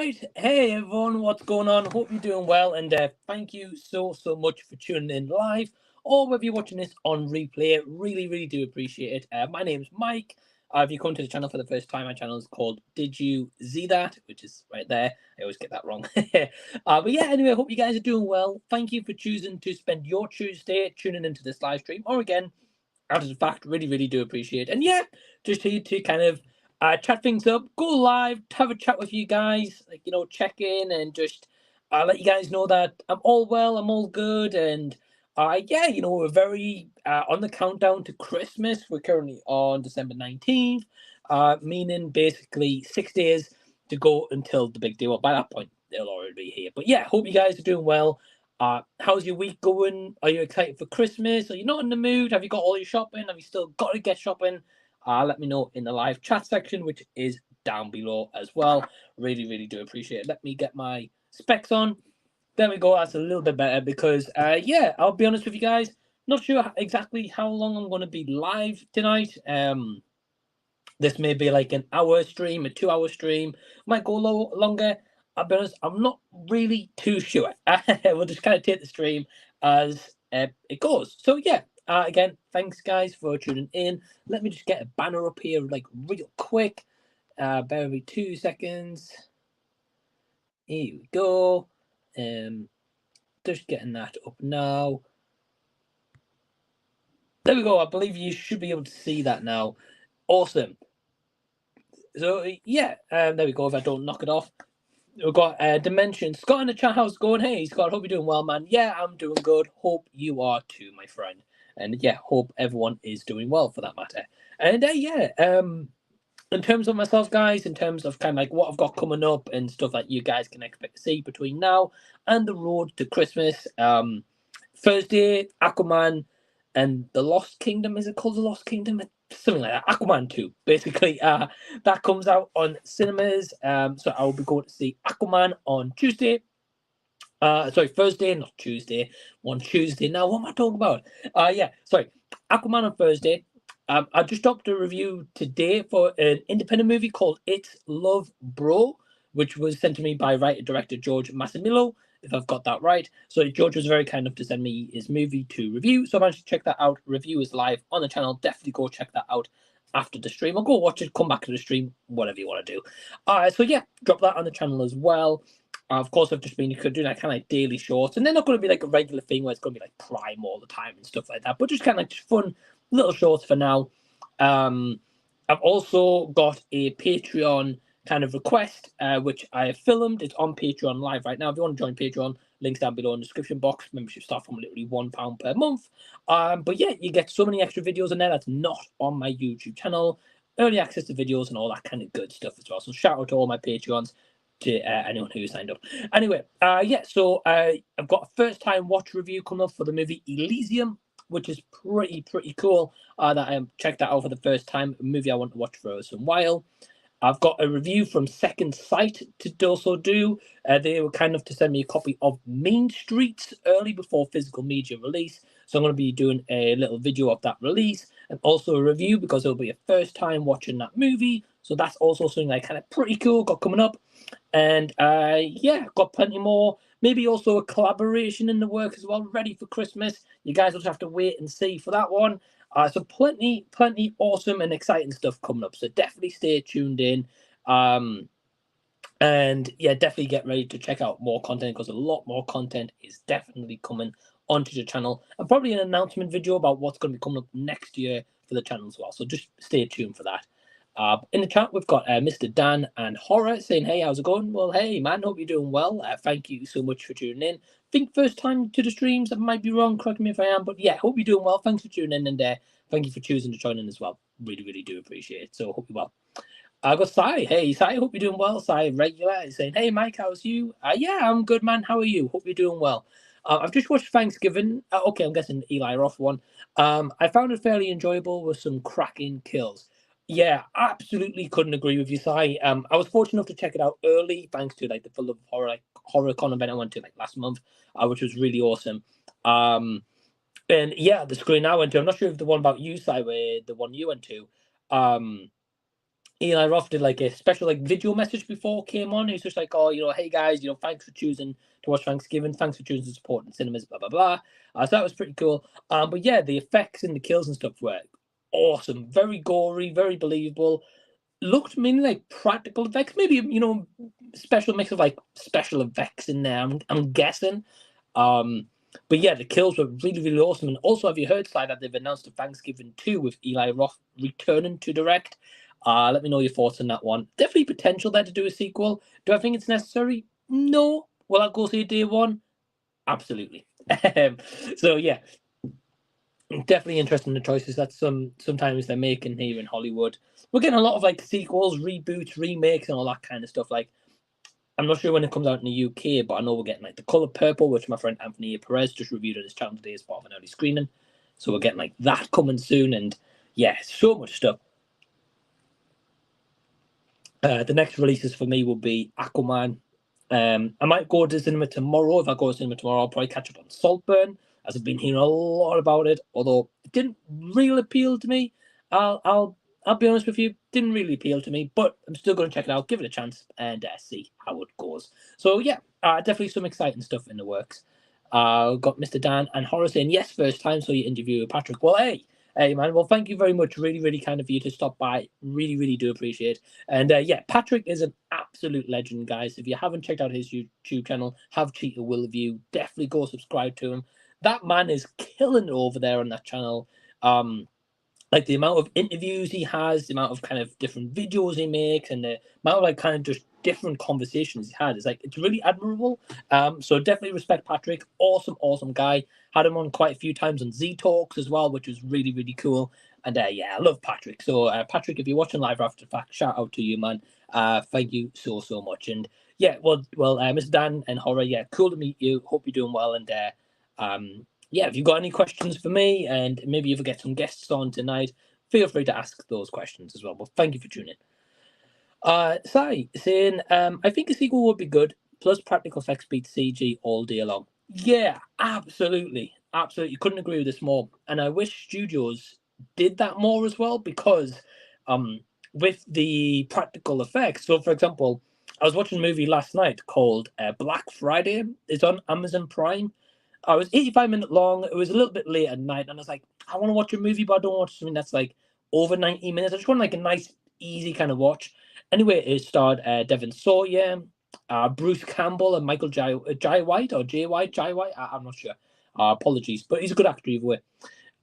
right. Hey everyone, what's going on? Hope you're doing well, and thank you so much for tuning in live, or whether you're watching this on replay. Really do appreciate it. My name's Mike. If you come to the channel for the first time, my channel is called Did You See That, which is right there. I always get that wrong. But yeah, anyway, I hope you guys are doing well. Thank you for choosing to spend your Tuesday tuning into this live stream, or again, out of the fact, really do appreciate it. And yeah, just here to kind of chat things up, go live, have a chat with you guys, like, check in and just let you guys know that I'm all well, I'm all good. And yeah, we're very on the countdown to Christmas. We're currently on December 19th, meaning basically 6 days to go until the big day. Well, by that point, they'll already be here. But yeah, hope you guys are doing well. How's your week going? Are you excited for Christmas? Are you not in the mood? Have you got all your shopping? Have you still got to get shopping? Let me know in the live chat section, which is down below as well. Really do appreciate it. Let me get my specs on. There we go. That's a little bit better because, yeah, I'll be honest with you guys. Not sure exactly how long I'm going to be live tonight. This may be like an hour stream, a 2-hour stream. Might go longer. I'll be honest, I'm not really too sure. We'll just kind of take the stream as it goes. So yeah, again, thanks guys for tuning in. Let me just get a banner up here like real quick. Bear with me 2 seconds. Here we go. Just getting that up now. There we go. I believe you should be able to see that now. Awesome. So yeah, there we go. If I don't knock it off. We've got Dimension. Scott in the chat, how's it going? Hey, Scott, hope you're doing well, man. Yeah, I'm doing good. Hope you are too, my friend. And yeah, hope everyone is doing well for that matter. And yeah, in terms of myself, guys, in terms of kind of like what I've got coming up and stuff that you guys can expect to see between now and the road to Christmas. Thursday, Aquaman and the Lost Kingdom. Is it called the Lost Kingdom? Something like that. Aquaman 2, basically. That comes out on cinemas. So I'll be going to see Aquaman on Tuesday. Sorry, Thursday, not Tuesday. One Tuesday. Now, what am I talking about? Yeah, sorry. Aquaman on Thursday. I just dropped a review today for an independent movie called It's Love Bro, which was sent to me by writer-director George Massimillo, if I've got that right. So George was very kind enough to send me his movie to review. So I managed to check that out. Review is live on the channel. Definitely go check that out after the stream. Or go watch it, come back to the stream, whatever you want to do. So yeah, drop that on the channel as well. Of course, I've just been doing that kind of like daily shorts. And they're not going to be like a regular thing where it's going to be like Prime all the time and stuff like that. But just kind of like fun little shorts for now. I've also got a Patreon kind of request, which I have filmed. It's on Patreon live right now. If you want to join Patreon, links down below in the description box. Membership start from literally £1 per month. But yeah, you get so many extra videos in there that's not on my YouTube channel. Early access to videos and all that kind of good stuff as well. So shout out to all my Patreons, to anyone who signed up. Anyway, yeah, so I've got a first time watch review coming up for the movie Elysium, which is pretty cool. That I checked that out for the first time. A movie I want to watch for some while. I've got a review from Second Sight to also do. They were kind enough to send me a copy of Mean Streets early before physical media release. So I'm going to be doing a little video of that release and also a review because it'll be a first time watching that movie. So that's also something like kind of pretty cool got coming up. And yeah, got plenty more. Maybe also a collaboration in the work as well, ready for Christmas. You guys will just have to wait and see for that one. So plenty awesome and exciting stuff coming up. So definitely stay tuned in. And yeah, definitely get ready to check out more content because a lot more content is definitely coming onto the channel. And probably an announcement video about what's going to be coming up next year for the channel as well. So just stay tuned for that. In the chat, we've got Mr. Dan and Horror saying, hey, how's it going? Well, hey, man, hope you're doing well. Thank you so much for tuning in. I think first time to the streams. I might be wrong. Correct me if I am. But yeah, hope you're doing well. Thanks for tuning in. And thank you for choosing to join in as well. Really do appreciate it. So hope you're well. I got Sai. Hey, Sai, hope you're doing well. Sai, regular, is saying, hey, Mike, how's you? Yeah, I'm good, man. How are you? Hope you're doing well. I've just watched Thanksgiving. Okay, I'm guessing Eli Roth one. I found it fairly enjoyable with some cracking kills. Yeah, absolutely couldn't agree with you, Sai. I was fortunate enough to check it out early, thanks to like the Full of Horror, like HorrorCon event I went to like last month, which was really awesome. And yeah, the screen I went to, I'm not sure if the one about you, Sai, where the one you went to. Eli Roth did like a special like video message before it came on. He's just like, oh, hey guys, thanks for choosing to watch Thanksgiving. Thanks for choosing to support in cinemas, blah blah blah. So that was pretty cool. But yeah, the effects and the kills and stuff were awesome, very gory, very believable. Looked mainly like practical effects, maybe special mix of like special effects in there. I'm guessing. But yeah, the kills were really, really awesome. And also, have you heard, Sly, that they've announced a Thanksgiving 2 with Eli Roth returning to direct? Let me know your thoughts on that one. Definitely potential there to do a sequel. Do I think it's necessary? No. Will I go see day one? Absolutely. So yeah, definitely interesting the choices that sometimes they're making here in Hollywood. We're getting a lot of like sequels, reboots, remakes, and all that kind of stuff. Like, I'm not sure when it comes out in the UK, but I know we're getting like The Color Purple, which my friend Anthony Perez just reviewed on his channel today as part of an early screening. So we're getting like that coming soon, and yeah, so much stuff. The next releases for me will be Aquaman. I might go to cinema tomorrow. If I go to cinema tomorrow, I'll probably catch up on Saltburn, as I've been hearing a lot about it. Although it didn't really appeal to me. I'll be honest with you, didn't really appeal to me, but I'm still going to check it out, give it a chance, and see how it goes. So yeah, definitely some exciting stuff in the works. Got Mr. Dan and Horace saying yes, first time, so you interview Patrick. Well, hey, man. Well, thank you very much. Really, really kind of you to stop by. Really, really do appreciate. And yeah, Patrick is an absolute legend, guys. If you haven't checked out his YouTube channel, Have Cheetah Will Review, definitely go subscribe to him. That man is killing it over there on that channel. Like the amount of interviews he has, the amount of kind of different videos he makes, and the amount of like kind of just different conversations he had is like, it's really admirable. So definitely respect Patrick. Awesome guy. Had him on quite a few times on Z Talks as well, which was really, really cool. And yeah, I love Patrick. So Patrick, if you're watching live after the fact, shout out to you, man. Thank you so much. And yeah, well, Mr. Dan and Horror, yeah, cool to meet you. Hope you're doing well. And yeah, if you've got any questions for me, and maybe if we get some guests on tonight, feel free to ask those questions as well. But thank you for tuning in. Sai saying, I think a sequel would be good, plus practical effects beat CG all day long. Yeah, absolutely. Couldn't agree with this more. And I wish studios did that more as well, because with the practical effects. So, for example, I was watching a movie last night called Black Friday. It's on Amazon Prime. I was 85 minutes long. It was a little bit late at night, and I was like, I want to watch a movie, but I don't want something that's like over 90 minutes. I just want like a nice, easy kind of watch. Anyway, it starred Devon Sawyer, Bruce Campbell, and Michael Jai White or Jay White, Jai White. I'm not sure. Apologies, but he's a good actor either way.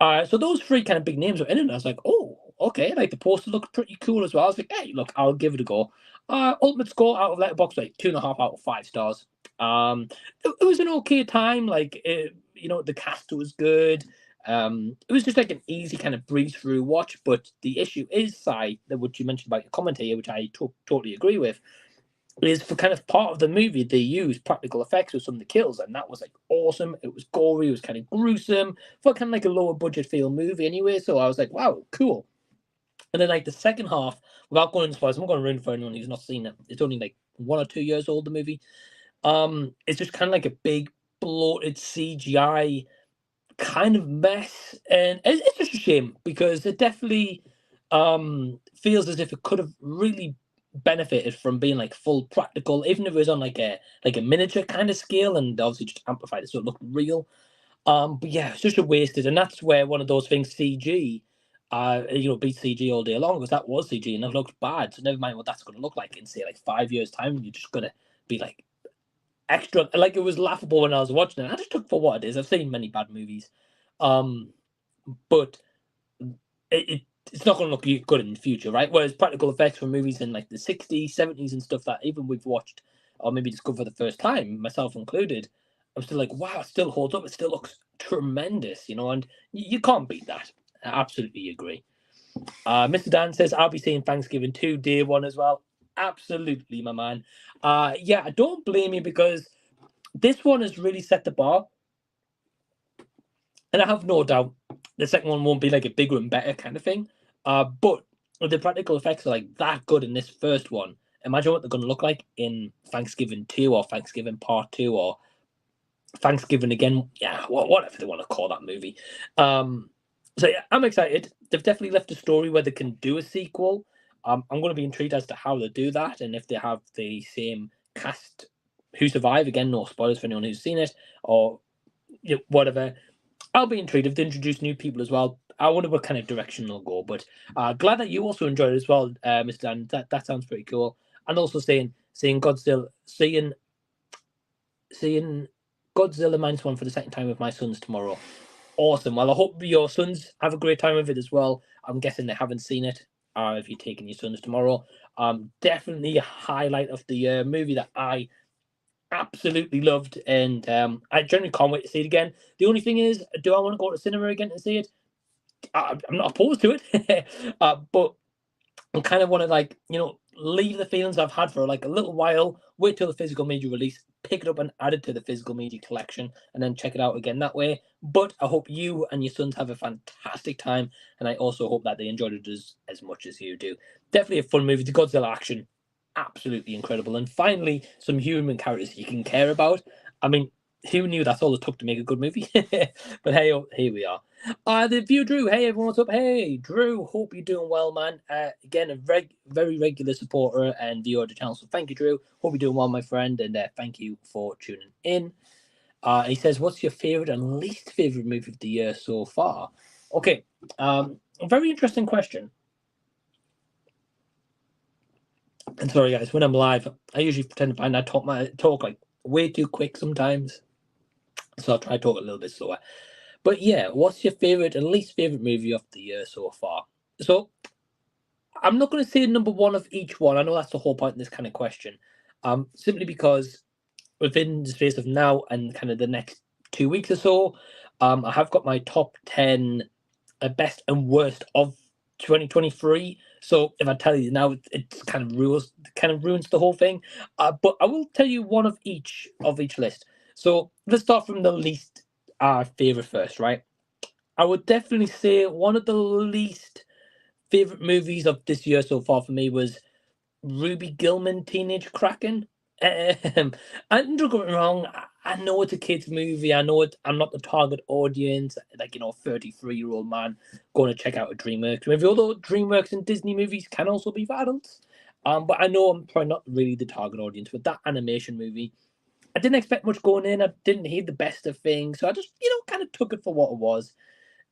So those three kind of big names were in it, and I was like, oh, okay. Like the poster looked pretty cool as well. I was like, hey, look, I'll give it a go. Ultimate score out of Letterboxd, like 2.5 out of 5 stars. It was an okay time. Like the cast was good. It was just like an easy kind of breeze through watch. But the issue is, that what you mentioned about your commentary, which I totally agree with, is for kind of part of the movie they used practical effects with some of the kills, and that was like awesome. It was gory, it was kind of gruesome for kind of like a lower budget feel movie anyway. So I was like, wow, cool. And then like the second half, without going into spoilers, I'm not going to ruin it for anyone who's not seen it. It's only like 1 or 2 years old, the movie. It's just kind of like a big bloated CGI kind of mess, and it's just a shame because it definitely feels as if it could have really benefited from being like full practical, even if it was on like a miniature kind of scale, and obviously just amplified it so it looked real. But yeah, it's just a wasted, and that's where one of those things CG, beat CG all day long, because that was CG and it looked bad. So never mind what that's going to look like in say like 5 years time. You're just gonna be like extra, like it was laughable when I was watching it. I just took for what it is. I've seen many bad movies, but it's not going to look good in the future, right? Whereas practical effects from movies in like the 60s, 70s, and stuff that even we've watched or maybe discovered for the first time, myself included, I'm still like, wow, it still holds up. It still looks tremendous, and you can't beat that. I absolutely agree. Mr. Dan says, I'll be seeing Thanksgiving 2 day one as well. Absolutely, my man. Yeah, I don't blame you, because this one has really set the bar. And I have no doubt the second one won't be like a bigger and better kind of thing. But the practical effects are like that good in this first one. Imagine what they're going to look like in Thanksgiving 2 or Thanksgiving Part 2 or Thanksgiving again. Yeah, whatever they want to call that movie. So yeah, I'm excited. They've definitely left a story where they can do a sequel. I'm going to be intrigued as to how they do that, and if they have the same cast who survive. Again, no spoilers for anyone who's seen it, or whatever. I'll be intrigued if they introduce new people as well. I wonder what kind of direction they'll go. But glad that you also enjoyed it as well, Mr. Dan. That sounds pretty cool. And also seeing Godzilla, seeing Godzilla -1 for the second time with my sons tomorrow. Awesome. Well, I hope your sons have a great time with it as well. I'm guessing they haven't seen it. If you're taking your sons tomorrow, definitely a highlight of the year. Movie that I absolutely loved, and I generally can't wait to see it again. The only thing is, do I want to go to cinema again to see it? I'm not opposed to it, but I kind of want to, like, leave the feelings I've had for like a little while, wait till the physical media release, pick it up and add it to the physical media collection, and then check it out again that way. But I hope you and your sons have a fantastic time, and I also hope that they enjoyed it as much as you do. Definitely a fun movie. The Godzilla action, absolutely incredible. And finally, some human characters you can care about. I mean, who knew that's all it took to make a good movie? But hey, here we are. The view Drew. Hey everyone, what's up? Hey Drew, hope you're doing well, man. Again, a very regular supporter and viewer of the channel. So thank you, Drew. Hope you're doing well, my friend, and thank you for tuning in. He says, "What's your favorite and least favorite movie of the year so far?" Okay, a very interesting question. And sorry guys, when I'm live, I usually tend to find I talk like way too quick sometimes, so I'll try to talk a little bit slower. But yeah, what's your favorite and least favorite movie of the year so far? So I'm not going to say number one of each one. I know that's the whole point in this kind of question. Simply because within the space of now and kind of the next 2 weeks or so, I have got my top 10 best and worst of 2023. So if I tell you now, it kind of ruins the whole thing. But I will tell you one of each list. So let's start from the least favorite first, right? I would definitely say one of the least favorite movies of this year so far for me was Ruby Gillman Teenage Kraken. And don't get me wrong, I know it's a kids movie. I know I'm not the target audience, like 33-year-old man going to check out a DreamWorks movie. Although DreamWorks and Disney movies can also be for adults, but I know I'm probably not really the target audience with that animation movie. I didn't expect much going in. I didn't hear the best of things, so I just kind of took it for what it was.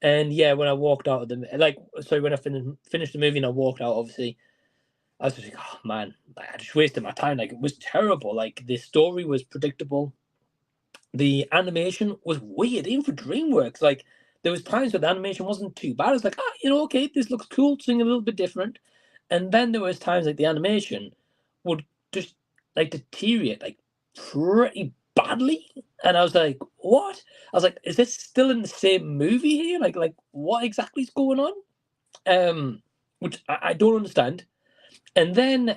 And yeah, when I walked out of the when I finished the movie and I walked out, obviously, I was just like, oh man, I just wasted my time. Like, it was terrible. Like, the story was predictable. The animation was weird, even for DreamWorks. Like, there was times where the animation wasn't too bad. I was like, okay, this looks cool, something a little bit different. And then there was times like the animation would just like deteriorate like pretty badly. And I was like, what? I was like, is this still in the same movie here? Like what exactly is going on? Which I don't understand. And then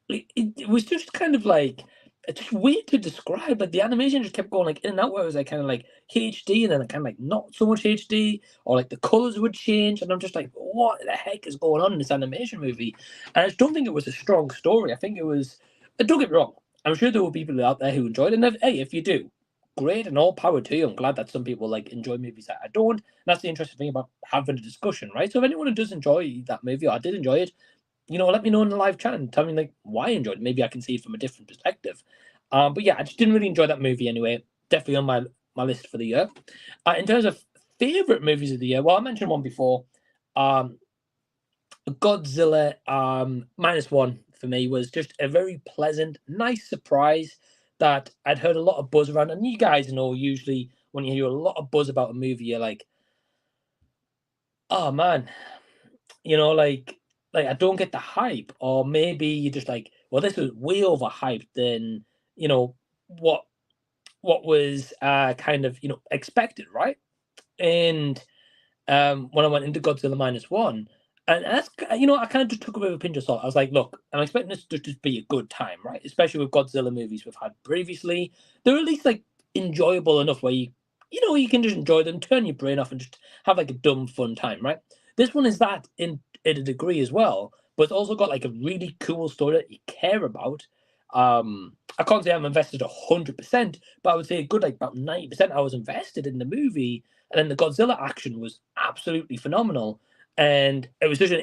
it was just kind of like, it's just weird to describe. Like, the animation just kept going like in and out, where it was like kind of like HD and then kind of like not so much HD, or like the colors would change, and I'm just like, what the heck is going on in this animation movie? And I just don't think it was a strong story. I think it was. Don't get me wrong. I'm sure there were people out there who enjoyed it. And if you do, great, and all power to you. I'm glad that some people like enjoy movies that I don't. And that's the interesting thing about having a discussion, right? So if anyone who does enjoy that movie, or I did enjoy it, let me know in the live chat and tell me like why I enjoyed it. Maybe I can see it from a different perspective. But yeah, I just didn't really enjoy that movie anyway. Definitely on my list for the year. In terms of favorite movies of the year, well, I mentioned one before. Godzilla -1 for me was just a very pleasant, nice surprise that I'd heard a lot of buzz around. And you guys know, usually when you hear a lot of buzz about a movie, you're like, oh man, like I don't get the hype. Or maybe you're just like, well, this was way overhyped than what was kind of expected, right? And when I went into Godzilla -1, and that's I kind of just took it with a pinch of salt. I was like, look, I'm expecting this to just be a good time, right? Especially with Godzilla movies we've had previously, they're at least like enjoyable enough where you can just enjoy them, turn your brain off, and just have like a dumb fun time, right? This one is that in a degree as well, but it's also got like a really cool story that you care about. I can't say I'm invested 100%, but I would say a good like about 90% I was invested in the movie. And then the Godzilla action was absolutely phenomenal. and it was just an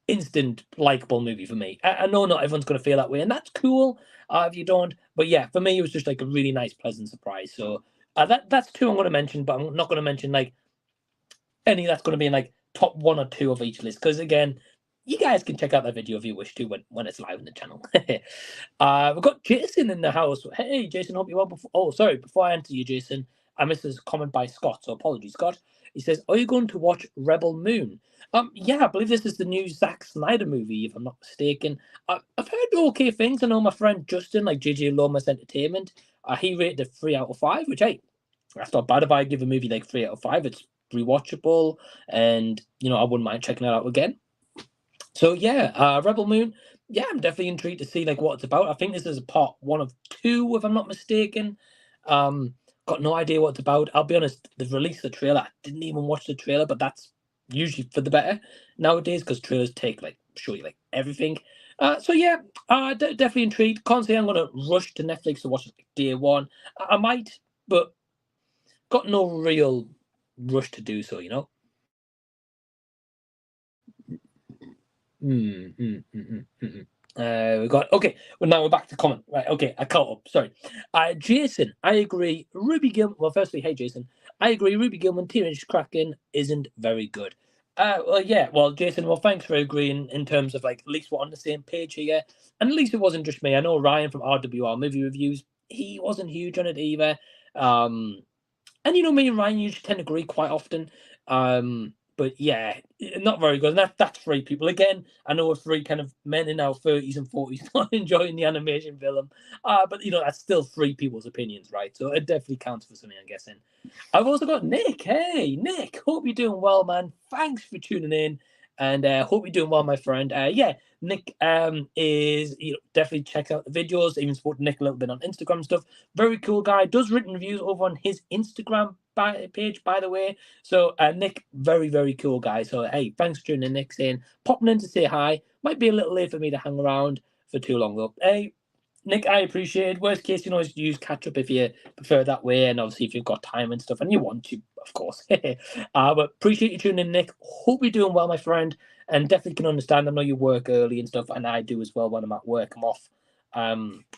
instant likable movie for me. I know not everyone's going to feel that way, and that's cool if you don't. But yeah, for me, it was just like a really nice, pleasant surprise. So that's two I'm going to mention, but I'm not going to mention like any that's going to be in like top one or two of each list, because again, you guys can check out that video if you wish to when it's live on the channel. We've got Jason in the house. Hey, Jason, hope you're well. Before I enter you, Jason, I missed this comment by Scott, so apologies, Scott. He says, "Are you going to watch Rebel Moon?" Yeah, I believe this is the new Zack Snyder movie, if I'm not mistaken. I've heard okay things. I know my friend Justin, like JJ Lomas Entertainment, he rated it 3 out of 5, which hey, that's not bad. If I give a movie like 3 out of 5, it's rewatchable, and I wouldn't mind checking it out again. So yeah, Rebel Moon. Yeah, I'm definitely intrigued to see like what it's about. I think this is part 1 of 2, if I'm not mistaken. Got no idea what it's about. I'll be honest, they've released the trailer. I didn't even watch the trailer, but that's usually for the better nowadays, because trailers show you like everything. So yeah, definitely intrigued. Can't say I'm gonna rush to Netflix to watch it like day one. I might, but got no real rush to do so. We got okay. Well, now we're back to comment. Right. Okay, I caught up. Sorry. Jason, I agree. Ruby Gilman. Well, firstly, hey Jason, I agree. Ruby Gilman, Teenage Kraken isn't very good. Well, yeah. Well, Jason. Well, thanks for agreeing. In terms of like, at least we're on the same page here, and at least it wasn't just me. I know Ryan from RWR Movie Reviews. He wasn't huge on it either. And me and Ryan usually tend to agree quite often. But yeah, not very good. And that's 3 people. Again, I know we're 3 kind of men in our 30s and 40s not enjoying the animation film. But that's still 3 people's opinions, right? So it definitely counts for something, I'm guessing. I've also got Nick. Hey, Nick, hope you're doing well, man. Thanks for tuning in. And hope you're doing well, my friend. Yeah, Nick is definitely check out the videos. Even support Nick a little bit on Instagram stuff. Very cool guy. Does written reviews over on his Instagram page, by the way. So Nick, very, very cool guy. So hey, thanks for tuning in, Nick, saying popping in to say hi. Might be a little late for me to hang around for too long though. Hey, Nick, I appreciate it. Worst case, you can always use catch up if you prefer that way, and obviously if you've got time and stuff and you want to, of course. But appreciate you tuning in, Nick. Hope you're doing well, my friend, and definitely can understand. I know you work early and stuff, and I do as well when I'm at work. I'm off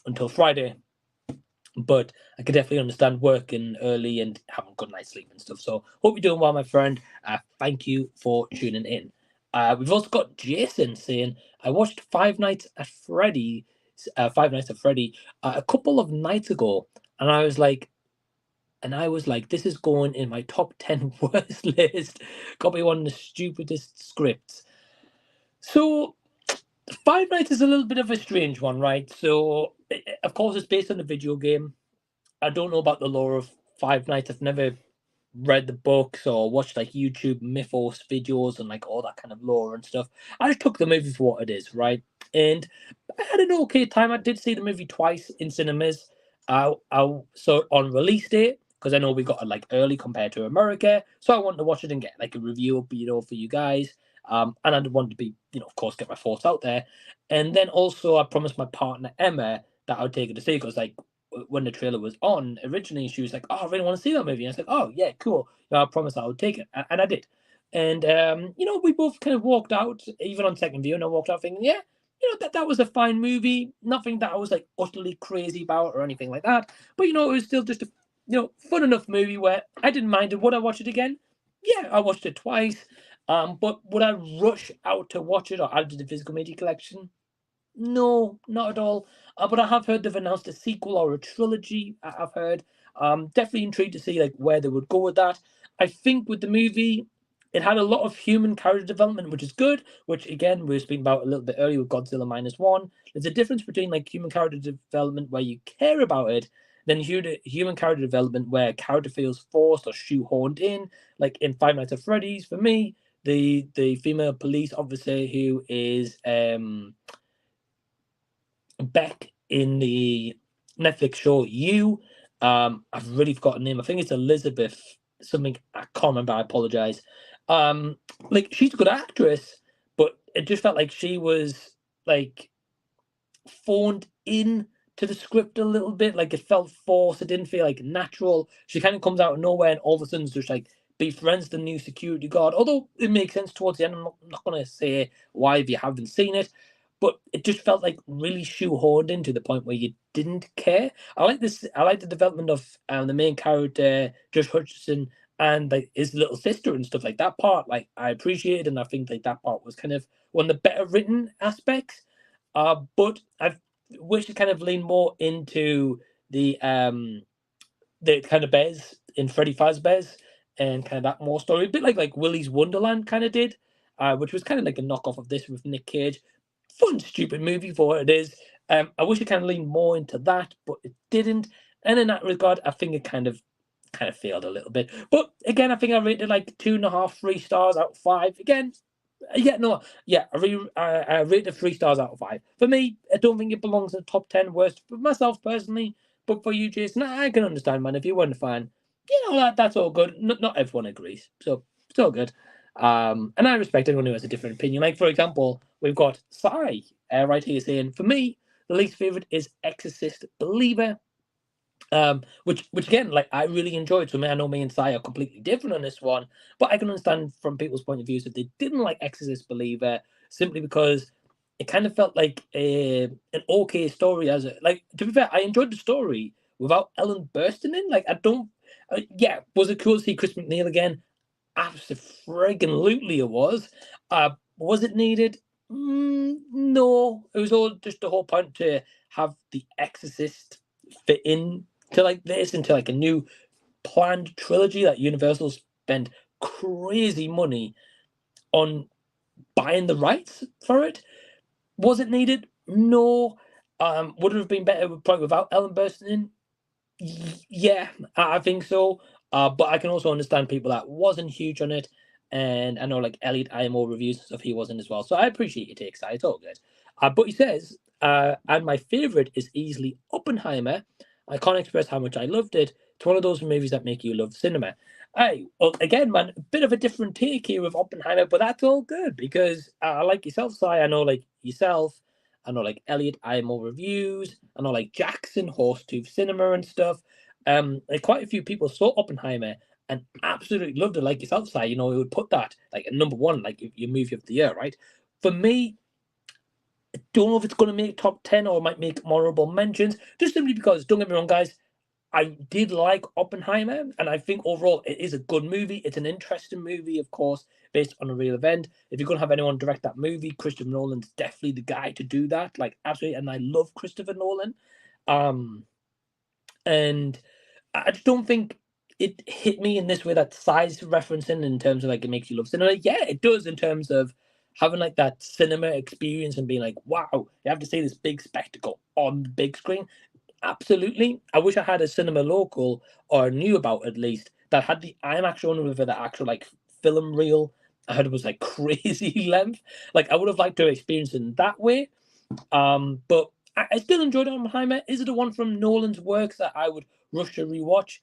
until Friday, but I can definitely understand working early and having a good night's sleep and stuff. So hope you're doing well, my friend. Thank you for tuning in. We've also got Jason saying, I watched Five Nights at Freddy a couple of nights ago, and I was like, this is going in my top 10 worst list. Got me one of the stupidest scripts. So Five Nights is a little bit of a strange one, right? So of course it's based on a video game. I don't know about the lore of Five Nights. I've never read the books or watched like YouTube mythos videos and like all that kind of lore and stuff. I just took the movie for what it is, right? And I had an okay time. I did see the movie twice in cinemas. I saw it on release date because I know we got it like early compared to America. So I wanted to watch it and get like a review up, for you guys. And I wanted to be, of course, get my thoughts out there. And then also I promised my partner Emma that I would take her to see, because like when the trailer was on originally, she was like, "Oh, I really want to see that movie." And I was like, "Oh yeah, cool. I promised I would take it," and I did. And we both kind of walked out, even on second view, and I walked out thinking, "Yeah, that was a fine movie. Nothing that I was like utterly crazy about or anything like that. But it was still just a fun enough movie where I didn't mind it. Would I watch it again? Yeah, I watched it twice. But would I rush out to watch it or add it to the physical media collection? No, not at all. But I have heard they've announced a sequel or a trilogy. I've heard. Definitely intrigued to see like where they would go with that. I think with the movie, it had a lot of human character development, which is good. Which again, we were speaking about a little bit earlier with Godzilla -1. There's a difference between like human character development where you care about it, than human character development where character feels forced or shoehorned in. Like in Five Nights at Freddy's, for me, the female police officer who is Beck in the Netflix show You. I've really forgotten her name. I think it's Elizabeth something. I can't remember. I apologize. Like she's a good actress, but it just felt like she was like phoned in to the script a little bit. Like it felt forced. It didn't feel like natural. She kind of comes out of nowhere and all of a sudden is just like befriends the new security guard. Although it makes sense towards the end, I'm not going to say why if you haven't seen it, but it just felt like really shoehorned in to the point where you didn't care. I like this. I like the development of the main character, Josh Hutcherson, and like his little sister and stuff like that part. Like I appreciated, and I think like that part was kind of one of the better written aspects. But I wish it kind of leaned more into the kind of Bears in Freddy Fazbear's and kind of that more story, a bit like Willy's Wonderland kind of did, which was kind of like a knockoff of this with Nick Cage. Fun, stupid movie for what it is. I wish it kind of leaned more into that, but it didn't. And in that regard, I think it kind of failed a little bit. But again, I think I rated like 2.5, 3 stars out of 5. Again, I rated 3 stars out of 5. For me, I don't think it belongs in the top 10 worst for myself personally. But for you, Jason, I can understand, man. If you weren't a fan, that's all good. Not everyone agrees, so it's all good. And I respect anyone who has a different opinion. Like, for example, we've got Sai right here saying, for me, the least favorite is Exorcist Believer. Which again, like I really enjoyed. So I know me and Sai are completely different on this one, but I can understand from people's point of views that they didn't like Exorcist Believer simply because it kind of felt like an okay story. To be fair, I enjoyed the story without Ellen bursting in. Like I don't, was it cool to see Chris McNeil again? Absolutely, it was. Was it needed? No, it was all just the whole point to have the Exorcist fit in to like this into like a new planned trilogy that Universal spent crazy money on buying the rights for it. Was it needed? No. Would it have been better probably without Ellen bursting in? Yeah, I think so. But I can also understand people that wasn't huge on it. And I know like Elliot IMO Reviews stuff, he wasn't as well. So I appreciate your take, it's all good. But he says, and my favourite is easily Oppenheimer. I can't express how much I loved it. It's one of those movies that make you love cinema. Well, again, man, a bit of a different take here with Oppenheimer, but that's all good because I like yourself, Si. I know like yourself. I know like Elliot IMO Reviews. I know like Jackson Horsetooth Cinema and stuff. Like quite a few people saw Oppenheimer and absolutely loved it, like yourself, Si. You know, it would put that like at number one, like your movie of the year, right? For me, I don't know if it's going to make top 10 or might make honorable mentions, just simply because, don't get me wrong, guys, I did like Oppenheimer, and I think overall it is a good movie. It's an interesting movie, of course, based on a real event. If you're going to have anyone direct that movie, Christopher Nolan's definitely the guy to do that. Like, absolutely. And I love Christopher Nolan. And I just don't think it hit me in this way that size referencing in terms of like it makes you love cinema. Yeah, it does in terms of having like that cinema experience and being like, wow, you have to see this big spectacle on the big screen. Absolutely. I wish I had a cinema local or knew about at least that had the IMAX run with the actual like film reel. I heard it was like crazy length. Like I would have liked to experience it in that way. But I still enjoyed Oppenheimer. Is it the one from Nolan's works that I would rush to rewatch?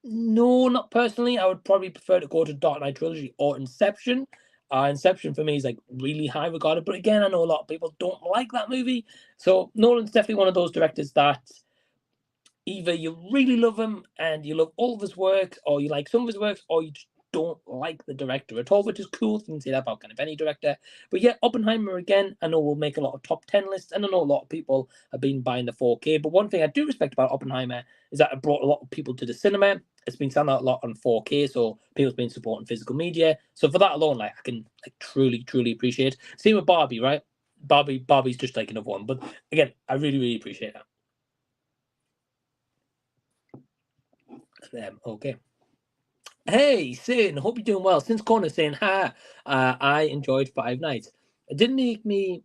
No, not personally. I would probably prefer to go to Dark Knight Trilogy or Inception. Inception for me is like really high regarded, but again, I know a lot of people don't like that movie. So Nolan's definitely one of those directors that either you really love him and you love all of his work, or you like some of his works, or you just don't like the director at all, which is cool. You can say that about kind of any director. But yeah, Oppenheimer again, I know will make a lot of top 10 lists, and I know a lot of people have been buying the 4K. But one thing I do respect about Oppenheimer is that it brought a lot of people to the cinema. It's been selling out a lot on 4K, so people's been supporting physical media. So for that alone, like I can like truly appreciate. Same with Barbie, right? Barbie's just like another one. But again, I really appreciate that. Okay. Hey, Sin, hope you're doing well. Since Corner saying hi, I enjoyed Five Nights. It didn't make me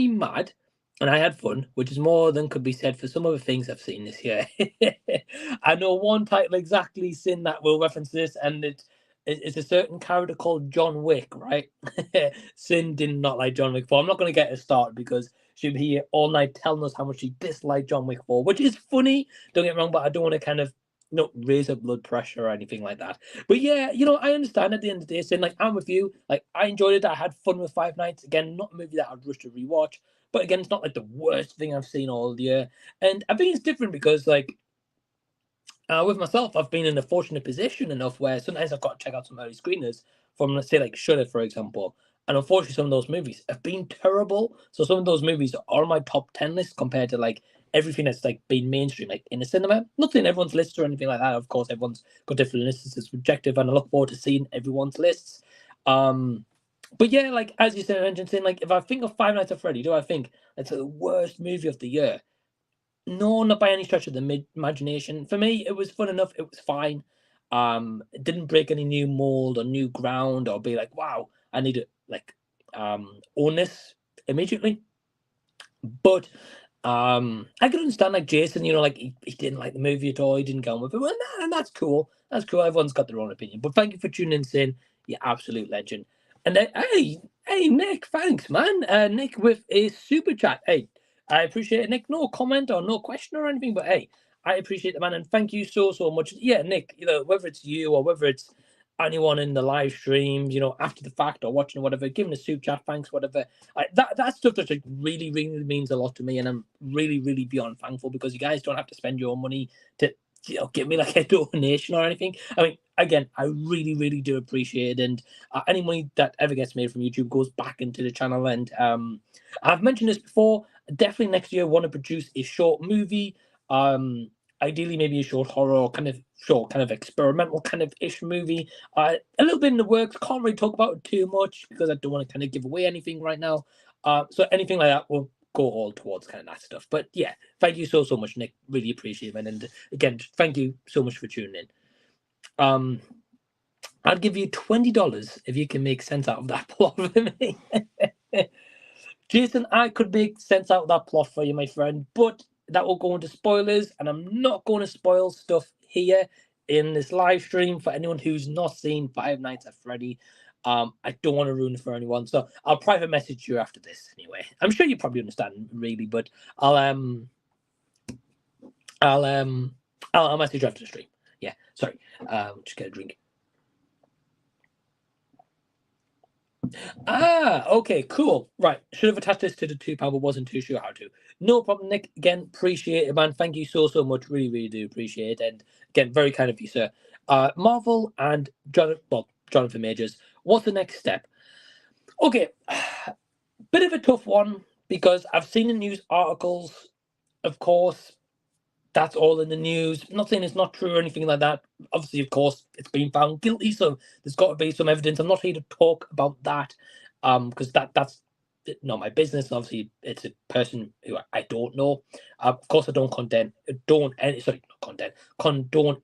mad, and I had fun, which is more than could be said for some other things I've seen this year. I know one title exactly, Sin, that will reference this, and it's a certain character called John Wick, right? Sin did not like John Wick 4. I'm not going to get her started because she'll be here all night telling us how much she disliked John Wick 4, which is funny. Don't get me wrong, but I don't want to kind of raise up blood pressure or anything like that. But yeah, I understand at the end of the day, saying like I'm with you. Like I enjoyed it. I had fun with Five Nights. Again, not a movie that I'd rush to rewatch. But again, it's not like the worst thing I've seen all year. And I think it's different because like with myself, I've been in a fortunate position enough where sometimes I've got to check out some early screeners from, let's say, like Shudder, for example. And unfortunately, some of those movies have been terrible. So some of those movies are on my top 10 list compared to like everything that's like been mainstream, like in the cinema. Not in everyone's lists or anything like that. Of course, everyone's got different lists. It's subjective, and I look forward to seeing everyone's lists. But yeah, like as you said, mentioned, saying like if I think of Five Nights at Freddy, do I think it's the worst movie of the year? No, not by any stretch of the imagination. For me, it was fun enough. It was fine. It didn't break any new mold or new ground or be like, wow, I need to like own this immediately. But I could understand like Jason, you know, like he didn't like the movie at all. He didn't go on with it. Well, nah, and that's cool. That's cool. Everyone's got their own opinion. But thank you for tuning in, saying you're absolute legend. And then, hey, Nick, thanks, man. Nick with a super chat. Hey, I appreciate it, Nick. No comment or no question or anything, but hey, I appreciate the man, and thank you so much. Yeah, Nick, you know, whether it's you or whether it's anyone in the live stream, you know, after the fact or watching or whatever, giving a super chat, thanks, whatever. That stuff just like really means a lot to me, and I'm really beyond thankful because you guys don't have to spend your own money to, you know, give me like a donation or anything. I mean, again, I really do appreciate it, and any money that ever gets made from YouTube goes back into the channel. And I've mentioned this before. Definitely next year, want to produce a short movie. Ideally, maybe a short horror, kind of experimental kind of ish movie. A little bit in the works. Can't really talk about it too much because I don't want to kind of give away anything right now. So anything like that will go all towards kind of that stuff. But yeah, thank you so much, Nick. Really appreciate it, man. And again, thank you so much for tuning in. I'd give you $20 if you can make sense out of that plot for me. Jason, I could make sense out of that plot for you, my friend, but that will go into spoilers, and I'm not going to spoil stuff here in this live stream for anyone who's not seen Five Nights at Freddy. I don't want to ruin it for anyone, so I'll private message you after this anyway. I'm sure you probably understand, really, but I'll message you after the stream. Yeah, sorry. Just get a drink. Okay, cool. Right, should have attached this to the £2, but wasn't too sure how to. No problem, Nick. Again, appreciate it, man. Thank you so much. Really do appreciate it. And again, very kind of you, sir. Marvel and Jonathan Majors. What's the next step? Okay, bit of a tough one because I've seen the news articles. Of course, that's all in the news. I'm not saying it's not true or anything like that. Obviously, of course, it's been found guilty, so there's got to be some evidence. I'm not here to talk about that, because that's not my business. Obviously, it's a person who I don't know. Of course, I don't condone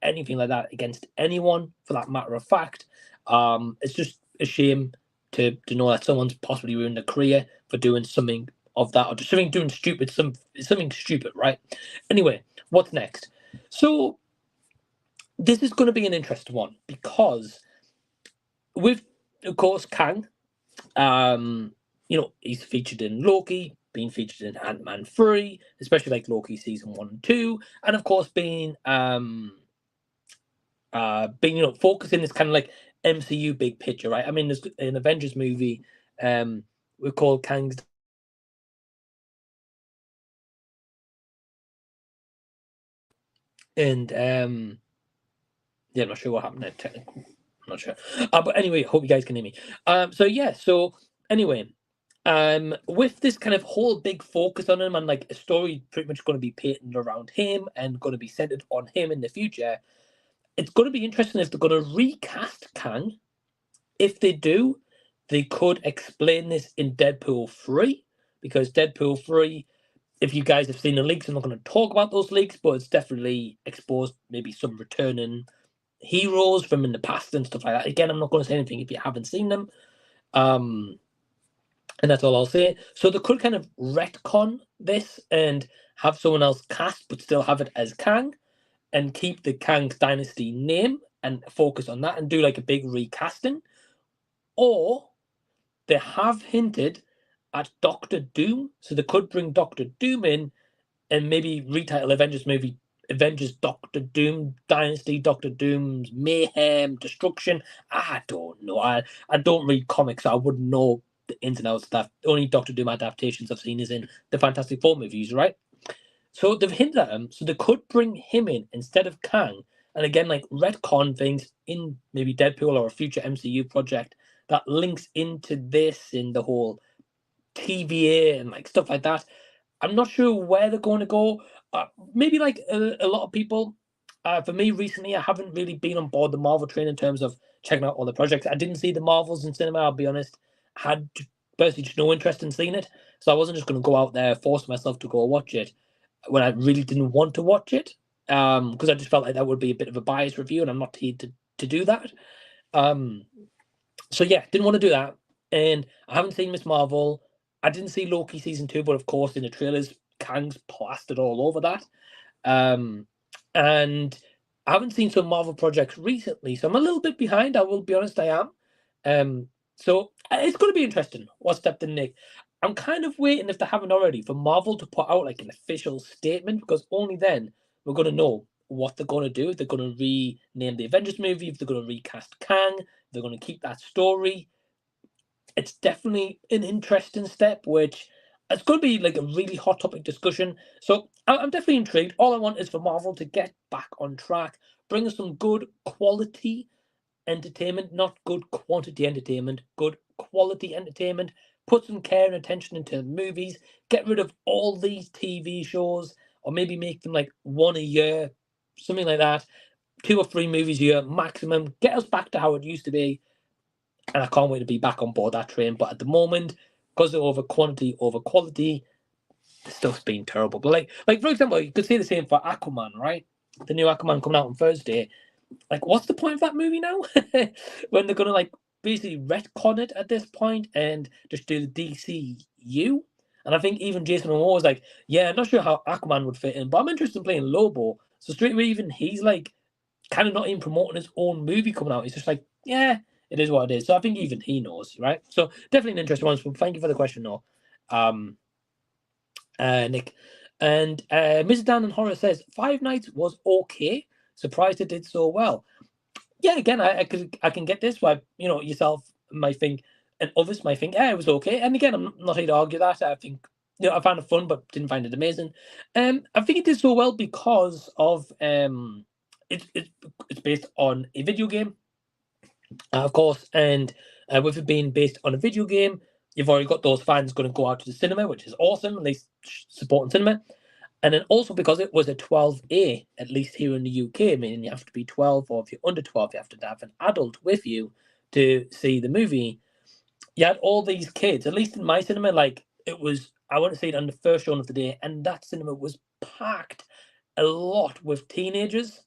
anything like that against anyone, for that matter of fact. It's just a shame to know that someone's possibly ruined their career for doing something of that, or just something stupid, right? Anyway, what's next? So this is going to be an interesting one because with, of course, Kang, you know, he's featured in Loki, being featured in Ant-Man 3, especially like Loki season 1 and 2, and of course being you know, focusing this kind of like MCU big picture, right? I mean, there's an Avengers movie we call Kang's and yeah, I'm not sure what happened there. Technically, I'm not sure. But anyway, hope you guys can hear me. So anyway, with this kind of whole big focus on him and like a story pretty much going to be painted around him and going to be centered on him in the future, it's going to be interesting if they're going to recast Kang. If they do, they could explain this in Deadpool 3, because Deadpool 3, if you guys have seen the leaks, I'm not going to talk about those leaks, but it's definitely exposed maybe some returning heroes from in the past and stuff like that. Again, I'm not going to say anything if you haven't seen them. And that's all I'll say. So they could kind of retcon this and have someone else cast, but still have it as Kang, and keep the Kang Dynasty name and focus on that and do like a big recasting. Or they have hinted at Doctor Doom, so they could bring Doctor Doom in and maybe retitle Avengers movie Avengers Doctor Doom Dynasty, Doctor Doom's Mayhem, Destruction. I don't know. I don't read comics, so I wouldn't know the ins and outs of that. The only Doctor Doom adaptations I've seen is in the Fantastic Four movies, right? So they've hinted at him, so they could bring him in instead of Kang and again, like retcon things in maybe Deadpool or a future MCU project that links into this in the whole TVA and like stuff like that. I'm not sure where they're going to go. Maybe like a lot of people. For me, recently, I haven't really been on board the Marvel train in terms of checking out all the projects. I didn't see the Marvels in cinema, I'll be honest. I had personally just no interest in seeing it. So I wasn't just going to go out there, force myself to go watch it when I really didn't want to watch it. Because I just felt like that would be a bit of a biased review, and I'm not here to do that. So yeah, didn't want to do that. And I haven't seen Miss Marvel. I didn't see Loki season 2, but of course in the trailers, Kang's plastered all over that. And I haven't seen some Marvel projects recently, so I'm a little bit behind. I will be honest, I am. So it's going to be interesting. What's stepped in, Nick? I'm kind of waiting, if they haven't already, for Marvel to put out like an official statement, because only then we're going to know what they're going to do. If they're going to rename the Avengers movie, if they're going to recast Kang, if they're going to keep that story. It's definitely an interesting step, which it's going to be like a really hot topic discussion. So I'm definitely intrigued. All I want is for Marvel to get back on track, bring us some good quality entertainment, not good quantity entertainment, good quality entertainment. Put some care and attention into movies. Get rid of all these TV shows, or maybe make them like one a year, something like that. 2 or 3 movies a year maximum. Get us back to how it used to be. And I can't wait to be back on board that train. But at the moment, because they're over quantity over quality, the stuff's been terrible. But like for example, you could say the same for Aquaman, right? The new Aquaman coming out on Thursday. Like, what's the point of that movie now? When they're gonna like basically retcon it at this point and just do the DCU. And I think even Jason Momoa was like, yeah, I'm not sure how Aquaman would fit in, but I'm interested in playing Lobo. So straight away, even he's like kind of not even promoting his own movie coming out. He's just like, yeah, it is what it is. So I think even he knows, right? So definitely an interesting one. So thank you for the question, though, Nick. And Mrs. Dan and Horror says Five Nights was okay. Surprised it did so well. Yeah, again, I can get this. Why yourself might think, and others might think, yeah, it was okay. And again, I'm not here to argue that. I think I found it fun, but didn't find it amazing. I think it did so well because of it's based on a video game, of course, and with it being based on a video game, you've already got those fans going to go out to the cinema, which is awesome, at least supporting cinema. And then also because it was a 12A, at least here in the UK, meaning you have to be 12, or if you're under 12, you have to have an adult with you to see the movie. You had all these kids, at least in my cinema, like it was, I want to say it on the first showing of the day, and that cinema was packed a lot with teenagers.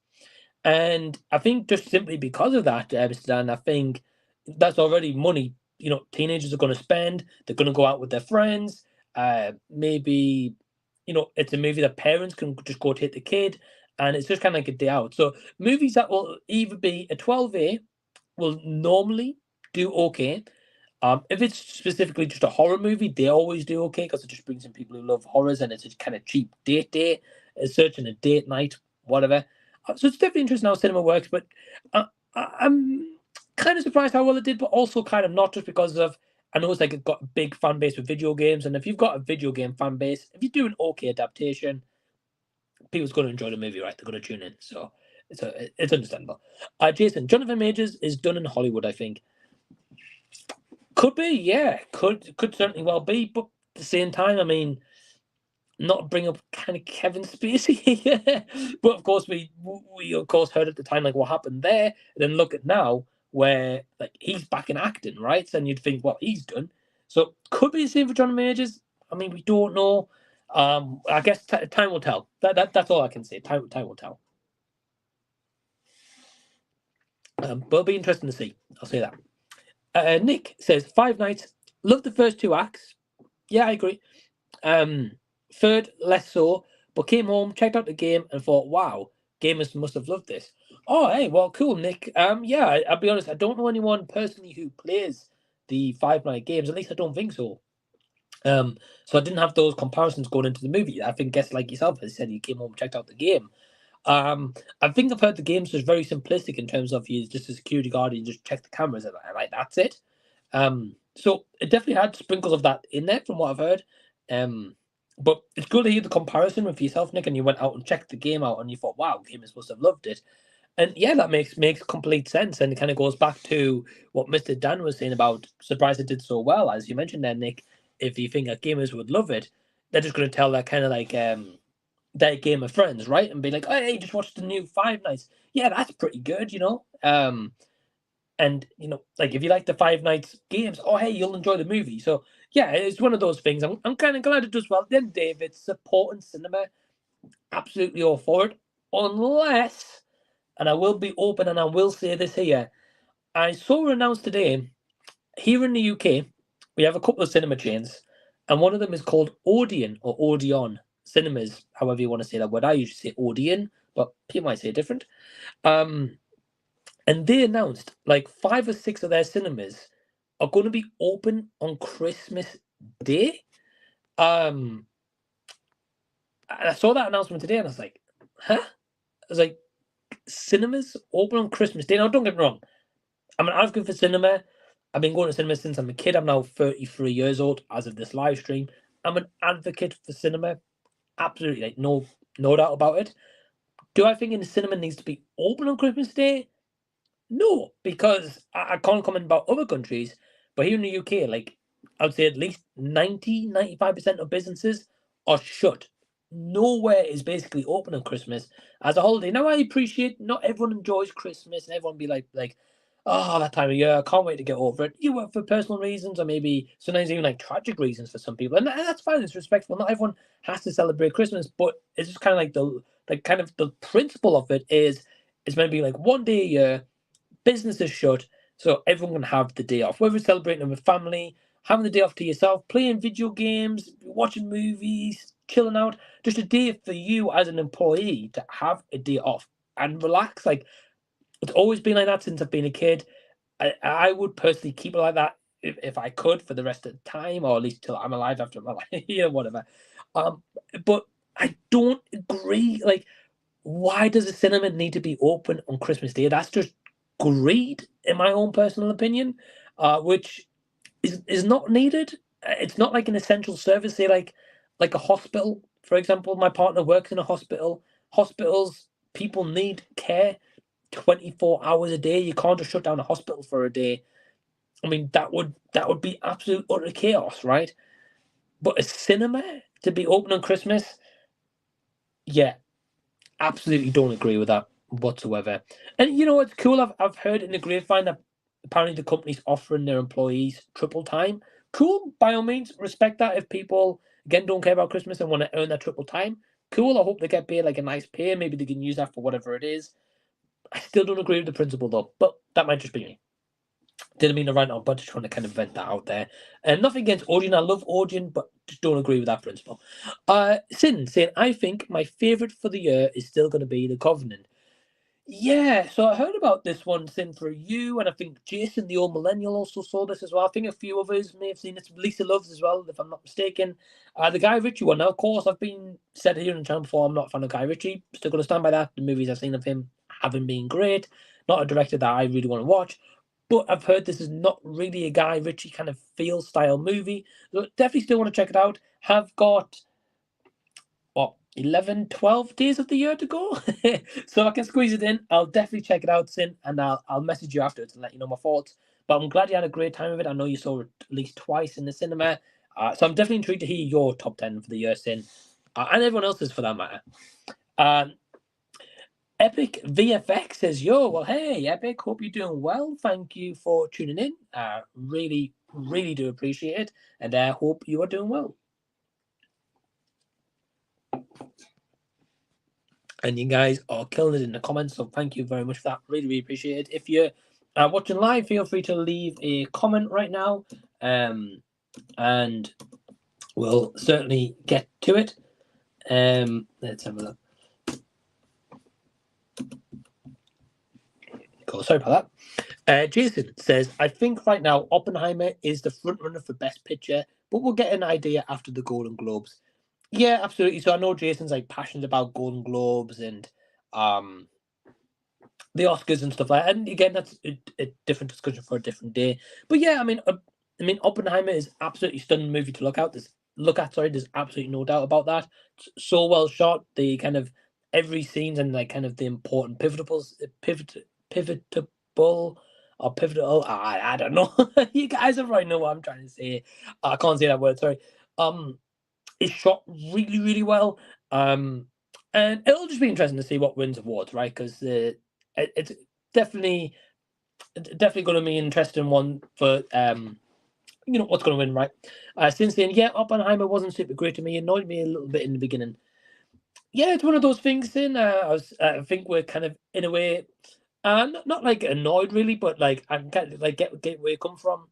And I think just simply because of that, Mr. Dan, I think that's already money, teenagers are going to spend. They're going to go out with their friends. Maybe, it's a movie that parents can just go take the kid, and it's just kind of like a day out. So movies that will either be a 12A will normally do okay. If it's specifically just a horror movie, they always do okay because it just brings in people who love horrors, and it's a kind of cheap date day, searching a date night, whatever. So it's definitely interesting how cinema works, but I'm kind of surprised how well it did, but also kind of not, just because of, I know it's like it got a big fan base with video games, and if you've got a video game fan base, if you do an okay adaptation, people's going to enjoy the movie, right? They're going to tune in, so it's understandable. Jason, Jonathan Majors is done in Hollywood, I think. Could be, yeah, could certainly well be, but at the same time, I mean, not bring up kind of Kevin Spacey, but of course we of course heard at the time like what happened there, and then look at now where like he's back in acting, right? And you'd think, well, he's done. So could be the same for John Majors. I mean, we don't know. I guess time will tell. That's all I can say. Time will tell. But it'll be interesting to see. I'll say that. Nick says Five Nights. Love the first 2 acts. Yeah, I agree. Third, less so, but came home, checked out the game, and thought, wow, gamers must have loved this. Oh, hey, well, cool, Nick. Yeah, I'll be honest, I don't know anyone personally who plays the Five Night games. At least I don't think so. So I didn't have those comparisons going into the movie. I think guests like yourself, as said, you came home, checked out the game. I think I've heard the game's just very simplistic in terms of you just a security guard, you just check the cameras, and like that's it. So it definitely had sprinkles of that in there from what I've heard. But it's good to hear the comparison with yourself, Nick, and you went out and checked the game out and you thought, wow, gamers must have loved it. And yeah, that makes complete sense, and it kind of goes back to what Mr. Dan was saying about surprised it did so well, as you mentioned there, Nick. If you think that gamers would love it, they're just going to tell that kind of like their game of friends, right, and be like, oh, hey, just watch the new Five Nights. Yeah, that's pretty good, you know. And you know, like if you like the Five Nights games, oh hey, you'll enjoy the movie. So yeah, it's one of those things. I'm kind of glad it does well. Then David supporting cinema, absolutely all for it, unless, and I will be open and I will say this here, I saw announced today here in the UK, we have a couple of cinema chains, and one of them is called Odeon or Odeon Cinemas, however you want to say that word. I usually say Odeon, but people might say it different. And they announced like 5 or 6 of their cinemas are going to be open on Christmas Day. And I saw that announcement today, and I was like, huh? I was like, cinemas open on Christmas Day. Now, don't get me wrong. I'm an advocate for cinema. I've been going to cinema since I'm a kid. I'm now 33 years old as of this live stream. I'm an advocate for cinema. Absolutely, like no doubt about it. Do I think the cinema needs to be open on Christmas Day? No, because I can't comment about other countries, but here in the UK, like I would say at least 95% of businesses are shut. Nowhere is basically open on Christmas as a holiday. Now I appreciate not everyone enjoys Christmas and everyone be like, oh, that time of year, I can't wait to get over it. You work for personal reasons or maybe sometimes even like tragic reasons for some people. And that's fine, it's respectful. Not everyone has to celebrate Christmas, but it's just kind of like the principle of it is it's meant to be like one day a year. Business is shut, so everyone can have the day off. Whether it's celebrating with family, having the day off to yourself, playing video games, watching movies, chilling out, just a day for you as an employee to have a day off and relax. Like it's always been like that since I've been a kid. I would personally keep it like that if I could for the rest of the time, or at least till I'm alive after my life, yeah, whatever. But I don't agree. Like, why does the cinema need to be open on Christmas Day? That's just greed, in my own personal opinion, which is not needed. It's not like an essential service. Say like a hospital, for example. My partner works in a hospital. Hospitals, people need care 24 hours a day. You can't just shut down a hospital for a day. I mean, that would be absolute utter chaos, right? But a cinema to be open on Christmas, yeah, absolutely don't agree with that whatsoever. And you know what's cool? I've heard in the grapevine that apparently the company's offering their employees triple time. Cool, by all means, respect that. If people again don't care about Christmas and want to earn their triple time, cool. I hope they get paid like a nice pay. Maybe they can use that for whatever it is. I still don't agree with the principle though, but that might just be me. Didn't mean to rant on, but just trying to kind of vent that out there. And nothing against Odeon. I love Odeon, but just don't agree with that principle. Sin saying, I think my favourite for the year is still going to be The Covenant. Yeah, so I heard about this one, Sin, for you, and I think Jason, the Old Millennial, also saw this as well. I think a few others may have seen it. Lisa Loves as well, if I'm not mistaken. The Guy Ritchie one. Now, of course, I've been said here on the channel before, I'm not a fan of Guy Ritchie. Still going to stand by that. The movies I've seen of him haven't been great. Not a director that I really want to watch. But I've heard this is not really a Guy Ritchie kind of feel style movie. So definitely still want to check it out. Have got, what, 11, 12 days of the year to go? So I can squeeze it in. I'll definitely check it out, Sin, and I'll message you afterwards and let you know my thoughts. But I'm glad you had a great time with it. I know you saw it at least twice in the cinema. So I'm definitely intrigued to hear your top 10 for the year, Sin. And everyone else's for that matter. Epic VFX says, yo, well, hey, Epic, hope you're doing well. Thank you for tuning in. Really, really do appreciate it. And I hope you are doing well. And you guys are killing it in the comments, so thank you very much for that. Really, really appreciate it. If you're watching live, feel free to leave a comment right now. And we'll certainly get to it. Let's have a look. Cool, sorry about that. Jason says, I think right now Oppenheimer is the frontrunner for Best Picture, but we'll get an idea after the Golden Globes. Yeah, absolutely. So I know Jason's like passionate about Golden Globes and the Oscars and stuff like that. And again, that's a different discussion for a different day. But yeah, I mean, Oppenheimer is absolutely stunning movie to look at. There's absolutely no doubt about that. It's so well shot. The kind of every scene's and like kind of the important pivotable or pivotal. I don't know. You guys already know what I'm trying to say. I can't say that word. Sorry. It's shot really, really well. And it'll just be interesting to see what wins awards, right? Because it's definitely going to be an interesting one for what's going to win, right? Since then, yeah, Oppenheimer wasn't super great to me. Annoyed me a little bit in the beginning. Yeah, it's one of those things. Then I think we're kind of in a way, not like annoyed really, but like I kind of like get where you come from.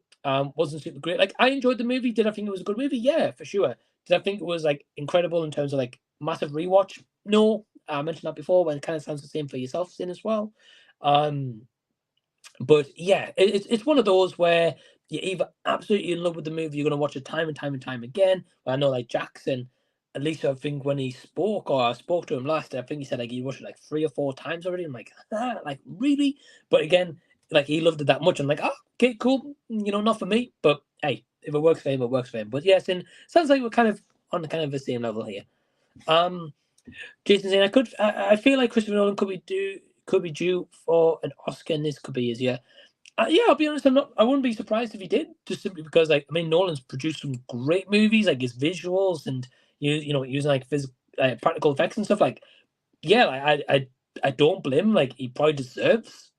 Wasn't super great. Like I enjoyed the movie. Did I think it was a good movie? Yeah, for sure. Did I think it was like incredible in terms of like massive rewatch? No, I mentioned that before, but it kind of sounds the same for yourself, Sin, as well. But yeah, it's one of those where you're either absolutely in love with the movie, you're going to watch it time and time and time again. I know like Jackson, at least I think when he spoke, or I spoke to him last, I think he said like he watched it like 3 or 4 times already. I'm like, like really? But again, like he loved it that much. I'm like, oh, okay, cool. Not for me. But hey, if it works for him, it works for him. But yes, and sounds like we're kind of on the kind of the same level here. Jason saying I feel like Christopher Nolan could be due for an Oscar, and this could be his year. Yeah, I'll be honest. I wouldn't be surprised if he did, just simply because, like, I mean, Nolan's produced some great movies, like his visuals and using like practical effects and stuff. Like, yeah, like, I don't blame him. Like, he probably deserves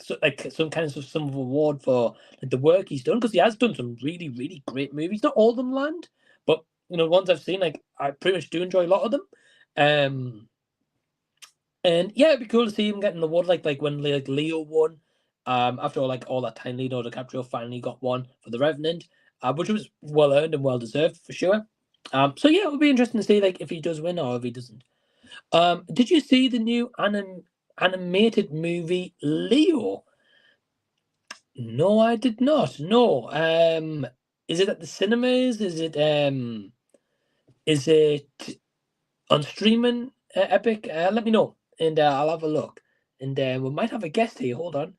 some kind of some award for like the work he's done, because he has done some really, really great movies. Not all of them land, but ones I've seen, like I pretty much do enjoy a lot of them. And yeah, it'd be cool to see him getting the award, like when like Leo won. After all that time, Leonardo DiCaprio finally got one for The Revenant, which was well earned and well deserved for sure. So yeah, it would be interesting to see like if he does win or if he doesn't. Did you see the new animated movie Leo? No, I did not. No. Is it at the cinemas? Is it on streaming? Epic? Let me know, and I'll have a look. And we might have a guest here. Hold on.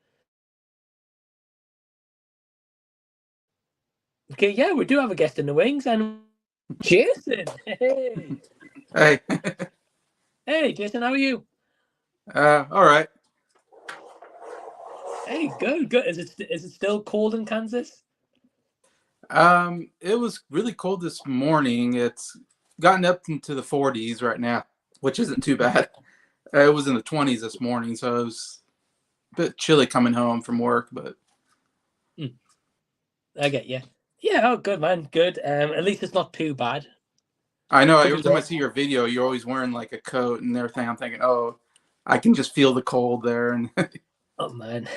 Okay, yeah, we do have a guest in the wings, and Jason. Hey, Hey. hey, Jason, how are you? All right. Hey, good. Is it still cold in Kansas? It was really cold this morning. It's gotten up into the 40s right now, which isn't too bad. It was in the 20s this morning, so it was a bit chilly coming home from work, but I get you. Yeah, oh, good man, good. At least it's not too bad. I know every time I see your video, you're always wearing like a coat and everything. I'm thinking, oh, I can just feel the cold there. And Oh man,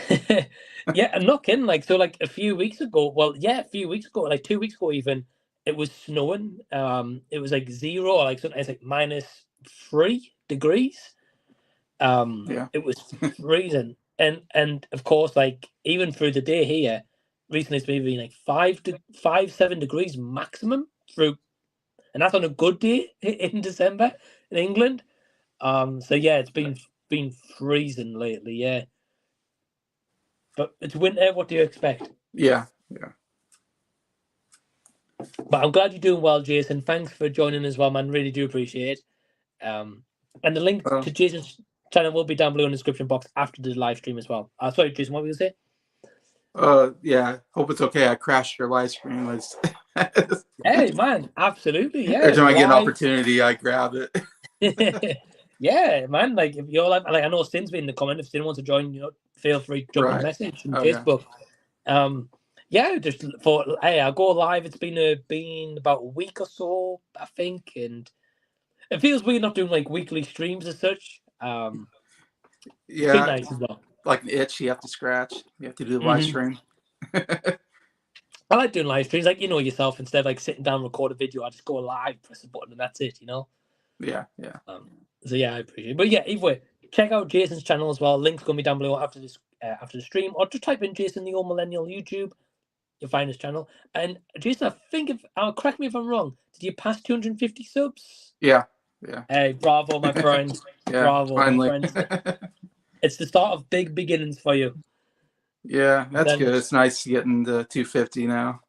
yeah, I'm not kidding. Like, so, like a few weeks ago, a few weeks ago, like 2 weeks ago, even it was snowing. It was like 0, or like something. It's like -3 degrees. yeah, It was freezing, and of course, like even through the day here, recently it's been like 7 degrees maximum through, and that's on a good day in December in England. So yeah, it's been freezing lately. Yeah. But it's winter. What do you expect? yeah. But I'm glad you're doing well, Jason. Thanks for joining as well, man. Really do appreciate it. And the link to Jason's channel will be down below in the description box after the live stream as well. Sorry, Jason, what were you going to say? Yeah. Hope it's okay. I crashed your live stream. Hey, man. Absolutely. Yeah. Every time I get an opportunity, I grab it. Yeah, man. Like if you're like I know Sin's been in the comment. If Sin wants to join, feel free to jump in a message on Facebook. Yeah, just for hey, I'll go live. It's been about a week or so, I think, and it feels weird not doing like weekly streams as such. Yeah, it's been nice as well. Like an itch, you have to scratch. You have to do the live stream. I like doing live streams, like yourself. Instead of like sitting down, record a video, I just go live, press a button, and that's it. Yeah. So yeah, I appreciate it. But yeah, either way, check out Jason's channel as well. Link's gonna be down below after this after the stream, or just type in Jason the Old Millennial YouTube. You'll find his channel. And Jason, I think correct me if I'm wrong. Did you pass 250 subs? Yeah. Hey, bravo, my friend. Bravo, finally. my friend. It's the start of big beginnings for you. Yeah, that's good. It's nice getting the 250 now.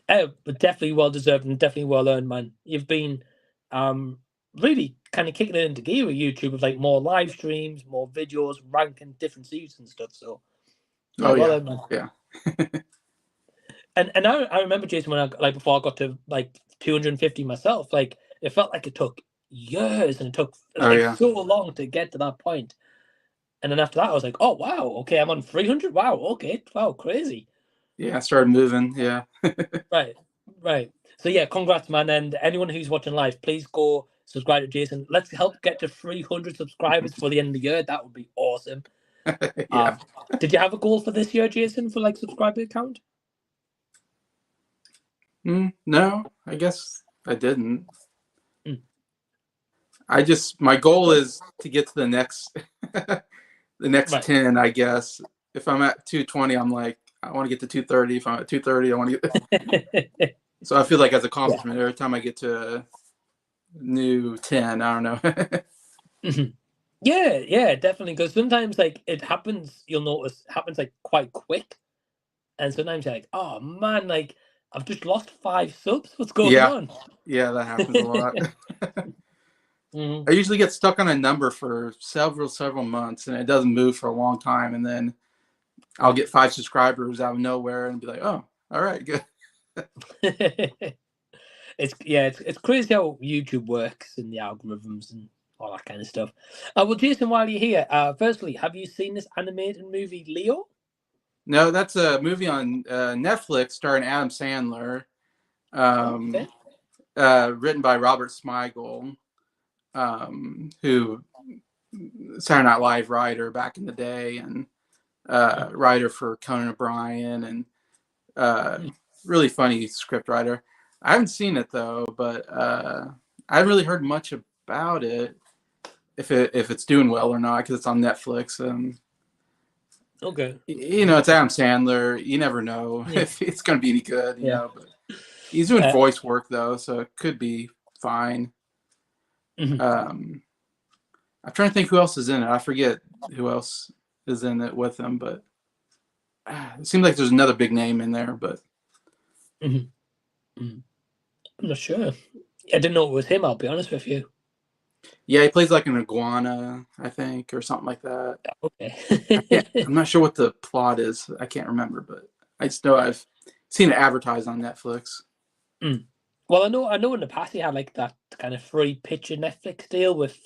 Oh, but definitely well deserved and definitely well earned, man. You've been really kind of kicking it into gear with YouTube with like more live streams, more videos, ranking different seasons and stuff. So yeah, Oh well, yeah. and I remember, Jason, when before I got to like 250 myself, like it felt like it took years and it took Oh yeah. so long to get to that point. And then after that, I was like, oh wow, okay, I'm on 300. Wow, okay, wow, crazy. Yeah, I started moving. Yeah. Right. So yeah, congrats, man. And anyone who's watching live, please go subscribe to Jason. Let's help get to 300 subscribers for the end of the year. That would be awesome. Yeah. Did you have a goal for this year, Jason, for like subscriber count? No, I guess I didn't. Mm. My goal is to get to the next Right. 10, I guess. If I'm at 220, I'm like, I want to get to 230. If I'm at 230, I want to get. So I feel like as accomplishment every time I get to a new 10. I don't know. Yeah, definitely. Because sometimes like it happens, you'll notice it happens like quite quick, and sometimes you're like, oh man, like I've just lost 5 subs. What's going on? Yeah, that happens a lot. Mhm. I usually get stuck on a number for several months, and it doesn't move for a long time, and then I'll get 5 subscribers out of nowhere and be like, oh, all right, good. It's crazy how YouTube works and the algorithms and all that kind of stuff. Well, Jason, while you're here, firstly, have you seen this animated movie Leo? No, that's a movie on Netflix starring Adam Sandler, Okay. written by Robert Smigel, who Saturday Night Live writer back in the day, and writer for Conan O'Brien, and really funny script writer. I haven't seen it though, but I haven't really heard much about it. If it's doing well or not, because it's on Netflix. Okay. It's Adam Sandler. You never know if it's going to be any good. But he's doing voice work though, so it could be fine. I'm trying to think who else is in it. I forget who else is in it with him, but it seems like there's another big name in there. But I'm not sure. I didn't know it was him. I'll be honest with you. Yeah, he plays like an iguana, I think, or something like that. Okay. I'm not sure what the plot is. I can't remember, but I just know I've seen it advertised on Netflix. Well, I know in the past he had like that kind of free picture Netflix deal with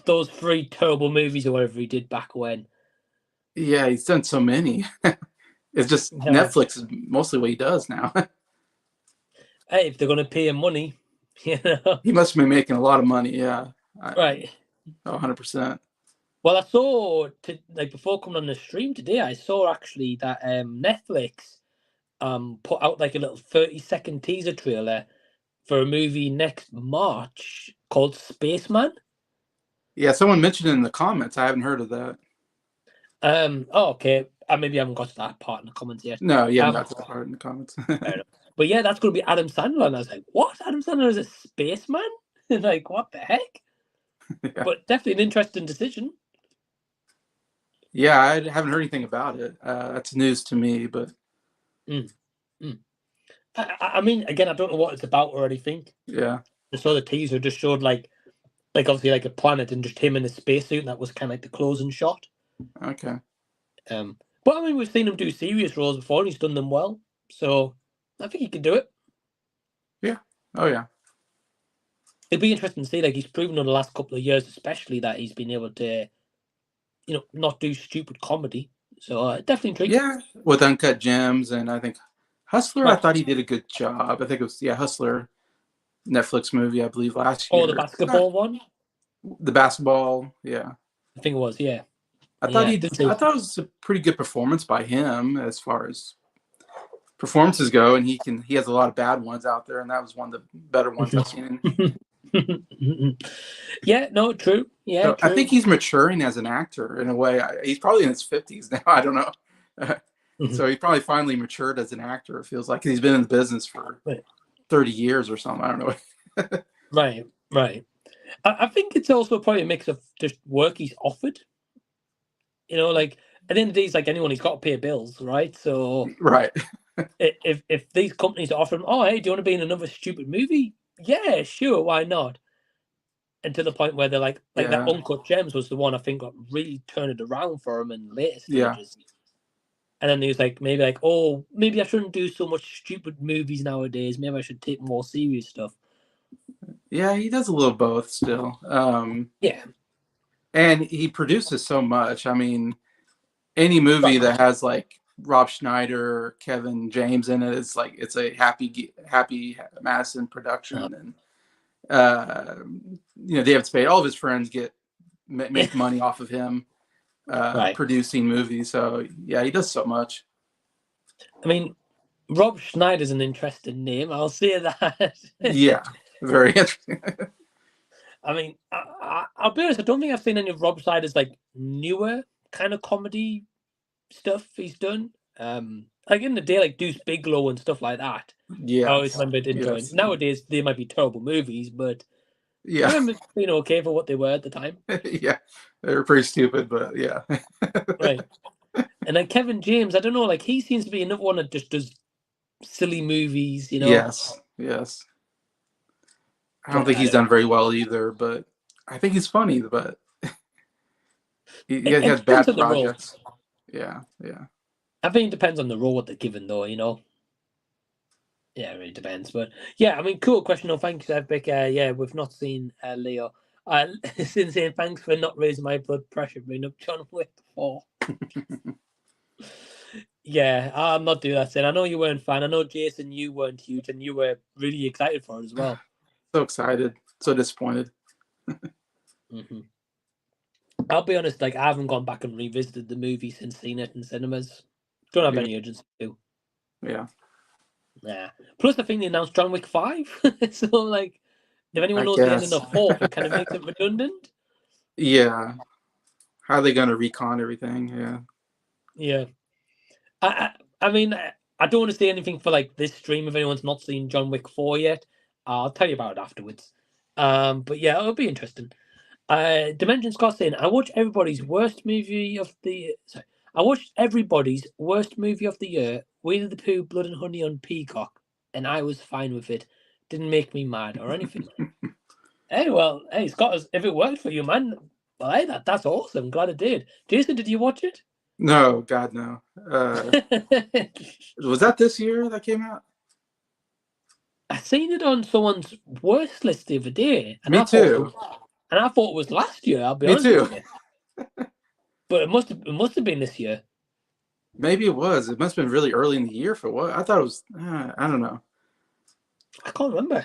those free terrible movies or whatever he did back when. Yeah, he's done so many. It's just Netflix is mostly what he does now. Hey, if they're going to pay him money, He must be making a lot of money. Yeah. Right. 100%. Well, I saw before coming on the stream today, I saw actually that Netflix put out like a little 30-second teaser trailer for a movie next March called Spaceman. Yeah, someone mentioned it in the comments. I haven't heard of that. Okay. Maybe I haven't got to that part in the comments yet. No, you haven't got to that part in the comments. But yeah, that's going to be Adam Sandler. And I was like, what? Adam Sandler is a spaceman? Like, what the heck? Yeah. But definitely an interesting decision. Yeah, I haven't heard anything about it. That's news to me, but. I mean, again, I don't know what it's about or anything. Yeah. I saw the teaser, just showed like obviously like a planet and just him in a spacesuit, and that was kind of like the closing shot. Okay. But I mean, we've seen him do serious roles before, and he's done them well. So I think he can do it. Yeah. Oh yeah. It'd be interesting to see. Like he's proven in the last couple of years, especially that he's been able to, not do stupid comedy. So definitely intriguing. Yeah, with Uncut Gems, and I think Hustler. Right. I thought he did a good job. I think it was Hustler, Netflix movie, I believe last year. Oh, the basketball one. The basketball, yeah. I think it was, yeah. I thought I thought it was a pretty good performance by him as far as performances go, and he has a lot of bad ones out there, and that was one of the better ones I've seen. Yeah, no, true. Yeah, so true. I think he's maturing as an actor in a way. He's probably in his 50s now. I don't know. So he probably finally matured as an actor. It feels like he's been in the business for 30 years or something. I don't know. Right. I think it's also probably a mix of just work he's offered. Like at the end of the day, he's like anyone, he's got to pay bills, right? So right. if these companies offer him, oh hey, do you want to be in another stupid movie? yeah, sure, why not? And to the point where they're like that Yeah, Uncut Gems was the one I think got really turned it around for him in later yeah, stages. And then he was like, oh, maybe I shouldn't do so much stupid movies nowadays. Maybe I should take more serious stuff. yeah. He does a little both still. Yeah. And he produces so much. I mean, any movie that has like Rob Schneider or Kevin James in it, it's a Happy Madison production, and David Spade, all of his friends make money off of him Right. producing movies. So yeah, he does so much. I mean, Rob Schneider's an interesting name. I'll say that. Yeah, very interesting. I mean, I'll be honest. I don't think I've seen any of Rob Schneider's like newer kind of comedy stuff he's done. Like in the day, like Deuce Bigalow and stuff like that. Yeah, I always remembered enjoying. yes. Nowadays, they might be terrible movies, but I Yeah, remember being okay for what they were at the time. yeah. They were pretty stupid, but yeah. Right. And then Kevin James, I don't know, like he seems to be another one that just does silly movies, Yes, yes. I don't But think he's done very well either, but I think he's funny, but he it has depends bad on the role. projects. Yeah, yeah. I think it depends on the role what they're given, though. Yeah, it really depends. But yeah, I mean, cool question. No, thanks, Vic. Yeah, we've not seen Leo. Since saying thanks for not raising my blood pressure, bringing up John Wick 4. Yeah, I'm not doing that. Sin. I know you weren't fan. I know Jason, you weren't huge, and you were really excited for it as well. So excited, so disappointed. Mm-hmm. I'll be honest, like I haven't gone back and revisited the movie since seeing it in cinemas. Don't have any urgency to. Yeah. Nah. Plus, I think they announced John Wick 5. So, like, if anyone I knows the end guess. of the fourth, it kind of makes it redundant. Yeah. How are they going to recon everything? Yeah. Yeah. I mean, I don't want to say anything for like this stream if anyone's not seen John Wick 4 yet. I'll tell you about it afterwards. But yeah, it'll be interesting. Dimension Scott saying, I watched everybody's worst movie of the year, Winnie the Pooh, Blood and Honey on Peacock, and I was fine with it. Didn't make me mad or anything. Hey, Scott, if it worked for you, man, well, hey, that's awesome. Glad it did. Jason, did you watch it? No, God, no. Was that this year that came out? I seen it on someone's worst list the other day. Me too. And I thought it was last year, I'll be Me honest too. with you. But it must have been this year. Maybe it was. It must have been really early in the year for what? I thought it was, I don't know. I can't remember.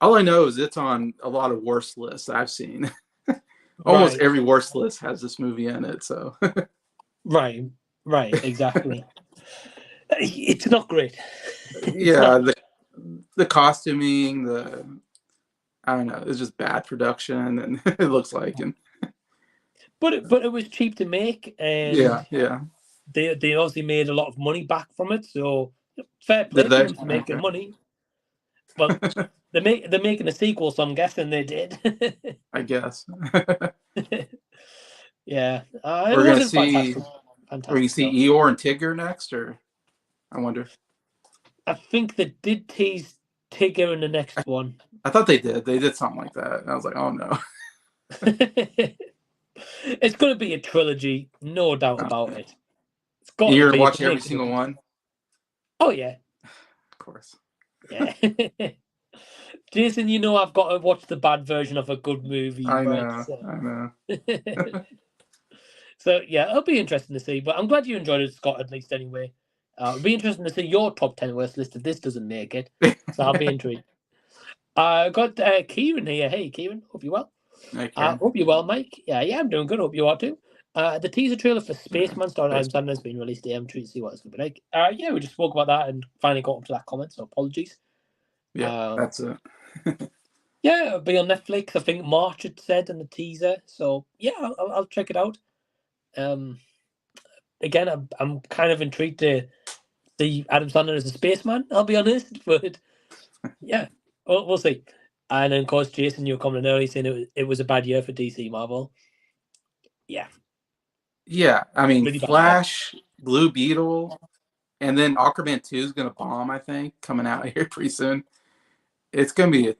All I know is it's on a lot of worst lists I've seen. Almost every worst list has this movie in it. So Right, exactly. It's not great. Yeah, the costuming, I don't know, it's just bad production, and it looks like, and but it was cheap to make, and yeah. They obviously made a lot of money back from it, so fair play to them for making money. Well, they're making a sequel, so I'm guessing they did. I guess. Yeah, We're gonna see. We're gonna see Eeyore and Tigger next, or I wonder. I think they did tease Tigger in the next one. I thought they did. They did something like that, and I was like, oh no. It's going to be a trilogy, no doubt about it. You're gonna watch every single one? Oh yeah, of course. Yeah. Jason, I've got to watch the bad version of a good movie. I know. So yeah, it'll be interesting to see. But I'm glad you enjoyed it, Scott. At least anyway, it'll be interesting to see your top 10 worst list if this doesn't make it. So I'll be intrigued. I got Kieran here. Hey, Kieran, hope you're well. Hope you're well, Mike. Yeah, I'm doing good. Hope you are too. The teaser trailer for Spaceman starring Adam Sandler has been released. I'm trying to see what it's going to be like. Yeah, we just spoke about that and finally got up to that comment, so apologies. Yeah, that's it. Yeah, it'll be on Netflix. I think March it said in the teaser. So yeah, I'll check it out. Again, I'm kind of intrigued to see Adam Sandler as a spaceman. I'll be honest, but yeah, we'll see. And then, of course, Jason, you were commenting earlier saying it was a bad year for DC Marvel. Yeah. Yeah, I mean, really Flash, Blue Beetle, and then Aquaman 2 is going to bomb, I think, coming out here pretty soon. It's going to be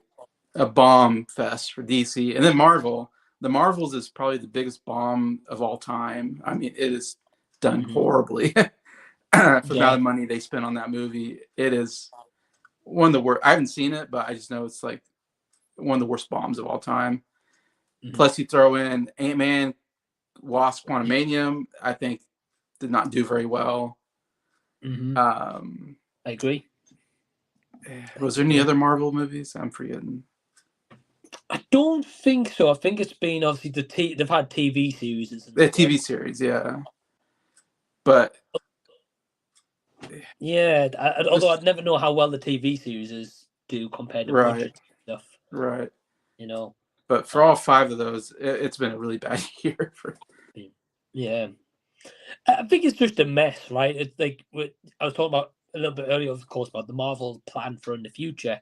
a bomb fest for DC, and then Marvel. The Marvels is probably the biggest bomb of all time. I mean, it is done horribly for the amount of money they spent on that movie. It is one of the worst. I haven't seen it, but I just know it's like one of the worst bombs of all time. Plus, you throw in Ant-Man, Wasp, Quantumanium. I think did not do very well. I agree. Was there any other Marvel movies? I'm forgetting. I don't think so. I think it's been obviously they've had TV series. The TV series, yeah. But yeah, although I'd never know how well the TV series do compared to budget stuff. Right. You know. But for all 5 of those, it's been a really bad year. Yeah. I think it's just a mess, right? It's like I was talking about a little bit earlier, of course, about the Marvel plan for in the future.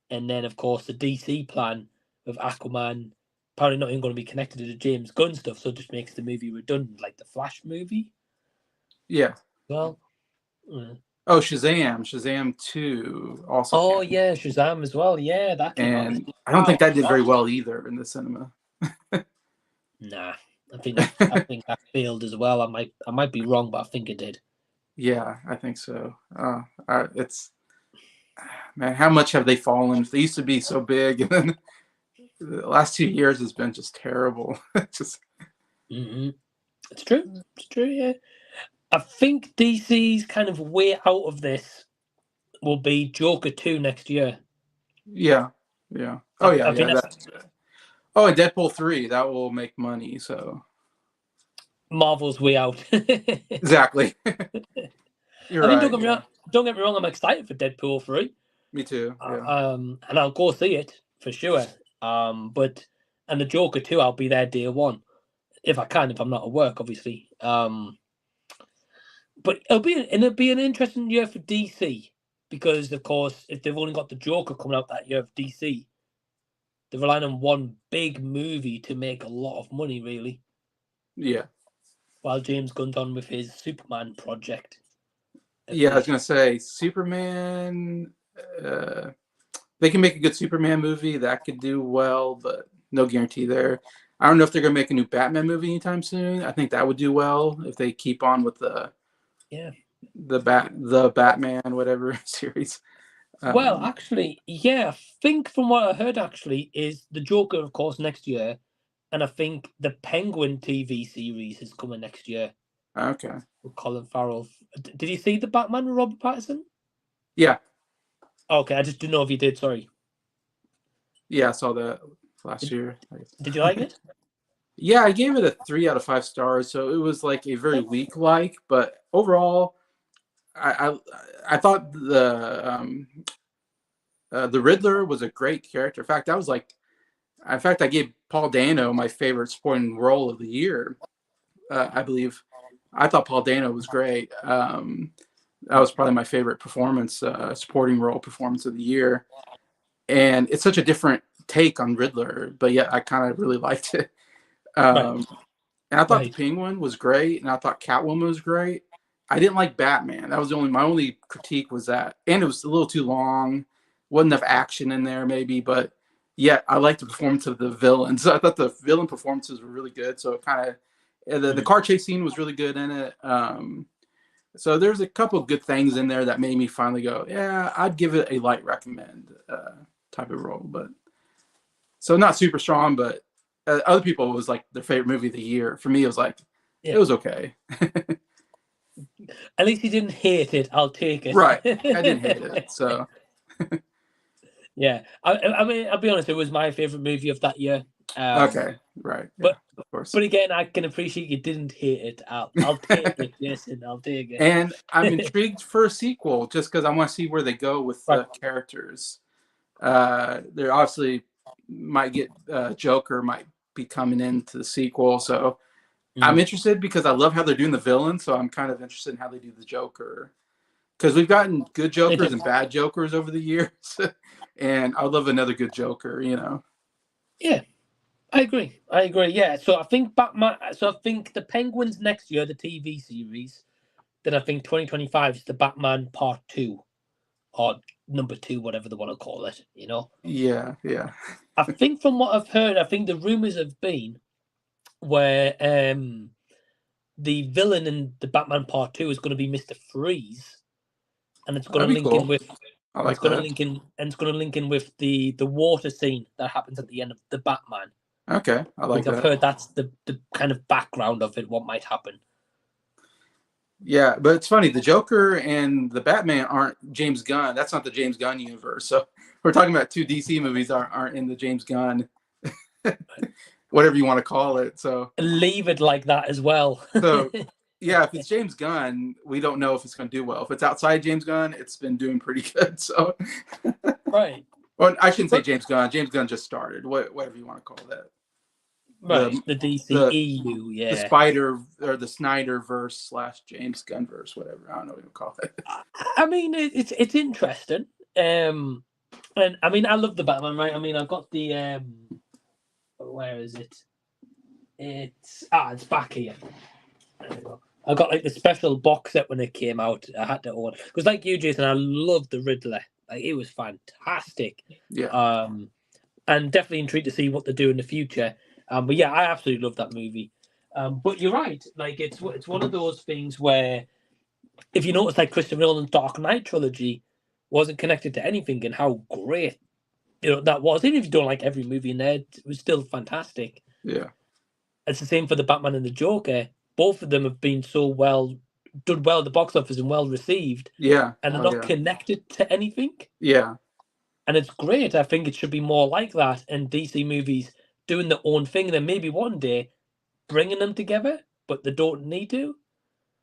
And then, of course, the DC plan of Aquaman apparently not even going to be connected to the James Gunn stuff, so it just makes the movie redundant, like the Flash movie. Yeah. Well. Oh, Shazam 2 also. Oh, yeah, Shazam as well. Yeah, that came out. And I don't think that did very well either in the cinema. Nah, I think that failed as well. I might be wrong, but I think it did. Yeah, I think so. It's man, how much have they fallen? They used to be so big, and then the last 2 years has been just terrible. Just. It's true. It's true. Yeah, I think DC's kind of way out of this will be Joker 2 next year. Yeah. Oh yeah, yeah. And Deadpool 3, that will make money. So Marvel's way out. Exactly. You're right. Don't get me wrong. I'm excited for Deadpool 3. Me too. Yeah. And I'll go see it for sure. And the Joker 2, I'll be there day one if I can. If I'm not at work, obviously. But it'll be an interesting year for DC because, of course, if they've only got the Joker coming out that year of DC, they're relying on one big movie to make a lot of money, really. Yeah. While James Gunn's on with his Superman project. Yeah, I was gonna say Superman. They can make a good Superman movie that could do well, but no guarantee there. I don't know if they're gonna make a new Batman movie anytime soon. I think that would do well if they keep on with the Batman whatever series. Well, actually, yeah, I think from what I heard, actually, is the Joker, of course, next year, and I think the Penguin TV series is coming next year. Okay. With Colin Farrell. Did you see the Batman with Robert Pattinson? Yeah. Okay, I just didn't know if you did. Sorry. Yeah, I saw that last year. Did you like it? Yeah, I gave it a 3 out of 5 stars. So it was like a very weak but overall, I thought the Riddler was a great character. In fact, I gave Paul Dano my favorite supporting role of the year. I believe. I thought Paul Dano was great. That was probably my favorite performance, supporting role performance of the year. And it's such a different take on Riddler, but yeah, I kind of really liked it. And I thought the Penguin was great, and I thought Catwoman was great. I didn't like Batman. That was my only critique was that, and it was a little too long. Wasn't enough action in there, maybe, but yeah, I liked the performance of the villains. I thought the villain performances were really good. So it kind of the car chase scene was really good in it. So there's a couple of good things in there that made me finally go, yeah, I'd give it a light recommend type of role. But so not super strong, but other people, it was like their favorite movie of the year. For me, it was like, it was okay. At least you didn't hate it. I'll take it. Right. I didn't hate it. So. Yeah. I mean, I'll be honest, it was my favorite movie of that year. Okay. Right. But yeah, of course. But again, I can appreciate you didn't hate it. I'll take it, Jason. I'll take it. And I'm intrigued for a sequel just because I want to see where they go with the characters. They obviously might get Joker might be coming into the sequel, so I'm interested because I love how they're doing the villain. So I'm kind of interested in how they do the Joker because we've gotten good Jokers and bad Jokers over the years, and I would love another good Joker. Yeah. I agree. Yeah. So I think Batman. So I think the Penguins next year, the TV series. Then I think 2025 is the Batman Part 2 or number 2, whatever they want to call it, Yeah. I think from what I've heard, I think the rumours have been where the villain in the Batman Part 2 is going to be Mr. Freeze, and it's going That'd to be link in cool. with I like that. It's going to link in with the water scene that happens at the end of the Batman. Okay, I like Because I've that. heard that's the kind of background of it, what might happen. Yeah, but it's funny. The Joker and the Batman aren't James Gunn. That's not the James Gunn universe. So we're talking about 2 DC movies aren't in the James Gunn, whatever you want to call it. So Leave it like that as well. so yeah, if it's James Gunn, we don't know if it's going to do well. If it's outside James Gunn, it's been doing pretty good. So Right. well, I shouldn't say James Gunn. James Gunn just started. Whatever you want to call that. Right. The DCEU, yeah. The Spider or the Snyder verse / James Gunn verse, whatever. I don't know what you call it. I mean, it's interesting. And I mean, I love the Batman, right? I mean, I've got the where is it? It's back here. There we go. I got like the special box set when it came out. I had to order because, like you, Jason, I loved the Riddler. Like it was fantastic. Yeah. And definitely intrigued to see what they do in the future. But yeah, I absolutely love that movie. But you're right. Like it's one of those things where, if you notice, like Christopher Nolan's Dark Knight trilogy wasn't connected to anything, and how great that was. Even if you don't like every movie in there, it was still fantastic. Yeah. It's the same for the Batman and the Joker. Both of them have been so done well at the box office and well received. Yeah. And are not connected to anything. Yeah. And it's great. I think it should be more like that, and DC movies doing their own thing, and then maybe one day bringing them together, but they don't need to.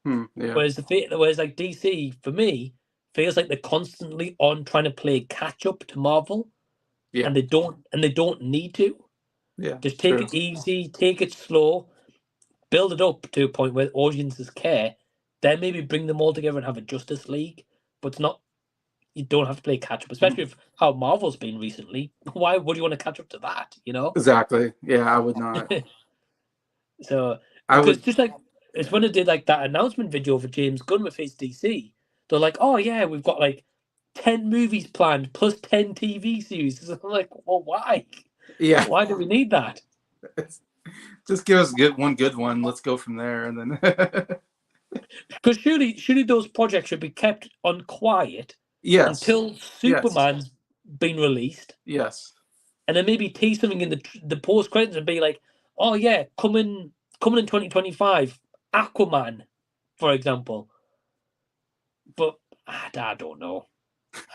Yeah. Whereas like DC, for me, feels like they're constantly on trying to play catch up to Marvel. Yeah. And they don't need to. Yeah. Just take it easy, take it slow, build it up to a point where audiences care, then maybe bring them all together and have a Justice League. But it's not, you don't have to play catch up, especially with how Marvel's been recently. Why would you want to catch up to that, Exactly. Yeah, I would not. So, because just like, it's when they did like that announcement video for James Gunn with his DC, they're like, oh yeah, we've got like 10 movies planned plus 10 TV series. So I'm like, well, why? Yeah. Why do we need that? Just give us one good one. Let's go from there, and then. Because surely those projects should be kept on quiet. Yes. Until Superman's been released. Yes. And then maybe tease something in the post credits and be like, oh yeah, coming in 2025, Aquaman, for example. But I don't know.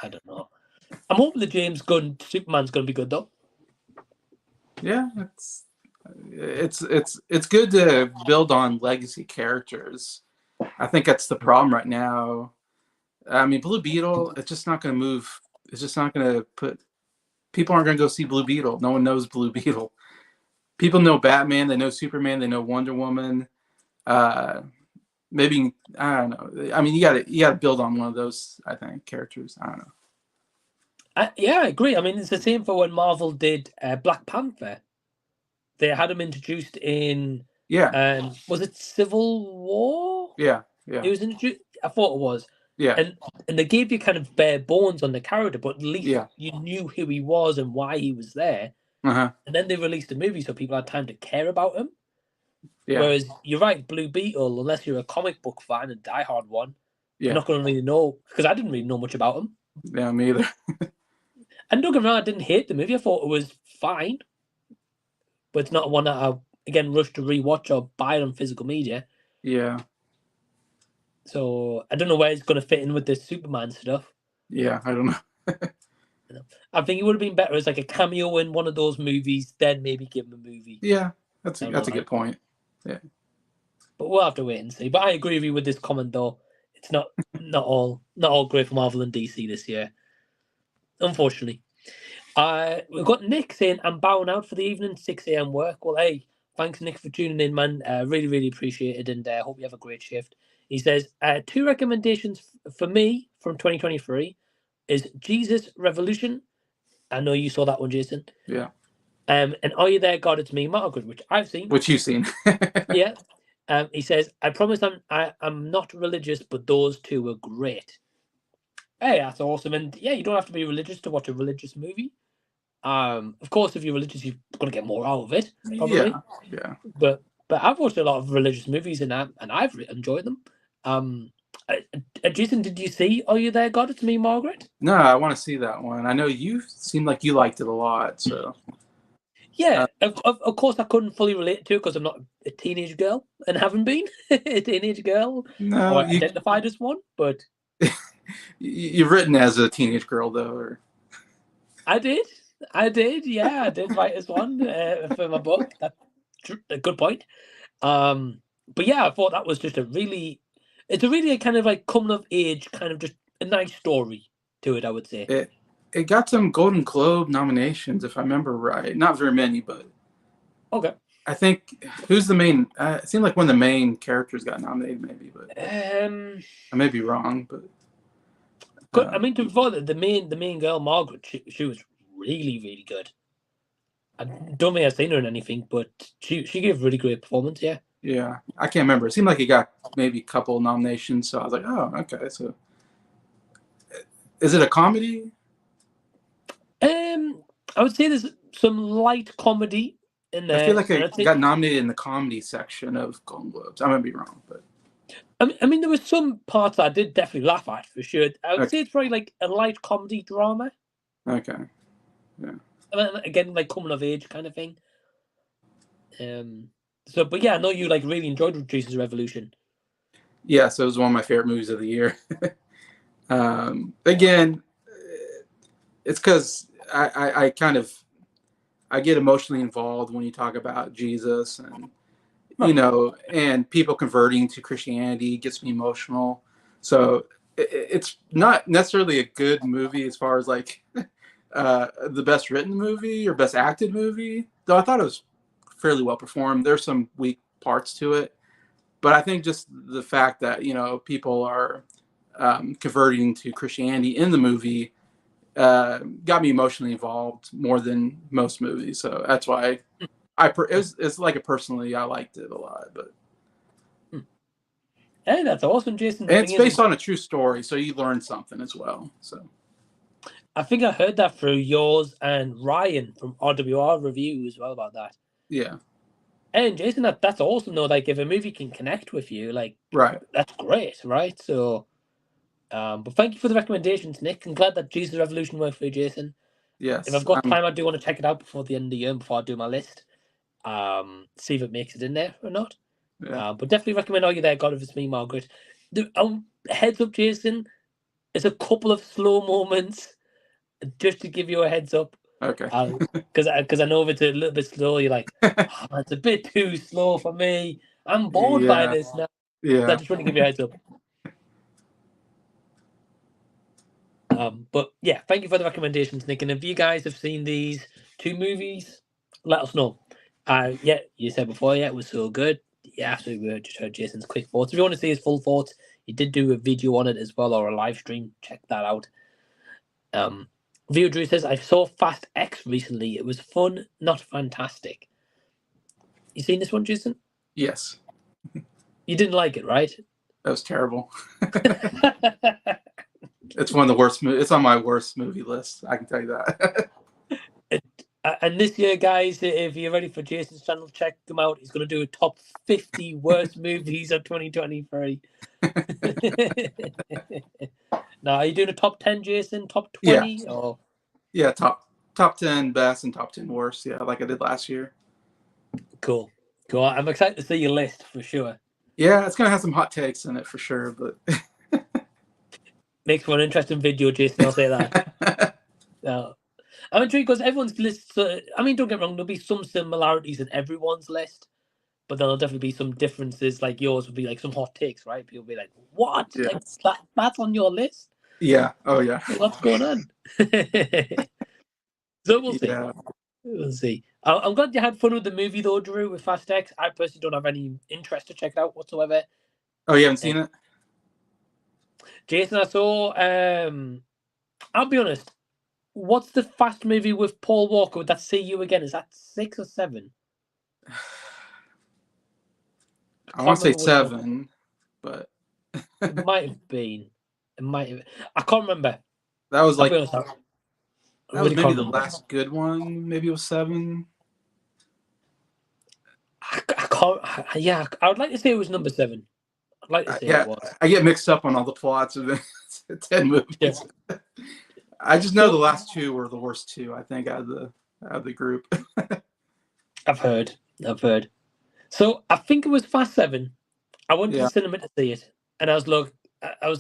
I'm hoping the James Gunn Superman's going to be good though. Yeah, it's good to build on legacy characters. I think that's the problem right now. I mean, Blue Beetle, it's just not going to move. It's just not going to put. People aren't going to go see Blue Beetle. No one knows Blue Beetle. People know Batman. They know Superman. They know Wonder Woman. Maybe I don't know. I mean, you got to build on one of those. I think characters. I don't know. Yeah, I agree. I mean, it's the same for when Marvel did Black Panther. They had him introduced in. Yeah. Was it Civil War? Yeah. It was introduced. I thought it was. Yeah. And they gave you kind of bare bones on the character, but at least you knew who he was and why he was there. Uh-huh. And then they released a movie so people had time to care about him. Yeah. Whereas you're right, Blue Beetle, unless you're a comic book fan and diehard one, you're not going to really know, because I didn't really know much about him. Yeah, me either. And don't get me wrong, I didn't hate the movie. I thought it was fine. But it's not one that I, again, rush to rewatch or buy it on physical media. Yeah. So I don't know where it's going to fit in with this Superman stuff. Yeah, I don't know. I think it would have been better as like a cameo in one of those movies, then maybe give him a movie. Yeah, that's a good point. Yeah. But we'll have to wait and see. But I agree with you with this comment though. It's not all great for Marvel and DC this year. Unfortunately. We've got Nick saying, I'm bowing out for the evening, 6 a.m. work. Well, hey, thanks, Nick, for tuning in, man. Really, really appreciate it, and hope you have a great shift. He says, 2 recommendations for me from 2023 is Jesus Revolution. I know you saw that one, Jason. Yeah. And Are You There, God? It's Me, Margaret, which I've seen. Which you've seen. Yeah. He says, I promise I'm not religious, but those two were great. Hey, that's awesome. And yeah, you don't have to be religious to watch a religious movie. Of course, if you're religious, you're gonna get more out of it, probably. Yeah. But I've watched a lot of religious movies and I've enjoyed them. Jason, did you see Are You There, God? It's Me, Margaret? No, I want to see that one. I know you seemed like you liked it a lot, so. Yeah, of course I couldn't fully relate to it because I'm not a teenage girl and haven't been a teenage girl No, or identified as one, but you've written as a teenage girl though, or I did. Yeah, I did write as one for my book. That's a good point. But yeah, I thought that was just it's a really kind of like coming of age, kind of just a nice story to it, I would say. it got some Golden Globe nominations, if I remember right. Not very many, but Okay. I think who's the main? It seemed like one of the main characters got nominated, maybe, but I may be wrong. But I mean, to be fair, the main girl, Margaret, she was really, really good. I don't think I've seen her in anything, but she gave a really great performance. Yeah. yeah, I can't remember. It seemed like it got maybe a couple nominations, so I was like, oh, okay. So, is it a comedy? I would say there's some light comedy in there. I feel like and it got nominated in the comedy section of Golden Globes. I might be wrong, but I mean, there were some parts that I did definitely laugh at for sure. I would say it's probably like a light comedy drama. okay, yeah. I mean, again, like coming of age kind of thing. So, but yeah, I know you like really enjoyed Jesus Revolution. Yeah, so it was one of my favorite movies of the year. Again, it's because I kind of I get emotionally involved when you talk about Jesus and and people converting to Christianity gets me emotional. So it's not necessarily a good movie as far as like the best written movie or best acted movie, though I thought it was fairly well performed. There's some weak parts to it, but I think just the fact that people are converting to Christianity in the movie got me emotionally involved more than most movies. So that's why it's like personally I liked it a lot. But hey, that's awesome, Jason. and it's based on a true story, so you learn something as well. So I think I heard that through yours and Ryan from IMO Reviews as well about that. Yeah. And Jason, that's awesome though. Like if a movie can connect with you, like right, that's great, right? So, but thank you for the recommendations, Nick. I'm glad that Jesus Revolution worked for you, Jason. yes. If I've got time, I do want to check it out before the end of the year, before I do my list. See if it makes it in there or not. Yeah. But definitely recommend Are You There, God? If It's Me, Margaret. Heads up, Jason. There's a couple of slow moments, just to give you a heads up. Okay. Because I know if it's a little bit slow, you're like, oh, it's a bit too slow for me. I'm bored by this now. Yeah. So I just want to give you a heads up. But yeah, thank you for the recommendations, Nick. And if you guys have seen these two movies, let us know. Yeah, you said before, yeah, it was so good. Yeah, so we just heard Jason's quick thoughts. If you want to see his full thoughts, he did do a video on it as well, or a live stream. Check that out. Viewer Drew says, I saw Fast X recently. It was fun, not fantastic. You seen this one, Jason? Yes. You didn't like it, right? That was terrible. It's one of the worst movies. It's on my worst movie list. I can tell you that. And this year, guys, if you're ready for Jason's channel, check him out. He's going to do a top 50 worst movies of 2023. Now, are you doing a top 10, Jason? Top 20? Yeah. Or? Yeah, top 10 best and top 10 worst. Yeah, like I did last year. Cool. I'm excited to see your list for sure. Yeah, it's gonna have some hot takes in it for sure, but makes for an interesting video, Jason. I'll say that. I'm intrigued because everyone's list. I mean, don't get me wrong. There'll be some similarities in everyone's list, but there'll definitely be some differences. Like yours would be like some hot takes, right? People will be like, "What? Yeah. Like that's on your list?" Yeah. Oh yeah. What's going on? So we'll see. Yeah. We'll see. I'm glad you had fun with the movie, though, Drew, with Fast X. I personally don't have any interest to check it out whatsoever. Oh, you haven't seen it? Jason, I saw. I'll be honest. What's the Fast movie with Paul Walker? Would that See You Again? Is that 6 or 7? I want to say 7, but it might have been. It might. I can't remember. That was I'll like be honest. I that was really maybe can't the remember. last good one. Maybe it was 7. I can't. Yeah, I would like to say it was number 7. I'd like to say it Yeah, was. I get mixed up on all the plots of the 10 Yeah. movies. I just know So the last 2 were the worst 2, I think, out of the group. I've heard. So I think it was Fast 7. I went to the Yeah, cinema to see it, and I was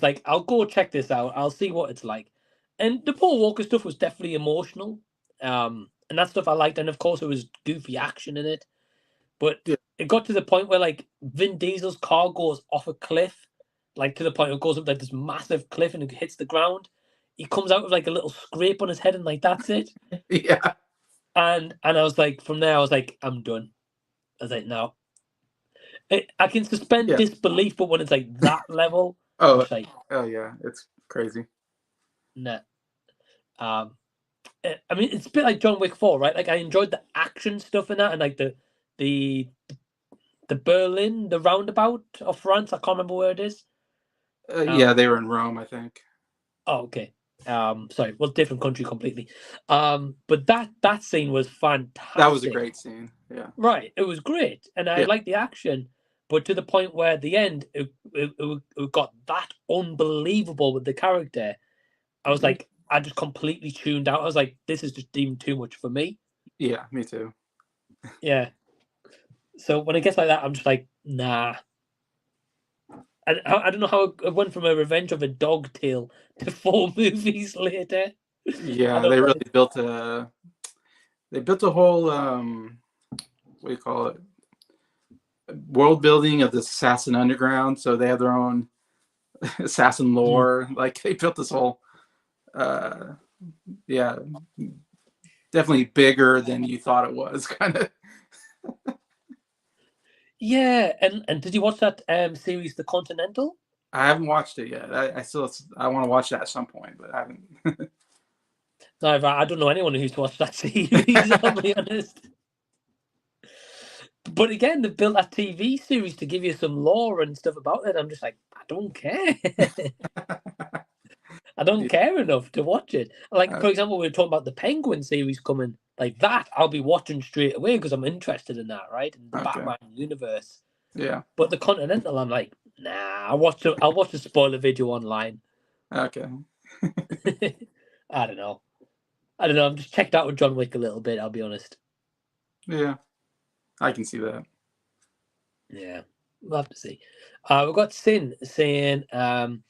like, I'll go check this out. I'll see what it's like. And the Paul Walker stuff was definitely emotional, and that stuff I liked. And of course, it was goofy action in it. But yeah, it got to the point where like Vin Diesel's car goes off a cliff, like to the point where it goes up like this massive cliff and it hits the ground. He comes out with like a little scrape on his head, and like that's it. yeah, And I was like, from there, I was like, I'm done. I was like, no. I can suspend yeah. disbelief, but when it's like that level, I'm Oh, just like, oh yeah, it's crazy. nah. Um, I mean, it's a bit like John Wick 4, right? Like I enjoyed the action stuff in that, and like the the Berlin, the roundabout of France. I can't remember where it is. Yeah, Um, they were in Rome, I think. oh, okay. Sorry, well, different country completely. But that scene was That was a fantastic. great scene. Yeah, Right, it was great, and I yeah, liked the action, but to the point where at the end it got that unbelievable with the character. I was mhm. like, I just completely tuned out. I was like, this is just even too much for me. Yeah, me too. Yeah. So when it gets like that, I'm just like, nah. I don't know how it went from a Revenge of a Dog tale to 4 movies later. I Yeah, don't they know. really built a whole what do you call it, world building of the Assassin Underground. So they have their own assassin Mm. lore. Like they built this whole uh yeah, definitely bigger than you thought it was, kind of. Yeah, and did you watch that series, The Continental? I haven't watched it yet. I want to watch that at some point, but I haven't. No, I don't know anyone who's watched that series. I'll be honest. But again, they built that TV series to give you some lore and stuff about it. I'm just like, I don't care. I don't Yeah, care enough to watch it. Like, uh, for example, we were talking about the Penguin series coming. Like that, I'll be watching straight away because I'm interested in that, right? In the okay. Batman universe. Yeah. But the Continental, I'm like, nah. I'll watch the spoiler video online. Okay. I don't know. I'm just checked out with John Wick a little bit. I'll be honest. Yeah, I can see that. Yeah, we'll have to see. We've got Sin saying, and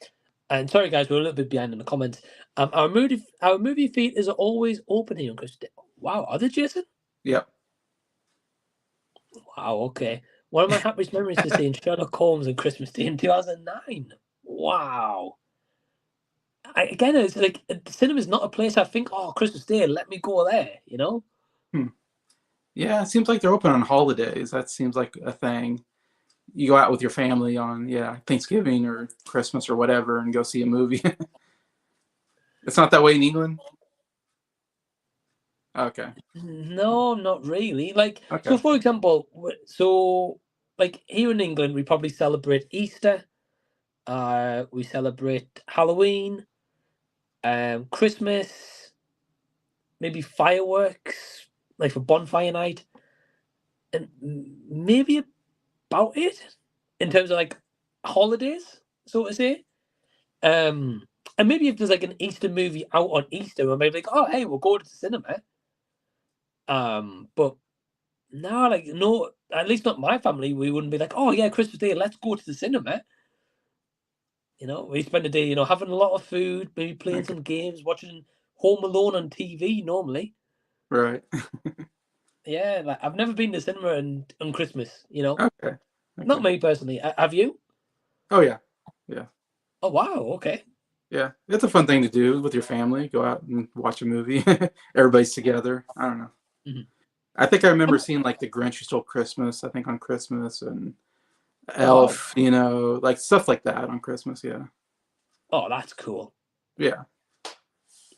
sorry guys, we're a little bit behind in the comments. Our movie feed is always open here on Christmas Day. Wow, are they, Jason? Yep. Wow, okay. One of my happiest memories is seeing Sherlock Holmes on Christmas Day in 2009. Wow. Again, it's like the cinema is not a place I think, oh, Christmas Day, let me go there, you know? Hmm. Yeah, it seems like they're open on holidays. That seems like a thing. You go out with your family on, yeah, Thanksgiving or Christmas or whatever and go see a movie. It's not that way in England? Okay. No, not really. Like, so Okay. for example, like here in England, we probably celebrate Easter, we celebrate Halloween, Christmas, maybe fireworks, like for bonfire night, and maybe about it in terms of like holidays, so to say. And maybe if there's like an Easter movie out on Easter, we maybe like, oh hey, we'll go to the cinema. But no, like no, at least not my family. We wouldn't be like, oh yeah, Christmas Day, let's go to the cinema. We spend the day, having a lot of food, maybe playing Okay. some games, watching Home Alone on TV normally. Right. Yeah, like I've never been to cinema on Christmas. Okay. Not Okay. me personally. Have you? Oh yeah. Yeah. Oh wow, okay. Yeah. It's a fun thing to do with your family. Go out and watch a movie. Everybody's together. I don't know. Mhm. I think I remember Um, seeing like The Grinch Who Stole Christmas, I think on Christmas, and Oh wow. Elf, like stuff like that on Christmas. Yeah. Oh, that's cool. Yeah.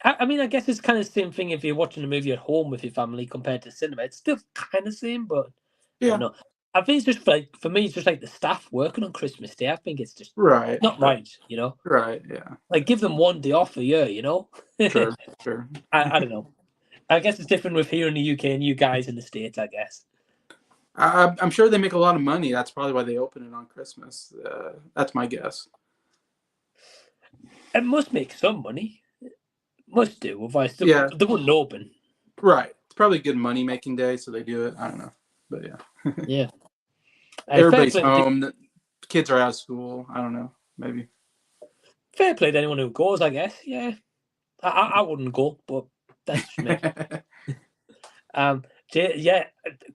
I mean, I guess it's kind of the same thing if you're watching a movie at home with your family compared to cinema. It's still kind of the same, but I don't Yeah. know. I think it's just like, for me, it's just like the staff working on Christmas Day. I think it's just Right. not right, you know. Right. Yeah. Like, give them one day off a year, you know. Sure. Sure. I don't know. I guess it's different with here in the UK and you guys in the States, I guess. I'm sure they make a lot of money. That's probably why they open it on Christmas. That's my guess. It must make some money. Must do, otherwise Yeah. they wouldn't open. Right. It's probably a good money making day, so they do it. I don't know, but yeah. Yeah. Everybody's home. The kids are out of school. I don't know. Maybe. Fair play to anyone who goes, I guess. Yeah. I wouldn't go, but that's me. Yeah,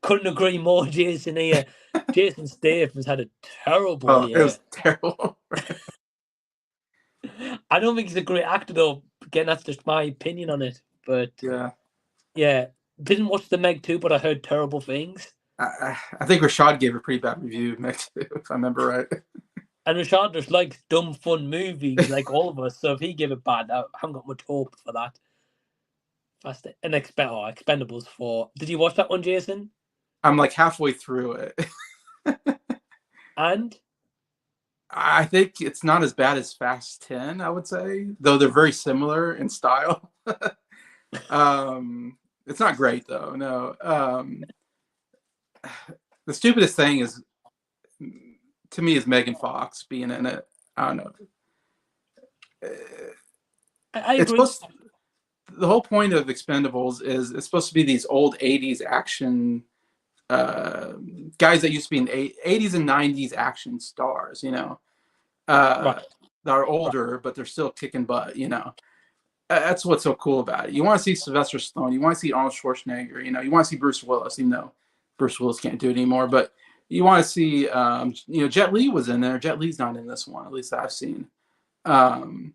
couldn't agree more, Jason here. Jason Statham's had a terrible year. It was terrible. I don't think he's a great actor, though. Again, that's just my opinion on it. But yeah, didn't watch the Meg 2, but I heard terrible things. I think Rashad gave a pretty bad review, Meg 2, if I remember right. And Rashad just likes dumb, fun movies, like all of us. So if he gave it bad, I haven't got much hope for that. And Expendables 4. Did you watch that one, Jason? I'm like halfway through it. And? I think it's not as bad as Fast 10, I would say, though they're very similar in style. It's not great, though. No. The stupidest thing is, to me, is Megan Fox being in it. I don't know. I agree. The whole point of Expendables is it's supposed to be these old 80s action guys that used to be in 80s and 90s action stars, you know, Right. that are older, but they're still kicking butt, you know. That's what's so cool about it. You want to see Sylvester Stallone, you want to see Arnold Schwarzenegger, you know, you want to see Bruce Willis, even though Bruce Willis can't do it anymore, but you want to see, you know, Jet Li was in there. Jet Li's not in this one, at least I've seen. You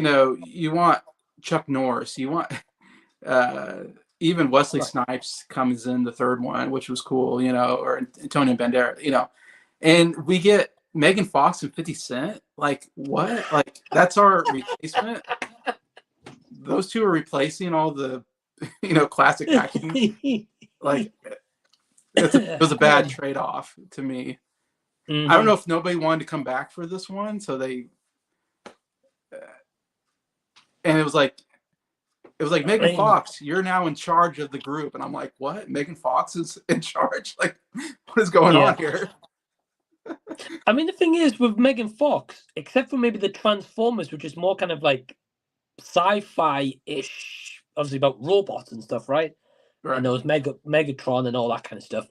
know, you want Chuck Norris, you want even Wesley Snipes comes in the third one, which was cool, you know, or Antonio Banderas, you know, and we get Megan Fox and 50 Cent. Like, what? Like, that's our replacement. Those two are replacing all the, you know, classic action. Like, it was a bad trade-off to me. I don't know if nobody wanted to come back for this one, so they and it was like Megan Fox, you're now in charge of the group, and I'm like, what? Megan Fox is in charge? Like, what is going on here? I mean, the thing is with Megan Fox, except for maybe the Transformers, which is more kind of like sci-fi-ish, obviously about robots and stuff, right? And there was Megatron and all that kind of stuff.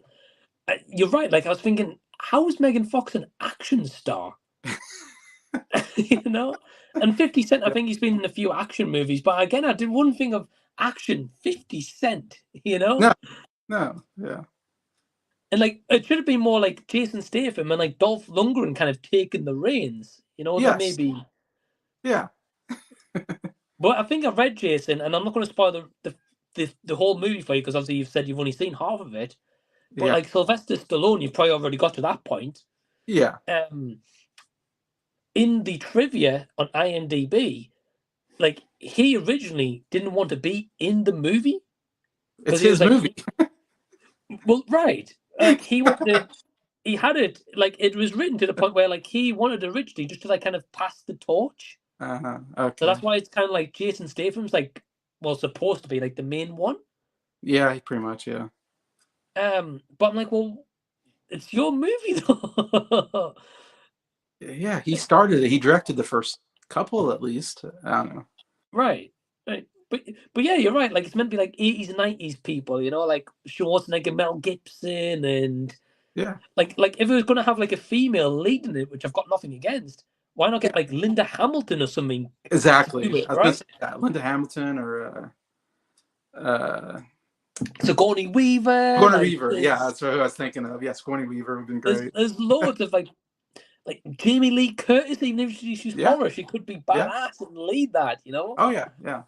You're right. Like, I was thinking, how is Megan Fox an action star? You know? And 50 Cent, I think he's been in a few action movies, but again, I did one thing of action, 50 Cent, you know? No, yeah. And like, it should have been more like Jason Statham and like Dolph Lundgren kind of taking the reins, you know? Yes. Maybe. Yeah. But I think I read Jason, and I'm not going to spoil the whole movie for you because obviously you've said you've only seen half of it. But like Sylvester Stallone, you probably already got to that point. Yeah. In the trivia on IMDb, like he originally didn't want to be in the movie. It's his movie. Well, right. He wanted. He had it like it was written to the point where like he wanted originally just to like kind of pass the torch. Okay. So that's why it's kind of like Jason Statham's like supposed to be like the main one. Yeah, pretty much. Yeah. But I'm like, well, it's your movie though. Yeah, he started it. He directed the first couple, at least. I don't know. Right. But yeah, you're right. Like it's meant to be like 80s and 90s people, you know, like Schwarzenegger, Mel Gibson, and like if it was gonna have like a female lead in it, which I've got nothing against, why not get like Linda Hamilton or something? Exactly. I was gonna say that, Linda Hamilton or Sigourney Weaver. Sigourney Weaver, yeah, that's what I was thinking of. Yeah, Sigourney Weaver would have been great. There's loads of like Jamie Lee Curtis, even if she's horror, she could be badass and lead that, you know? Oh yeah.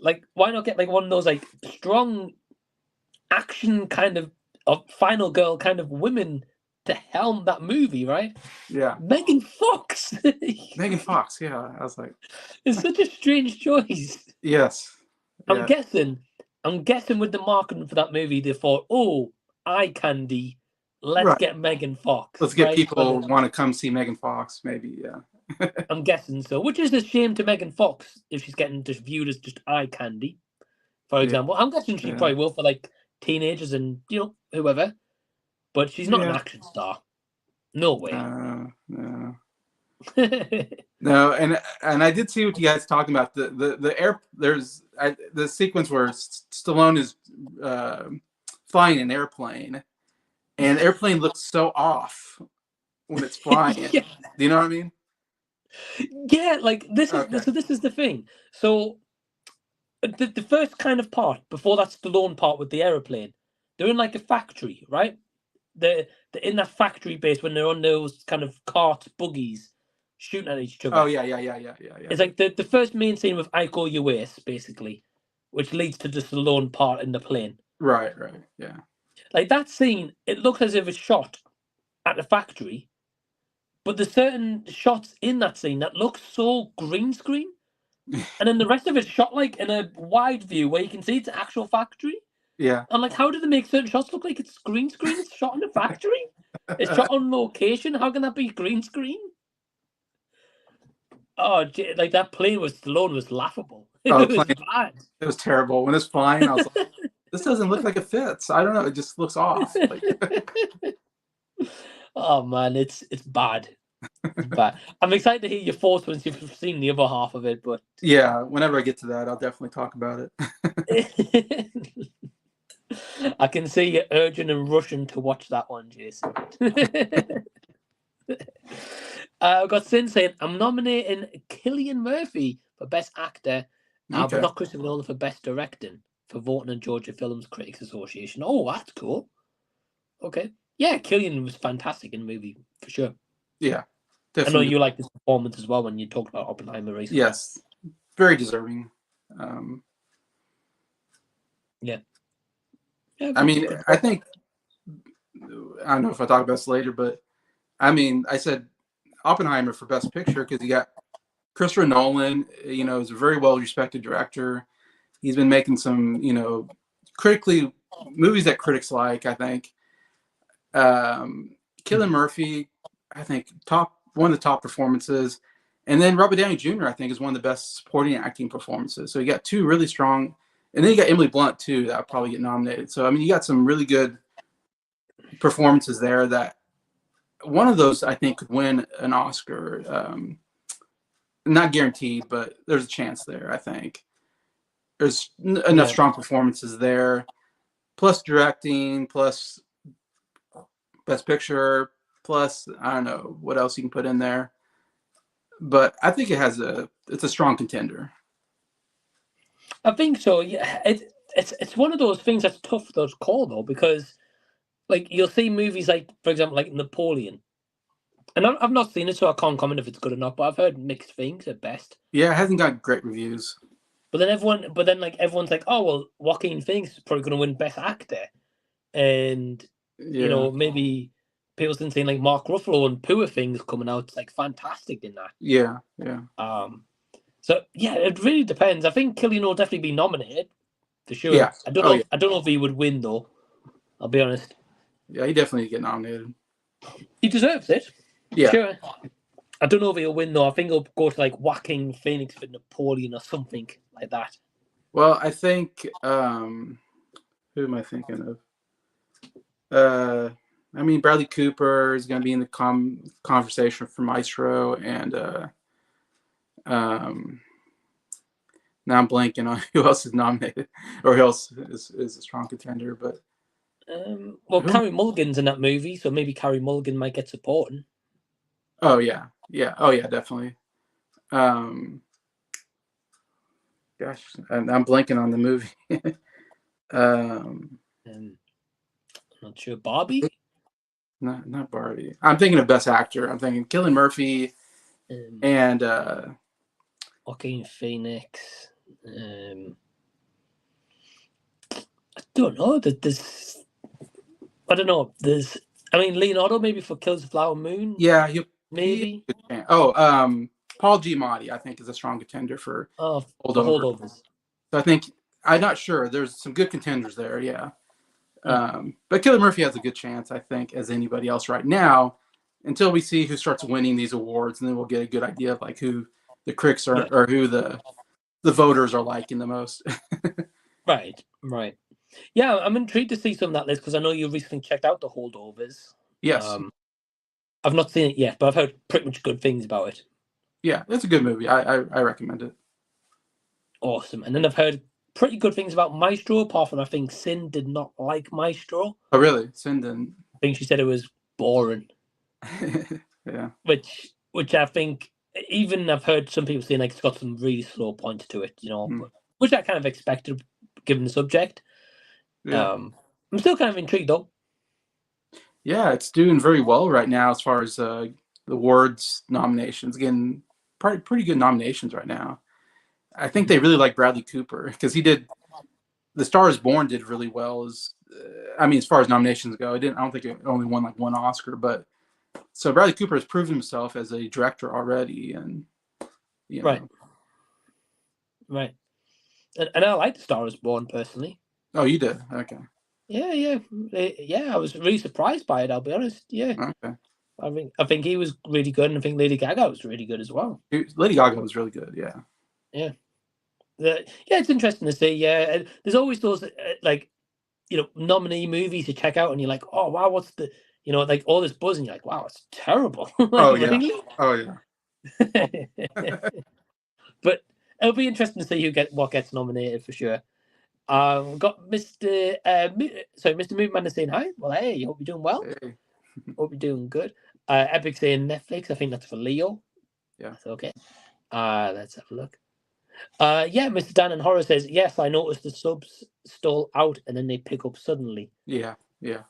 Like, why not get like one of those like strong action kind of final girl kind of women to helm that movie, right? Yeah. Megan Fox. Megan Fox, yeah. I was like, it's such a strange choice. Yes. I'm guessing with the marketing for that movie, they thought, oh, eye candy, let's get Megan Fox. Let's get right? people want to come see Megan Fox, maybe. Yeah. I'm guessing so, which is a shame to Megan Fox if she's getting just viewed as just eye candy, for example. I'm guessing she probably will for like teenagers and whoever, but she's not an action star. No way. No. No, and I did see what you guys talking about the sequence where Stallone is flying an airplane, and the airplane looks so off when it's flying. Do you know what I mean? Yeah, like this is the thing. So the first kind of part before that Stallone part with the airplane, they're in like a factory, right? They're in that factory base when they're on those kind of carts, buggies, shooting at each other. Oh yeah. It's like the first main scene with Iko Uwais, basically, which leads to the Stallone part in the plane. Right, yeah. Like that scene, it looks as if it's shot at the factory, but there's certain shots in that scene that look so green screen, and then the rest of it's shot like in a wide view where you can see it's an actual factory. Yeah. And like, how do they make certain shots look like it's green screen? It's shot in a factory. It's shot on location. How can that be green screen? Oh, like that plane with Stallone was laughable. It was bad. It was terrible. When it's flying, I was like, this doesn't look like it fits. I don't know. It just looks off. Oh man, it's bad. It's bad. I'm excited to hear your thoughts once you've seen the other half of it. But yeah, whenever I get to that, I'll definitely talk about it. I can see you're urgent and rushing to watch that one, Jason. I've got Sin saying, I'm nominating Cillian Murphy for Best Actor, but not Christopher Nolan for Best Directing for voting in Georgia Films Critics Association. Oh, that's cool. Okay. Yeah, Cillian was fantastic in the movie, for sure. Yeah, definitely. I know you liked his performance as well when you talked about Oppenheimer recently. Yes, very deserving. Yeah. I mean, I think, I don't know if I'll talk about this later, but I mean, I said Oppenheimer for Best Picture because you got Christopher Nolan, is a very well-respected director. He's been making some, movies that critics like, I think. Cillian Murphy, I think, one of the top performances. And then Robert Downey Jr., I think, is one of the best supporting acting performances. So you got two really strong. And then you got Emily Blunt, too, that will probably get nominated. So, I mean, you got some really good performances there that one of those, I think, could win an Oscar. Not guaranteed, but there's a chance there, I think. There's enough strong performances there, plus directing, plus Best Picture, plus, I don't know what else you can put in there. But I think it's a strong contender. I think so. Yeah, it's one of those things that's tough to call though, because like you'll see movies like, for example, like Napoleon, and I've not seen it, so I can't comment if it's good or not. But I've heard mixed things at best. Yeah, it hasn't got great reviews. But then everyone's like, oh well, Joaquin Phoenix is probably going to win Best Actor, and maybe people have saying like Mark Ruffalo and Poor Things coming out. It's like fantastic in that. Yeah. So yeah, it really depends. I think Cillian will definitely be nominated for sure. Yeah. I don't know if he would win though. I'll be honest. Yeah, he definitely get nominated. He deserves it. Yeah. Sure. I don't know if he'll win though. I think he'll go to like Joaquin Phoenix for Napoleon or something like that. Well, I think who am I thinking of? I mean, Bradley Cooper is going to be in the conversation for Maestro, and now I'm blanking on who else is nominated or who else is a strong contender. But Carey Mulligan's in that movie, so maybe Carey Mulligan might get supporting. Oh yeah, definitely. Gosh, I'm blanking on the movie. I'm not sure. Barbie? Not Barbie. I'm thinking of Best Actor. I'm thinking Cillian Murphy and Joaquin Phoenix. I don't know. I don't know. Leonardo maybe for Kills the Flower Moon. Yeah, maybe. Paul Giamatti, I think, is a strong contender for Holdovers. So I think I'm not sure. There's some good contenders there. Yeah. But Cillian Murphy has a good chance, I think, as anybody else right now, until we see who starts winning these awards, and then we'll get a good idea of like who the critics are or who the voters are liking the most. Right. Yeah, I'm intrigued to see some of that list because I know you recently checked out The Holdovers. Yes. I've not seen it yet, but I've heard pretty much good things about it. Yeah, it's a good movie. I recommend it. Awesome. And then I've heard pretty good things about Maestro, apart from I think Sin did not like Maestro. Oh, really? Sinden. I think she said it was boring. Yeah. Which I think, even I've heard some people saying like it's got some really slow points to it, but, which I kind of expected given the subject. Yeah. I'm still kind of intrigued though. Yeah, it's doing very well right now as far as the awards nominations. Getting pretty good nominations right now. I think they really like Bradley Cooper because he did The Star Is Born did really well. As far as nominations go, I don't think it only won like one Oscar, but so Bradley Cooper has proven himself as a director already, and Right. And I like The Star Is Born personally. Oh, you did? Okay. Yeah. I was really surprised by it. I'll be honest. Yeah. Okay. I think he was really good, and I think Lady Gaga was really good as well. Lady Gaga was really good. Yeah. Yeah. It's interesting to see. Yeah, there's always those nominee movies you check out, and you're like, oh wow, what's the like all this buzz, and you're like, wow, it's terrible. Oh yeah. Really? Oh yeah. But it'll be interesting to see what gets nominated for sure. We've got Mr. Movieman is saying hi. Well, hey, hope you're doing well. Hey. Hope you're doing good. Epic saying Netflix. I think that's for Leo. Yeah. That's okay. Let's have a look. Mr. Dan and Horror says, yes, I noticed the subs stall out and then they pick up suddenly. Yeah. Yeah,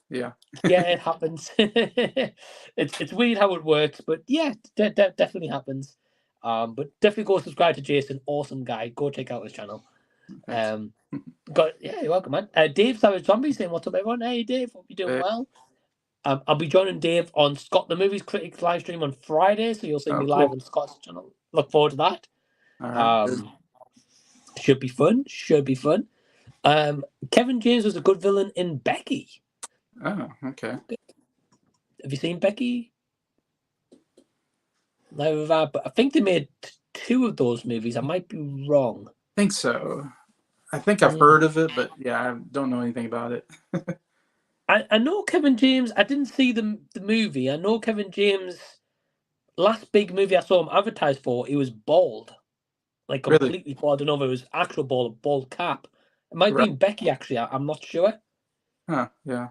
it happens. It's weird how it works, but yeah, definitely happens. But definitely go subscribe to Jason. Awesome guy. Go check out his channel. You're welcome, man. Dave Savage Zombie saying, what's up, everyone? Hey, Dave, hope you're doing well. I'll be joining Dave on Scott the Movies Critics live stream on Friday, so you'll see me live on Scott's channel. Look forward to that. All right, should be fun. Kevin James was a good villain in Becky. Oh, okay. Have you seen Becky? No, but I think they made 2 of those movies. I might be wrong. I think so. I think I've heard of it, but yeah, I don't know anything about it. I know Kevin James. I didn't see the movie. I know Kevin James. Last big movie I saw him advertised for, he was bald. Like completely bald. I don't know if it was actual bald or bald cap. It might be in Becky, actually. I'm not sure. Huh, yeah.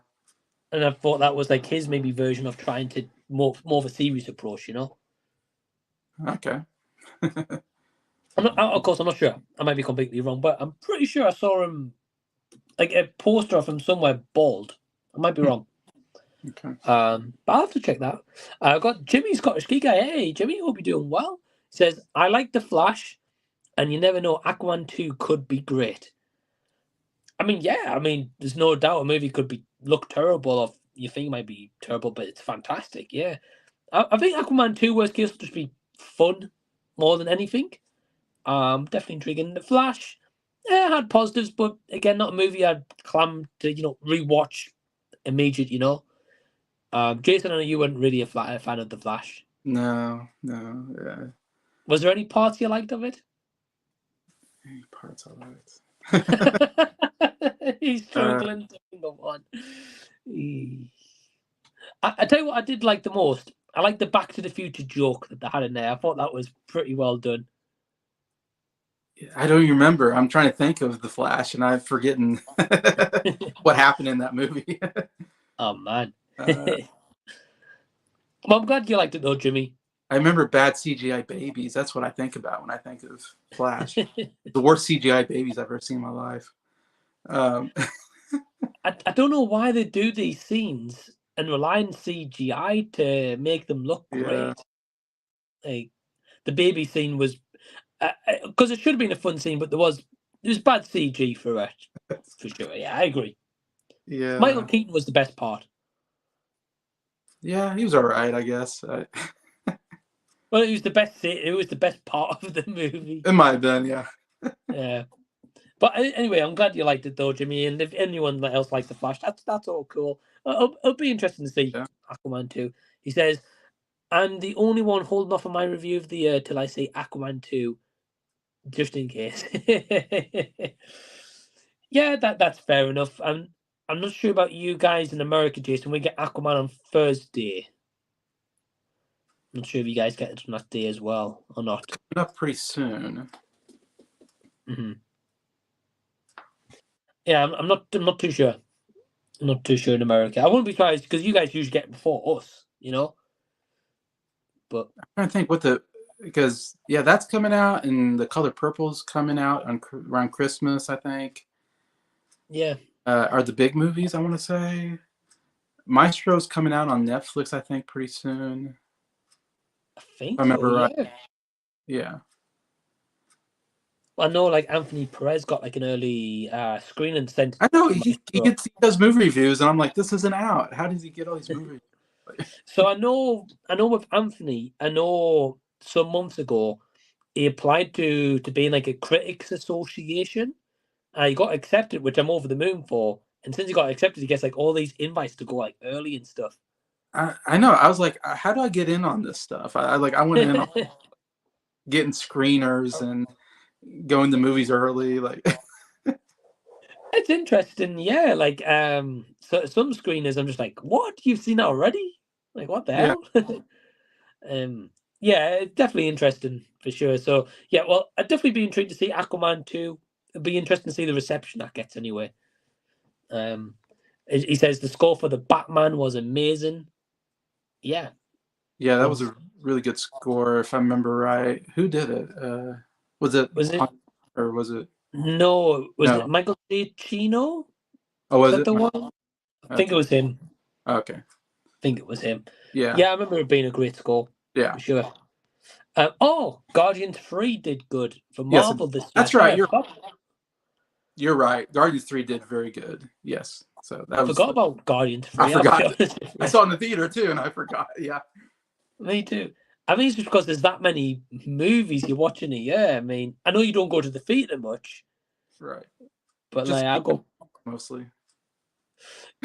And I thought that was like his maybe version of trying to more of a serious approach, Okay. Of course, I'm not sure. I might be completely wrong, but I'm pretty sure I saw him, like a poster of him somewhere bald. I might be wrong. Okay. But I'll have to check that. I've got Jimmy Scottish Geek Guy. Hey, Jimmy, hope you're doing well. He says, I like The Flash, and you never know, Aquaman 2 could be great. There's no doubt a movie could look terrible, or you think it might be terrible, but it's fantastic. Yeah, I think Aquaman 2 worst case will just be fun more than anything. Definitely intriguing. The Flash, had positives, but again, not a movie I'd clam to rewatch immediate. Jason, I know you weren't really a fan of The Flash. No, yeah. Was there any parts you liked of it? Any parts I liked? He's struggling to think of one. I tell you what I did like the most. I like the Back to the Future joke that they had in there. I thought that was pretty well done. I don't even remember. I'm trying to think of The Flash, and I'm forgetting what happened in that movie. Oh, man. Well, I'm glad you liked it, though, Jimmy. I remember bad CGI babies. That's what I think about when I think of Flash. The worst CGI babies I've ever seen in my life. I don't know why they do these scenes and rely on CGI to make them look great. Like the baby scene was, because it should have been a fun scene, but there was bad CG for it, for sure. Yeah, I agree. Yeah, Michael Keaton was the best part. Yeah, he was all right, I guess. Well, it was the best. It was the best part of the movie. It might have been, yeah. Yeah. But anyway, I'm glad you liked it though, Jimmy. And if anyone else likes the Flash, that's all cool. It'll be interesting to see Aquaman 2. He says, "I'm the only one holding off on my review of the year till I see Aquaman 2, just in case." Yeah, that's fair enough. I'm not sure about you guys in America, Jason. We get Aquaman on Thursday. I'm not sure if you guys get it on that day as well or not. Coming up pretty soon. Mm-hmm. Yeah, I'm not too sure. I'm not too sure in America. I wouldn't be surprised because you guys usually get it before us, you know. But I'm trying to think because that's coming out, and The Color Purple's coming out around Christmas, I think. Yeah. Are the big movies, I want to say. Maestro's coming out on Netflix, I think, pretty soon. I think If I remember right. Yeah. Yeah. I know, like Anthony Perez got like an early screening sent. I know he does movie reviews, and I'm like, this isn't out. How does he get all these movies? So I know with Anthony, I know some months ago he applied to be in like a critics association. He got accepted, which I'm over the moon for. And since he got accepted, he gets like all these invites to go like early and stuff. I know. I was like, how do I get in on this stuff? I went in on getting screeners and going to movies early. Like, it's interesting, yeah. Like, so some screeners, I'm just like, what? You've seen that already? Like, what the hell? Yeah, it's definitely interesting for sure. So, yeah, well, I'd definitely be intrigued to see Aquaman 2. It'd be interesting to see the reception that gets anyway. He says the score for the Batman was amazing. Yeah. Yeah, that was a really good score, if I remember right. Who did it? Was it or was it? No, was it Michael Giacchino? Oh, was it the one? I think it was him. Okay. I think it was him. Yeah. Yeah, I remember it being a great score. Yeah. For sure. Guardians 3 did good for Marvel this year. That's right. You're right. Guardians 3 did very good. Yes. So I forgot about Guardians 3. I forgot. I saw it in the theater too, and I forgot. Yeah. Me too. I mean, it's just because there's that many movies you're watching a year. I mean, I know you don't go to the theater much. Right. But just like I go mostly.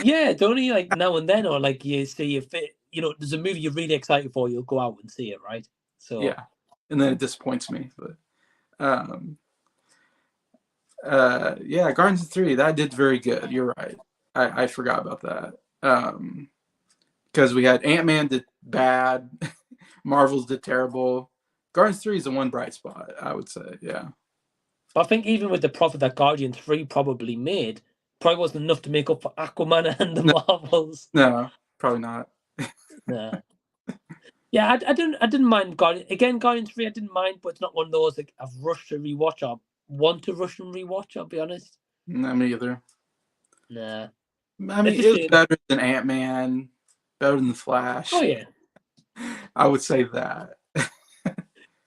Yeah, it's only like now and then, or like you see if it, there's a movie you're really excited for, you'll go out and see it, right? So yeah, and then it disappoints me, but Guardians 3 that did very good. You're right. I forgot about that. Because we had Ant-Man did bad, Marvel's did terrible. Guardians 3 is the one bright spot, I would say. Yeah. But I think even with the profit that Guardians 3 probably made, probably wasn't enough to make up for Aquaman and the Marvels. No, probably not. No. Yeah, I didn't mind Guardians 3. I didn't mind, but it's not one of those like I've rushed to rewatch or want to rush and rewatch. I'll be honest. No, me either. Nah. I mean, it was better than Ant-Man, better than the Flash. Oh yeah. I would say that.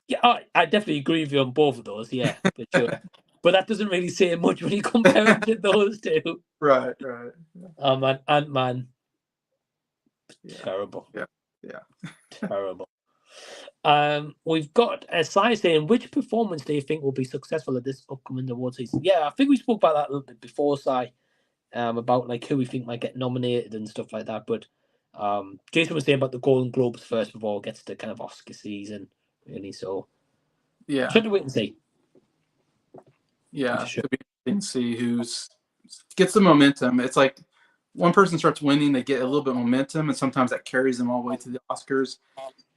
Yeah, I definitely agree with you on both of those. Yeah, for sure. But that doesn't really say much when you compare it to those two. Right. Oh man, Ant-Man. Yeah. Terrible. Yeah. Terrible. We've got Sai saying, which performance do you think will be successful at this upcoming award season? Yeah, I think we spoke about that a little bit before, Sai, about like who we think might get nominated and stuff like that. But Jason was saying about the Golden Globes first before it gets to kind of Oscar season, really. So yeah, should we wait and see? Yeah, it'll be interesting to see who gets the momentum. It's like one person starts winning, they get a little bit of momentum, and sometimes that carries them all the way to the Oscars.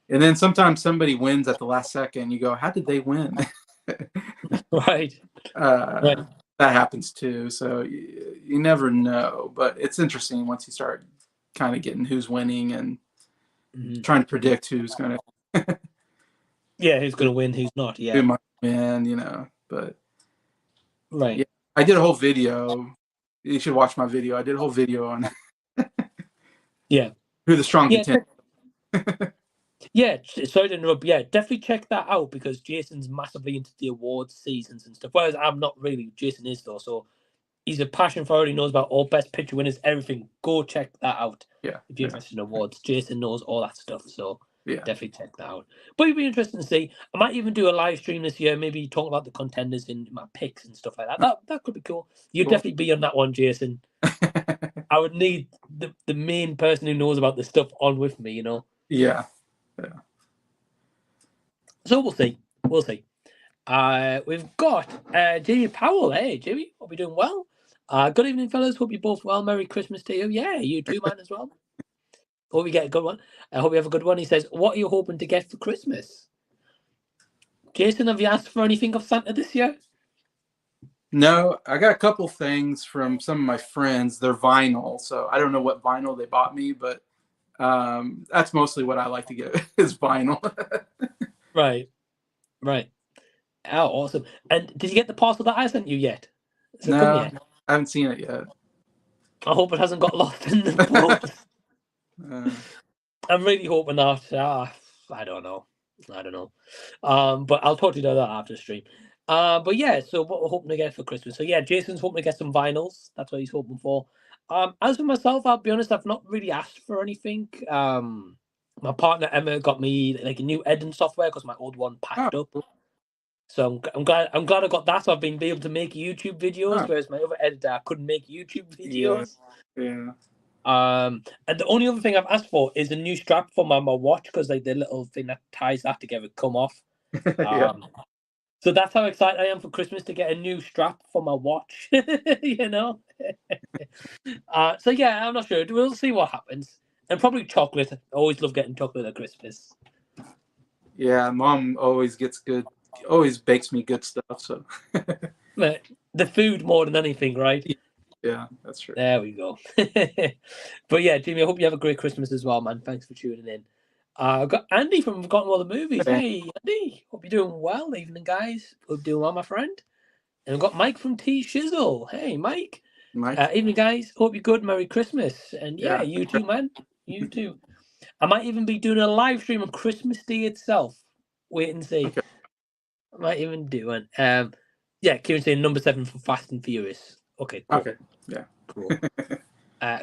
And then sometimes somebody wins at the last second. You go, how did they win? Right. That happens too. So you never know. But it's interesting once you start kind of getting who's winning and trying to predict who's going to. Who's going to win, who's not. Yeah. Who might win, But. Right. Yeah, I did a whole video. You should watch my video. I did a whole video on who the strong contender. Yeah, sorry to interrupt. Yeah, definitely check that out because Jason's massively into the awards seasons and stuff. Whereas I'm not really. Jason is though, so he's a passion for it. He knows about all best picture winners, everything. Go check that out. Yeah, if you're interested in awards, Jason knows all that stuff. So Definitely check that out. But it'd be interesting to see. I might even do a live stream this year, maybe talk about the contenders in my picks and stuff like that. That could be cool. You'd definitely be on that one, Jason. I would need the main person who knows about this stuff on with me, you know. Yeah. So we'll see. We'll see. We've got Jamie Powell. Hey, Jamie, hope you're doing well. Good evening, fellas. Hope you're both well. Merry Christmas to you. Yeah, you too, man, as well. Hope you get a good one. I hope you have a good one. He says, what are you hoping to get for Christmas? Jason, have you asked for anything of Santa this year? No, I got a couple things from some of my friends. They're vinyl, so I don't know what vinyl they bought me, but that's mostly what I like to get is vinyl. Right. Oh, awesome. And did you get the parcel that I sent you yet? Has it come yet? I haven't seen it yet. I hope it hasn't got lost in the post. I'm really hoping not. I don't know. But I'll talk to you about that after the stream. But yeah, so what we're hoping to get for Christmas. So yeah, Jason's hoping to get some vinyls. That's what he's hoping for. As for myself, I'll be honest, I've not really asked for anything. My partner Emma got me like a new editing software because my old one packed up. So I'm glad I got that. So I've been able to make YouTube videos, whereas my other editor I couldn't make YouTube videos. Yeah. And the only other thing I've asked for is a new strap for my watch because like the little thing that ties that together come off. So that's how excited I am for Christmas to get a new strap for my watch. You know. So yeah, I'm not sure. We'll see what happens. And probably chocolate. I always love getting chocolate at Christmas. Yeah, Mom always bakes me good stuff. So But the food more than anything, right? Yeah, that's true. There we go. But yeah, Jimmy, I hope you have a great Christmas as well, man. Thanks for tuning in. I've got Andy from Forgotten All the Movies. Hey, Andy. Hope you're doing well. Evening, guys. Hope you're doing well, my friend. And I've got Mike from T Shizzle. Hey, Mike. Evening, guys. Hope you're good. Merry Christmas. And yeah, you too, man. You too. I might even be doing a live stream on Christmas Day itself. Wait and see. Okay. I might even do one. Yeah, Kieran's saying number 7 for Fast and Furious. Okay, cool. Okay, yeah. Cool.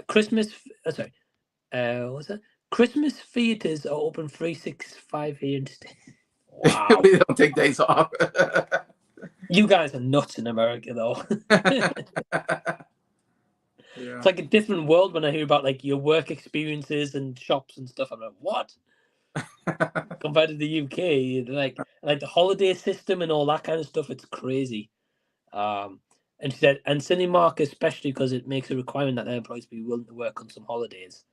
Christmas, sorry. What's that? Christmas theaters are open 365 here instead. Wow. We don't take days off. You guys are nuts in America, though. Yeah. It's like a different world when I hear about like your work experiences and shops and stuff. I'm like, what? Compared to the UK, like the holiday system and all that kind of stuff, it's crazy. And she said, and Cinemark especially because it makes a requirement that their employees be willing to work on some holidays.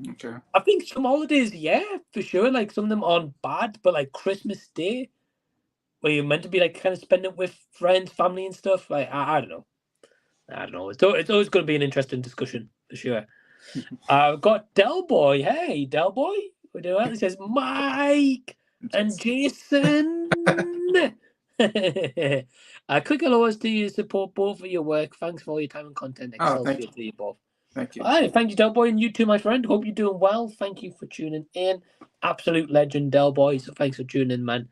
Okay. I think some holidays, yeah, for sure. Like some of them aren't bad, but like Christmas Day, where you're meant to be like kind of spending it with friends, family, and stuff. Like I don't know. It's always going to be an interesting discussion for sure. I've got Del Boy. Hey, Del Boy, we're doing well. He says Mike and Jason. Click on us to support both of your work. Thanks for all your time and content. Thank you both. Thank you. Hi, thank you, Del Boy, and you too, my friend. Hope you're doing well. Thank you for tuning in. Absolute legend, Del Boy. So thanks for tuning in, man.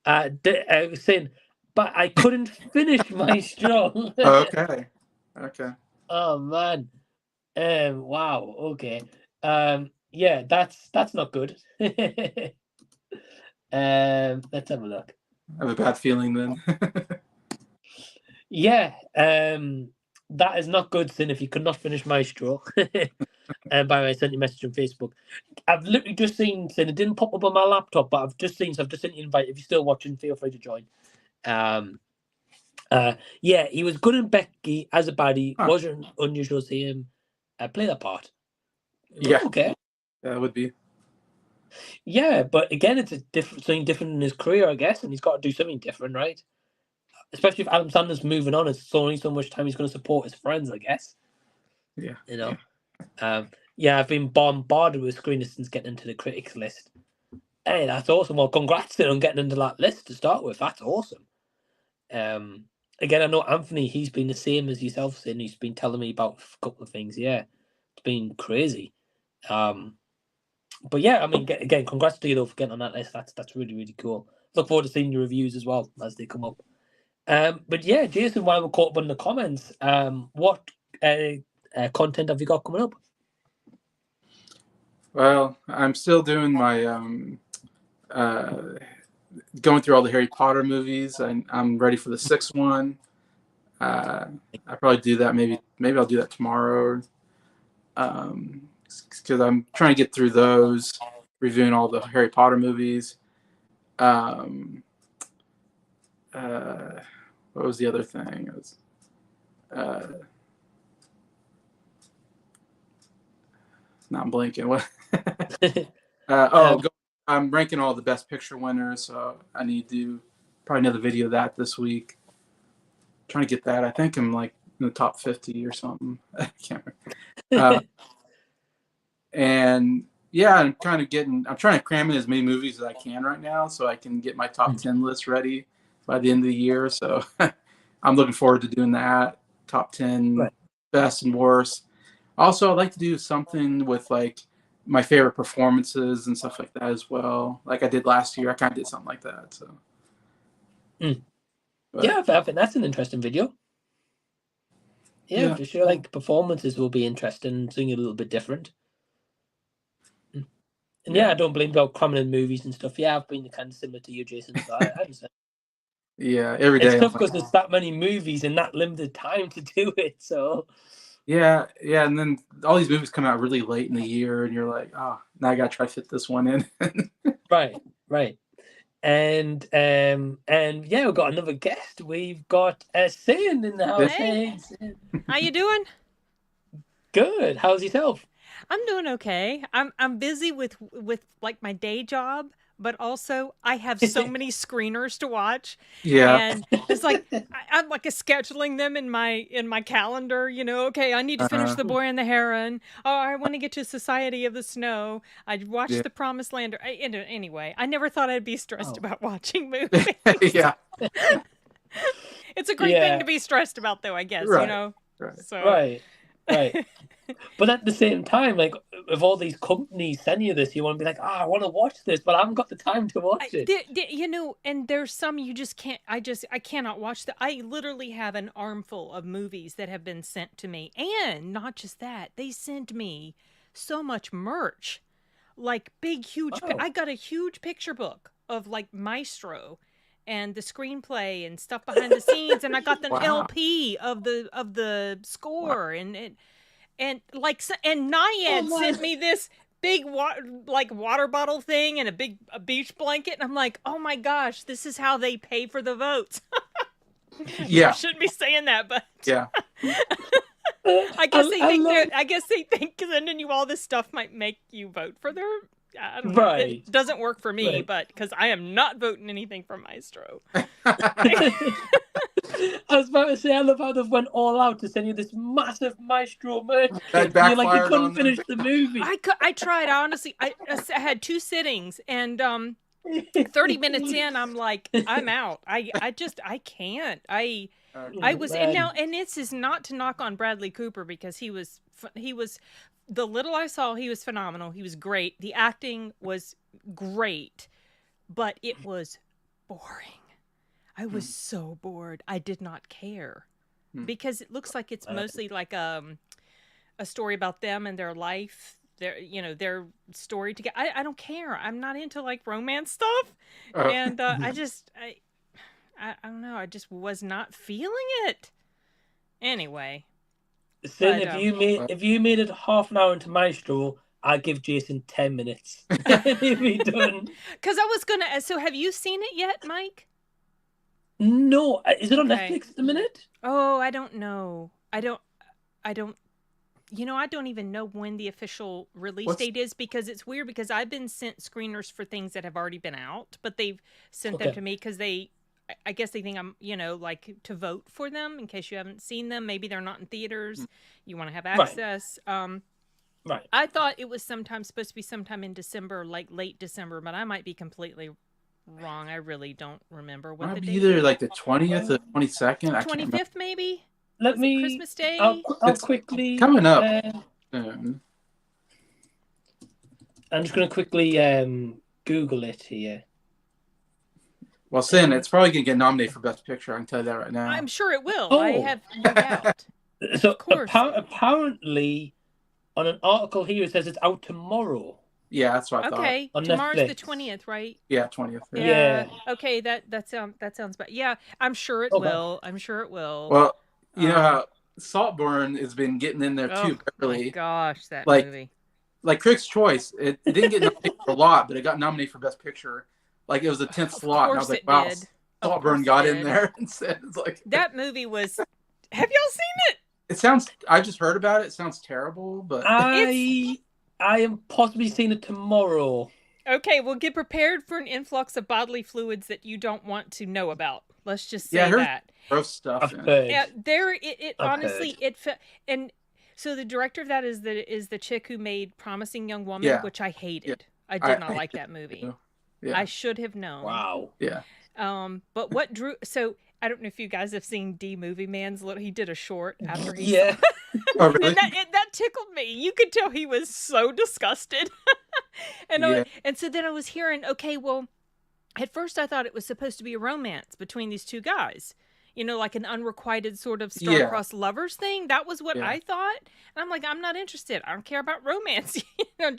Saying, but I couldn't finish my straw. Okay. Oh man. Wow. Okay. Yeah, that's not good. Let's have a look. I have a bad feeling then. Yeah. That is not good, Sin, if you could not finish my straw. And by the way, I sent you a message on Facebook. I've literally just seen, Sin, it didn't pop up on my laptop, but I've just sent you an invite. If you're still watching, feel free to join. Yeah, he was good in Becky as a baddie. Wasn't unusual to see him play that part. Yeah. Okay. That would be. Yeah, but again, it's something different in his career, I guess, and he's got to do something different, right? Especially if Adam Sandler's moving on, it's only so much time he's going to support his friends, I guess. Yeah. You know. Yeah, I've been bombarded with screen distance getting into the critics list. Hey, that's awesome. Well, congrats on getting into that list to start with. That's awesome. Again, I know Anthony, he's been the same as yourself, Sin. He's been telling me about a couple of things. Yeah, it's been crazy. But yeah, I mean, again, congrats to you though for getting on that list. That's really, really cool. Look forward to seeing your reviews as well as they come up. But yeah, Jason, while we're caught up in the comments, what content have you got coming up? Well, I'm still doing my going through all the Harry Potter movies. I'm ready for the sixth one. I probably do that. Maybe I'll do that tomorrow. Because I'm trying to get through those, reviewing all the Harry Potter movies. Um, uh, what was the other thing? It was, uh, not blinking. What? Um, I'm ranking all the Best Picture winners, so I need to do probably another video of that this week. Trying to get that. I think I'm like in the top 50 or something. I can't remember. And yeah, I'm trying to cram in as many movies as I can right now so I can get my top 10 list ready by the end of the year. So I'm looking forward to doing that. Top 10 Right. best and worst. Also, I'd like to do something with like my favorite performances and stuff like that as well. Like I did last year. I kind of did something like that. So yeah, I think that's an interesting video. Yeah, for sure. Like performances will be interesting, something a little bit different. And yeah, I don't blame about cramming in movies and stuff. Yeah, I've been kind of similar to you, Jason. So I understand. Yeah, every day. It's tough because there's that many movies and that limited time to do it. So yeah, and then all these movies come out really late in the year, and you're like, oh, now I gotta try to fit this one in. right. And yeah, we've got another guest. We've got Sin in the house. Hey. Sin. How you doing? Good. How's yourself? I'm doing okay. I'm busy with like my day job, but also I have so many screeners to watch. Yeah. And it's like I'm like scheduling them in my calendar, you know, okay, I need to finish The Boy and the Heron. Oh, I want to get to Society of the Snow. I watched The Promised Land. Anyway, I never thought I'd be stressed about watching movies. Yeah. It's a great thing to be stressed about though, I guess, you know. Right. So Right. But at the same time, like if all these companies send you this, you want to be like, I want to watch this, but I haven't got the time to watch it. You know, and there's some you just can't. I cannot watch that. I literally have an armful of movies that have been sent to me, and not just that, they send me so much merch, like big, huge. I got a huge picture book of like Maestro. And the screenplay and stuff behind the scenes, and I got the LP of the score, and Nyan sent me this big water bottle thing and a beach blanket, and I'm like, oh my gosh, this is how they pay for the votes. Yeah, I shouldn't be saying that, but yeah. I guess they think sending you all this stuff might make you vote for their. I don't know. It doesn't work for me, but because I am not voting anything for Maestro. I was about to say, I love how they went all out to send you this massive Maestro merch. That You're like, you couldn't finish the movie. I tried, honestly. I had 2 sittings, and 30 minutes in, I'm like, I'm out. I can't. I was, and this is not to knock on Bradley Cooper, because he was the little I saw, he was phenomenal. He was great. The acting was great, but it was boring. I was so bored. I did not care, because it looks like it's mostly like a story about them and their life, their story together. I don't care. I'm not into like romance stuff, and I don't know. I just was not feeling it. Anyway. Sin, if you made it half an hour into Maestro, I'd give Jason 10 minutes. He'd be done. Because I was gonna. So, have you seen it yet, Mike? No, is it on Netflix at the minute? Oh, I don't know. I don't. You know, I don't even know when the official release date is, because it's weird, because I've been sent screeners for things that have already been out, but they've sent them to me because I guess they think I'm, like to vote for them in case you haven't seen them. Maybe they're not in theaters. You want to have access. Right. I thought it was supposed to be sometime in December, like late December, but I might be completely wrong. I really don't remember what the date is. Either like the 20th or 22nd. 25th, maybe? Let me. Christmas Day? I'll quickly. Coming up. I'm just going to quickly Google it here. Well, Sin, it's probably going to get nominated for Best Picture. I can tell you that right now. I'm sure it will. I have no doubt. So apparently, on an article here, it says it's out tomorrow. Yeah, that's what I thought. Okay, On tomorrow's the Netflix. 20th, right? Yeah, 20th. Yeah. Okay, that sounds bad. Yeah, I'm sure it Okay. will. I'm sure it will. Well, you know how Saltburn has been getting in there too, Oh my Beverly. gosh, that Like- movie. Like Critics' Choice, it didn't get nominated for a lot, but it got nominated for Best Picture. Like it was the 10th slot, and I was course like, it "Wow, did. Of Saltburn course got it in did. there." And said, "It's like That movie was. Have y'all seen it? it sounds." I just heard about it. It sounds terrible, but I am possibly seeing it tomorrow. Okay, well, get prepared for an influx of bodily fluids that you don't want to know about. Let's just Yeah, I say heard- that. gross stuff. I've in it. heard. Yeah, it I've honestly and so the director of that is the chick who made Promising Young Woman, Yeah. which I hated. I I did not hated like that movie. too. Yeah. I should have known. Wow. Yeah. But what drew so I don't know if you guys have seen D Movie Man's little. He did a short after he Yeah. Oh, really? and that tickled me. You could tell he was so disgusted. Yeah. And so then I was hearing, okay, well, at first I thought it was supposed to be a romance between these two guys. You know, like an unrequited sort of star-crossed lovers thing. That was what Yeah. I thought. And I'm like, I'm not interested. I don't care about romance. But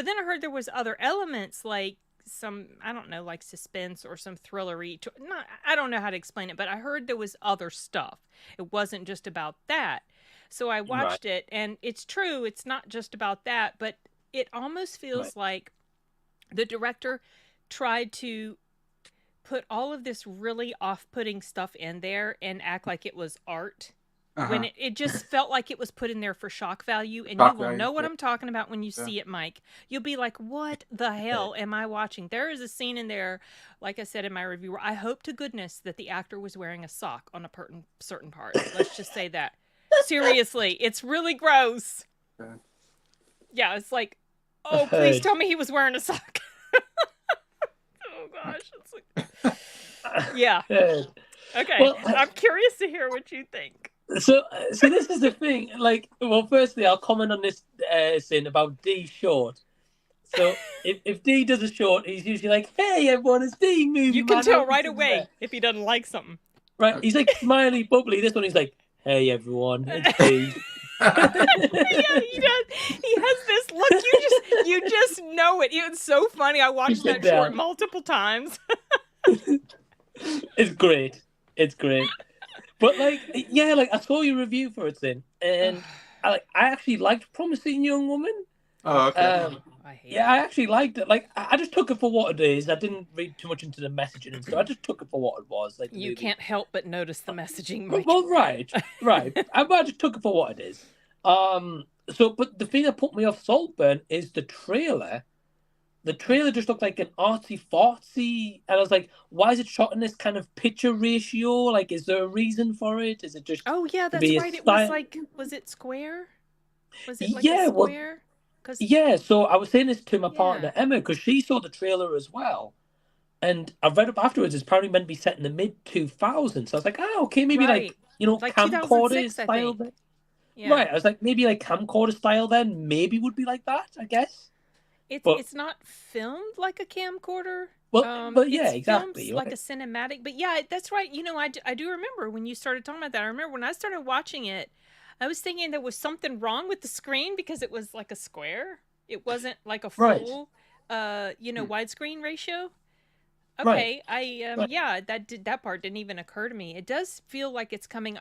then I heard there was other elements like some, I don't know, like suspense or some thrillery. I don't know how to explain it, but I heard there was other stuff. It wasn't just about that. So I watched it, and it's true. It's not just about that, but it almost feels like the director tried to put all of this really off-putting stuff in there and act like it was art when it just felt like it was put in there for shock value. And Shock you will value, know what yeah. I'm talking about when you see it, Mike. You'll be like, what the hell am I watching? There is a scene in there, like I said in my review, where I hope to goodness that the actor was wearing a sock on a certain part. Let's just say that. Seriously, it's really gross. Okay. Yeah, it's like, oh, I've please heard. tell me he was wearing a sock. Oh gosh, it's like, yeah. Heard. Okay, Well, I'm curious to hear what you think. So this is the thing. Like, well, firstly, I'll comment on this thing about D short. So if D does a short, he's usually like, "Hey, everyone, it's D movie." You can man, tell welcome right to the away bed." if he doesn't like something. Right? He's like smiley, bubbly. This one, he's like, "Hey, everyone, it's D." Yeah, he does. He has this look. You just know it. It's so funny. I watched You that can short tell. multiple times. It's great. It's great. But like, yeah, like I saw your review for it, then, and I actually liked Promising Young Woman. Oh, okay. I hate Yeah, I actually liked it. Like, I just took it for what it is. I didn't read too much into the messaging and stuff. I just took it for what it was. Like, the You movie. can't help but notice the messaging, Mike. Well, right. I just took it for what it is. So, but the thing that put me off Saltburn is the trailer. The trailer just looked like an artsy-fartsy, and I was like, why is it shot in this kind of picture ratio? Like, is there a reason for it? Is it just... Oh yeah, that's be a right. It was style- like, was it square? Was it like Yeah, a well, square? 'Cause Yeah, so I was saying this to my Yeah. partner, Emma, because she saw the trailer as well. And I read up afterwards, it's probably meant to be set in the mid-2000s. So I was like, okay, maybe Right. like, you know, Like camcorder 2006, I style think. then. yeah. Right, I was like, maybe like camcorder style then, maybe would be like that, I guess. But- It's not filmed like a camcorder. Well, but yeah, it's exactly. filmed like a cinematic. But yeah, that's right. You know, I do remember when you started talking about that. I remember when I started watching it, I was thinking there was something wrong with the screen because it was like a square. It wasn't like a Right. full, widescreen ratio. Right. Okay, Right. yeah, that part didn't even occur to me. It does feel like it's coming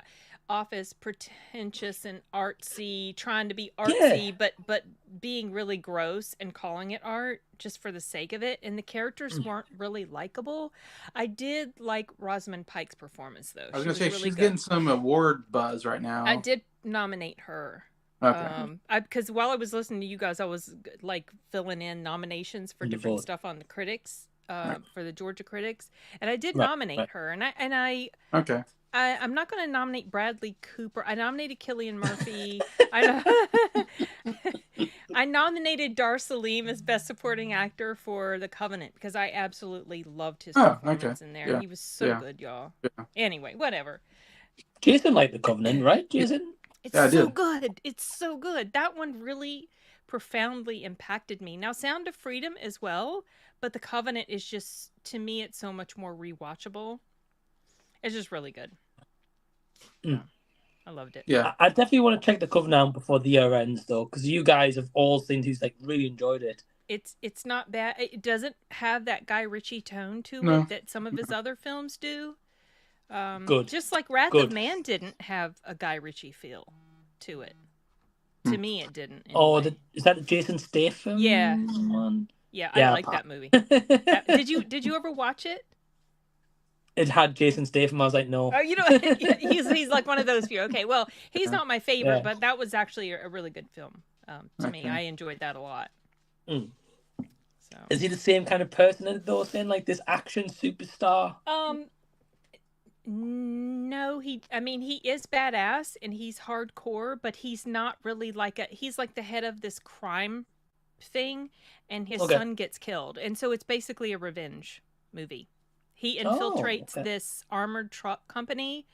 off as pretentious and artsy, trying to be artsy, but being really gross and calling it art just for the sake of it. And the characters weren't really likable. I did like Rosamund Pike's performance though. I was She gonna say really she's good. getting some award buzz right now. I did nominate her. Okay. Because while I was listening to you guys, I was like filling in nominations for In the different vote. stuff on the critics, Right. for the Georgia critics, and I did Right, nominate right. her. Okay. I'm not going to nominate Bradley Cooper. I nominated Cillian Murphy. I nominated Dar Salim as Best Supporting Actor for The Covenant because I absolutely loved his Oh, performance okay. in there. Yeah. He was so Yeah. good, y'all. Yeah. Anyway, whatever. Jason liked The Covenant, right, Jason? It's Yeah, I so did. good. It's so good. That one really profoundly impacted me. Now, Sound of Freedom as well, but The Covenant is just, to me, it's so much more rewatchable. It's just really good. Mm. I loved it. Yeah. I definitely want to check The Covenant out before the year ends, though, because you guys have all seemed to like really enjoyed it. It's not bad. It doesn't have that Guy Ritchie tone to No. it that some of his other films do. Good. Just like Wrath Good. of Man didn't have a Guy Ritchie feel to it. Hmm. To me, it didn't. Oh, Anyway. is that the Jason Statham Yeah. one? Yeah, Yeah, I like that movie. Did you ever watch it? It had Jason Statham. I was like, no. Oh, you know, he's like one of those few. Okay, well, he's not my favorite, Yeah. but that was actually a really good film to me. Okay. I enjoyed that a lot. Mm. So. Is he the same kind of person though, saying like this action superstar? No, he is badass and he's hardcore, but he's not really he's like the head of this crime thing, and his son gets killed, and so it's basically a revenge movie. He infiltrates this armored truck company,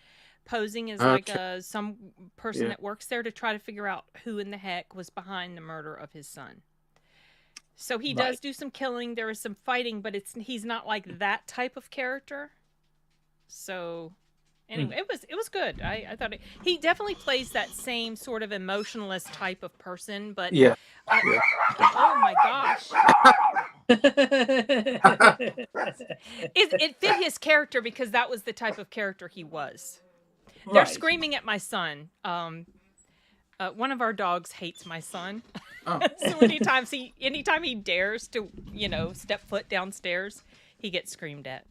posing as like some person that works there to try to figure out who in the heck was behind the murder of his son. So he does do some killing. There is some fighting, but he's not like that type of character. So anyway, it was good. I thought he definitely plays that same sort of emotionless type of person, but oh my gosh. It fit his character because that was the type of character he was. They're screaming at my son. One of our dogs hates my son. Oh. So anytime he dares to, step foot downstairs, he gets screamed at.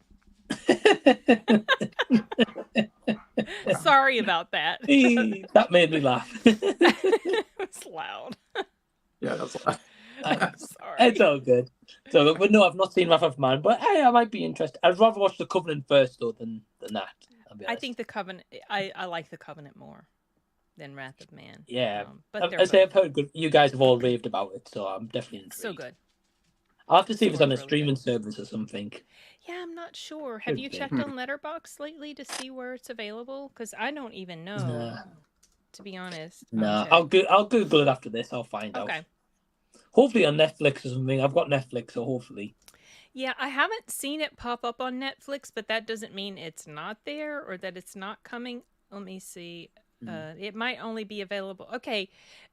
Sorry about that. That made me laugh. It's loud. Yeah, that's loud. I'm sorry. It's all good. So, but no, I've not seen Wrath of Man, but hey, I might be interested. I'd rather watch The Covenant first though than that. I think The Covenant. I like The Covenant more than Wrath of Man. Yeah, but I've heard good. You guys have all raved about it, so I'm definitely intrigued. So good. I'll have to see if it's on a streaming service or something. Yeah, I'm not sure. Have you checked on Letterboxd lately to see where it's available? Because I don't even know, to be honest. No, I'll Google it after this. I'll find out. Okay. Hopefully on Netflix or something. I've got Netflix, so hopefully. Yeah, I haven't seen it pop up on Netflix, but that doesn't mean it's not there or that it's not coming. Let me see. It might only be available. Okay,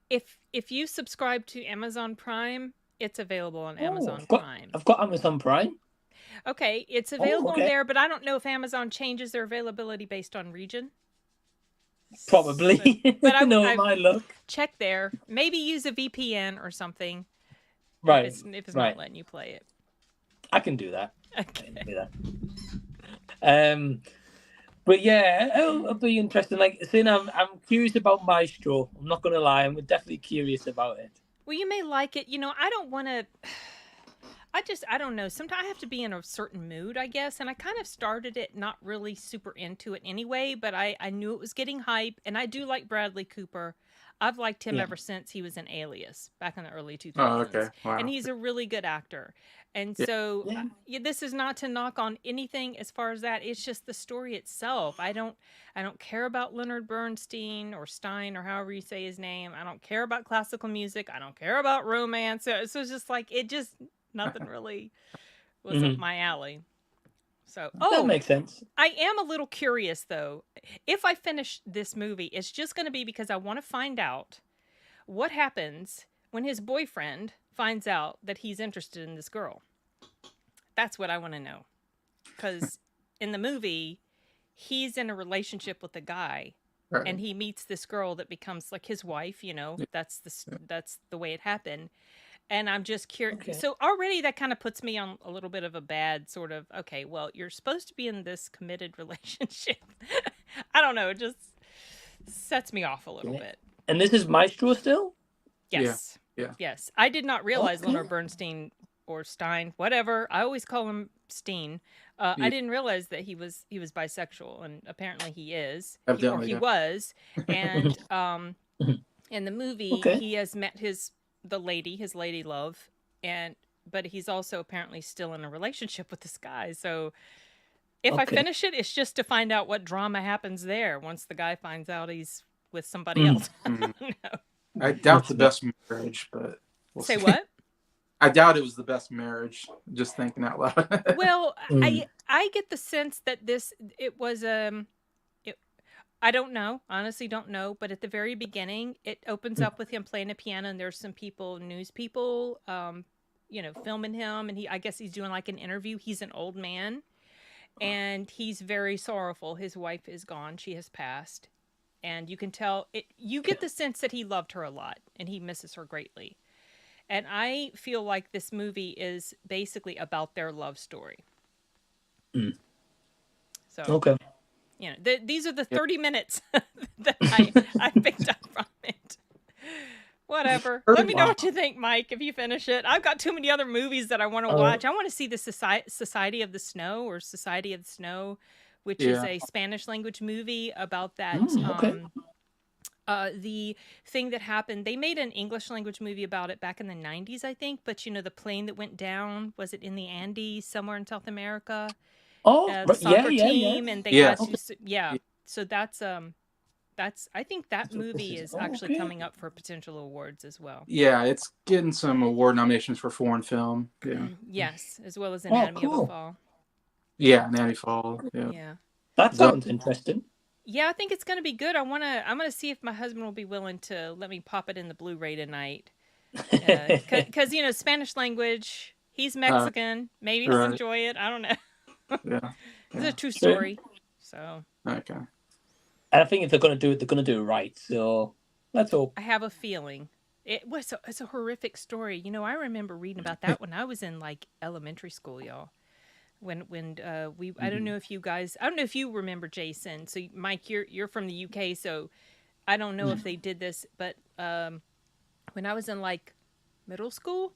if you subscribe to Amazon Prime, it's available on Amazon Prime. I've got Amazon Prime. Okay, it's available there, but I don't know if Amazon changes their availability based on region. Probably. But I know my luck. Check there. Maybe use a VPN or something. Right. If it's not letting you play it. I can do that. Okay. I can do that. But yeah, it'll be interesting. Like, saying I'm curious about Maestro. I'm not gonna lie. I'm definitely curious about it. Well, you may like it. I don't want to. I don't know. Sometimes I have to be in a certain mood, I guess. And I kind of started it not really super into it anyway, but I knew it was getting hype. And I do like Bradley Cooper. I've liked him ever since he was in Alias back in the early 2000s. Oh, okay. Wow. And he's a really good actor. And so this is not to knock on anything as far as that. It's just the story itself. I don't care about Leonard Bernstein or Stein or however you say his name. I don't care about classical music. I don't care about romance. So it's just like nothing really was up my alley. So that makes sense. I am a little curious though. If I finish this movie, it's just going to be because I want to find out what happens when his boyfriend finds out that he's interested in this girl. That's what I want to know. Because in the movie, he's in a relationship with a guy, and he meets this girl that becomes like his wife. That's the way it happened. And I'm just curious. Okay. So already that kind of puts me on a little bit of a bad sort of, okay, well, you're supposed to be in this committed relationship. I don't know. It just sets me off a little bit. And this is Maestro still? Yes. Yeah. Yes. I did not realize Leonard Bernstein or Stein, whatever. I always call him Steen. I didn't realize that he was bisexual, and apparently he is. He was. And in the movie, he has met his lady love, but he's also apparently still in a relationship with this guy. So if I finish it, it's just to find out what drama happens there once the guy finds out he's with somebody else. No. I doubt the best marriage, but we'll see. What? I doubt it was the best marriage. Just thinking out loud. Well, I get the sense that it was I don't know, honestly don't know, but at the very beginning, it opens up with him playing a piano, and there's some news people, filming him, and I guess he's doing like an interview. He's an old man, and he's very sorrowful. His wife is gone; she has passed, and you can tell it. You get the sense that he loved her a lot, and he misses her greatly. And I feel like this movie is basically about their love story. Mm. So Okay. These are the 30 minutes that I picked up from it. Whatever. Let me know what you think, Mike, if you finish it. I've got too many other movies that I want to watch. I want to see the Society of the Snow, or Society of the Snow, which is a Spanish language movie about that. Okay. The thing that happened, they made an English language movie about it back in the 90s, I think. But, the plane that went down, was it in the Andes, somewhere in South America? The soccer team, and they had to, so that's I think that movie is actually coming up for potential awards as well. Yeah, it's getting some award nominations for foreign film. Yeah. Yes, as well as Anatomy of a Fall. Yeah, Anatomy of a Fall. Yeah. That sounds interesting. Yeah, I think it's going to be good. I'm gonna see if my husband will be willing to let me pop it in the Blu-ray tonight. Because Spanish language. He's Mexican. Maybe he'll enjoy it. I don't know. Yeah. It's a true story. So. Okay. And I think if they're going to do it, they're going to do it right. So let's hope. I have a feeling it's a horrific story. I remember reading about that when I was in like elementary school, y'all. When I don't know if you remember Jason. So Mike, you're from the UK, so I don't know if they did this, but when I was in like middle school,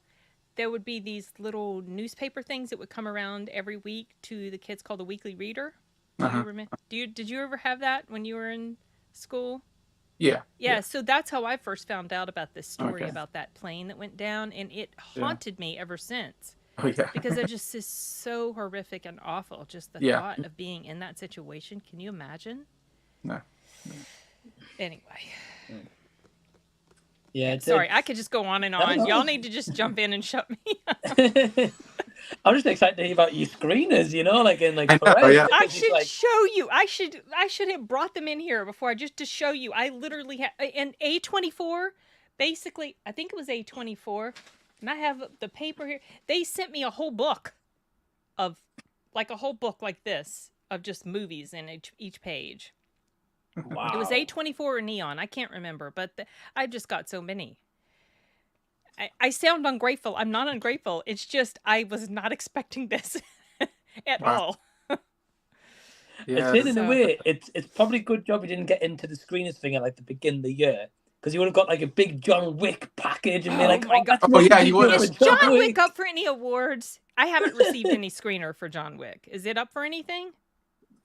there would be these little newspaper things that would come around every week to the kids called the Weekly Reader. Do you remember? Did you ever have that when you were in school? Yeah. So that's how I first found out about this story about that plane that went down, and it haunted me ever since. Oh yeah. Because it just is so horrific and awful. Just the thought of being in that situation. Can you imagine? No. Anyway. Yeah. Sorry, I could just go on and on. Y'all need to just jump in and shut me up. I'm just excited to hear about your screeners, I should show you. I should have brought them in here before just to show you. I literally have an A24. Basically, I think it was A24, and I have the paper here. They sent me a whole book of like this of just movies in each page. Wow. It was A24 or Neon. I can't remember, but I've just got so many. I sound ungrateful. I'm not ungrateful. It's just I was not expecting this at all. Yeah. In a way, it's probably a good job you didn't get into the screeners thing at like the beginning of the year, because you would have got like a big John Wick package and be like, my God. You would. Is John Wick up for any awards? I haven't received any screener for John Wick. Is it up for anything?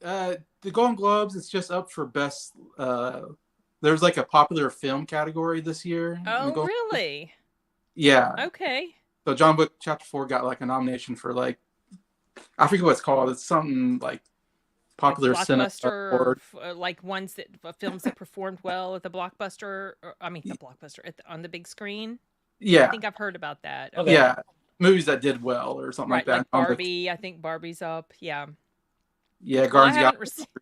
The Golden Globes, it's just up for best. There's like a popular film category this year. Oh, really? Yeah. Okay. So John Wick Chapter 4 got like a nomination for like, I forget what it's called. It's something like popular blockbuster, cinema, like ones that films that performed well at the blockbuster. On the big screen. Yeah. I think I've heard about that. Okay. Yeah, movies that did well or something like that. Like Barbie. I think Barbie's up. Yeah. Yeah, Guardians got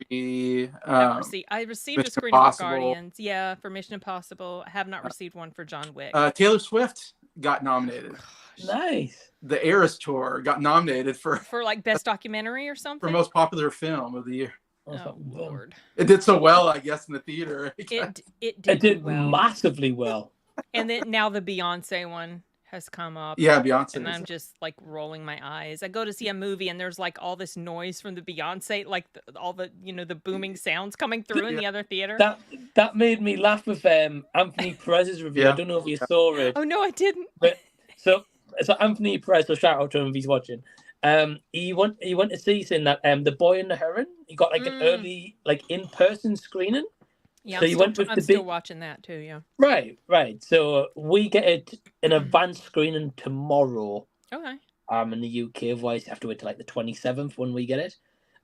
three. I received a screen for Guardians. Yeah, for Mission Impossible. I have not received one for John Wick. Taylor Swift got nominated. Nice. The Eras Tour got nominated for like best documentary or something. For most popular film of the year. Oh Lord! It did so well, I guess, in the theater. It did well. Massively well. And then now the Beyonce one has come up. Yeah, Beyonce. And I'm just like rolling my eyes. I go to see a movie and there's like all this noise from the Beyonce, like all the the booming sounds coming through in the other theater. That made me laugh with Anthony Perez's review. Yeah. I don't know if you saw it. Oh no, I didn't. But so Anthony Perez, so shout out to him if he's watching. He went to see that The Boy and the Heron. He got like an early in-person screening. Yeah, so I'm still watching that too. Yeah. Right. So we get it in advanced screening tomorrow. Okay. In the UK, otherwise you have to wait till like the 27th when we get it.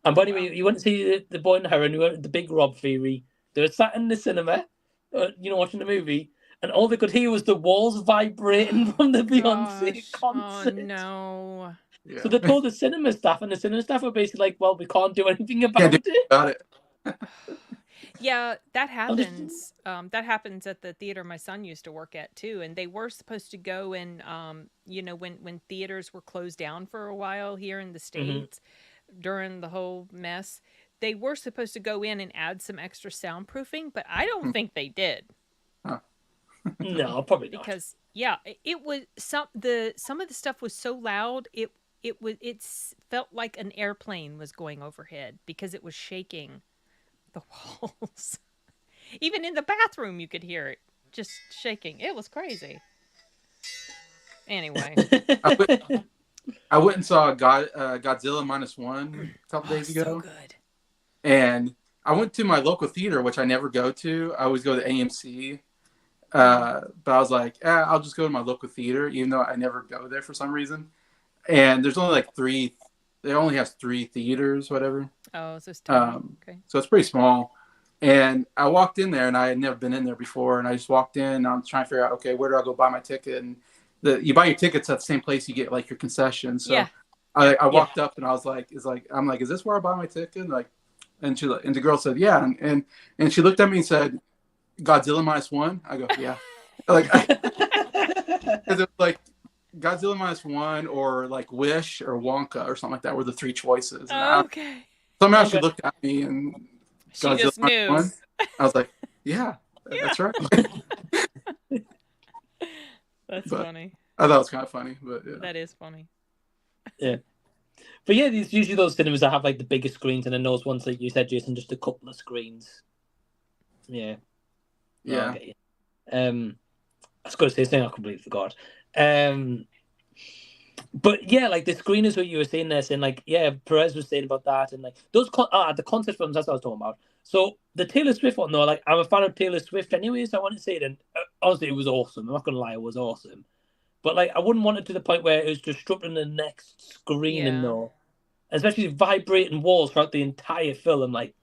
And but anyway, you went to see the Boy and the Heron. You went to the Big Rob Theory. They were sat in the cinema, watching the movie, and all they could hear was the walls vibrating from the Beyonce concert. Oh no. Yeah. So they told the cinema staff, and the cinema staff were basically like, "Well, we can't do anything about it." Yeah, that I'm just, happens. That happens at the theater my son used to work at too, and they were supposed to go and when theaters were closed down for a while here in the mhm. States during the whole mess, they were supposed to go in and add some extra soundproofing, but I don't think they did. Huh. No, probably not. Because yeah, it was some of the stuff was so loud felt like an airplane was going overhead because it was shaking the walls. Even in the bathroom you could hear it just shaking. It was crazy. Anyway. I went, I went and saw Godzilla minus one a couple days ago. So good. And I went to my local theater, which I never go to. I always go to AMC. But I was like, I'll just go to my local theater, even though I never go there for some reason. And there's only like three. It only has 3 theaters, whatever. Oh, so it's tiny. Okay. So it's pretty small. And I walked in there, and I had never been in there before. And I just walked in, and I'm trying to figure out, okay, where do I go buy my ticket? And you buy your tickets at the same place you get like your concessions. So Yeah. I walked up, and I was like, I'm like, is this where I buy my ticket? And the girl said, yeah. And she looked at me and said, Godzilla minus one. I go, yeah. Like, because it was like Godzilla minus one or like Wish or Wonka or something like that were the 3 choices. And Okay. somehow she looked at me and She Godzilla just minus knew. one. I was like, yeah, that's right. That's But funny. I thought it was kind of funny, but yeah. That is funny. Yeah. But yeah, there's usually those cinemas that have like the bigger screens, and then those ones like you said, Jason, just a couple of screens. Yeah. Yeah. Okay. I was going to say something I completely forgot. But yeah, like the screeners, what you were saying there, saying like, yeah, Perez was saying about that, and like those the concert films, that's what I was talking about. So the Taylor Swift one, though, like I'm a fan of Taylor Swift anyways. I want to say it, and honestly, it was awesome. I'm not gonna lie, it was awesome. But like, I wouldn't want it to the point where it was disrupting the next screening, Yeah. though. Especially vibrating walls throughout the entire film. Like,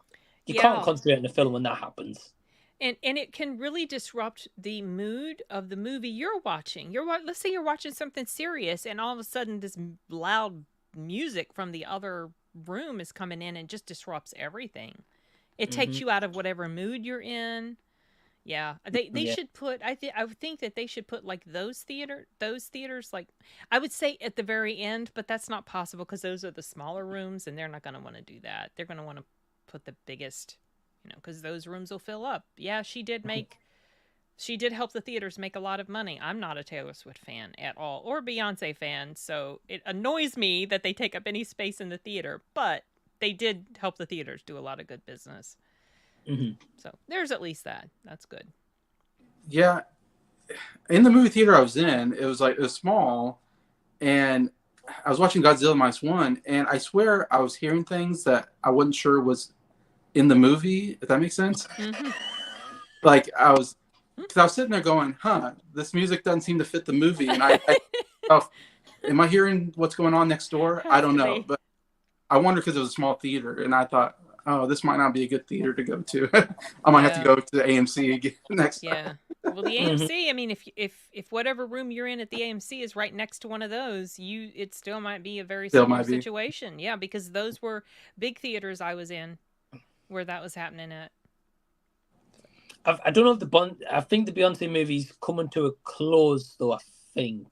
you can't concentrate on the film when that happens. And it can really disrupt the mood of the movie you're watching. Let's say you're watching something serious, and all of a sudden this loud music from the other room is coming in and just disrupts everything. It takes you out of whatever mood you're in. Yeah, they should put. I think that they should put like those theaters. Like I would say at the very end, but that's not possible because those are the smaller rooms, and they're not going to want to do that. They're going to want to put the biggest. Because those rooms will fill up. Yeah, she did help the theaters make a lot of money. I'm not a Taylor Swift fan at all, or Beyonce fan, so it annoys me that they take up any space in the theater, but they did help the theaters do a lot of good business. So there's at least that. That's good. Yeah. In the movie theater I was in, it was small, and I was watching Godzilla minus one, and I swear I was hearing things that I wasn't sure was in the movie, if that makes sense. Like because I was sitting there going, this music doesn't seem to fit the movie, and I am I hearing what's going on next door? I don't know, but I wonder because it was a small theater, and I thought, this might not be a good theater to go to. I might have to go to the AMC again next time. Well, the AMC, I mean, if whatever room you're in at the AMC is right next to one of those, it still might be a very similar situation. Yeah, because those were big theaters I was in where that was happening at. I don't know if I think the Beyonce movie's coming to a close, though. I think.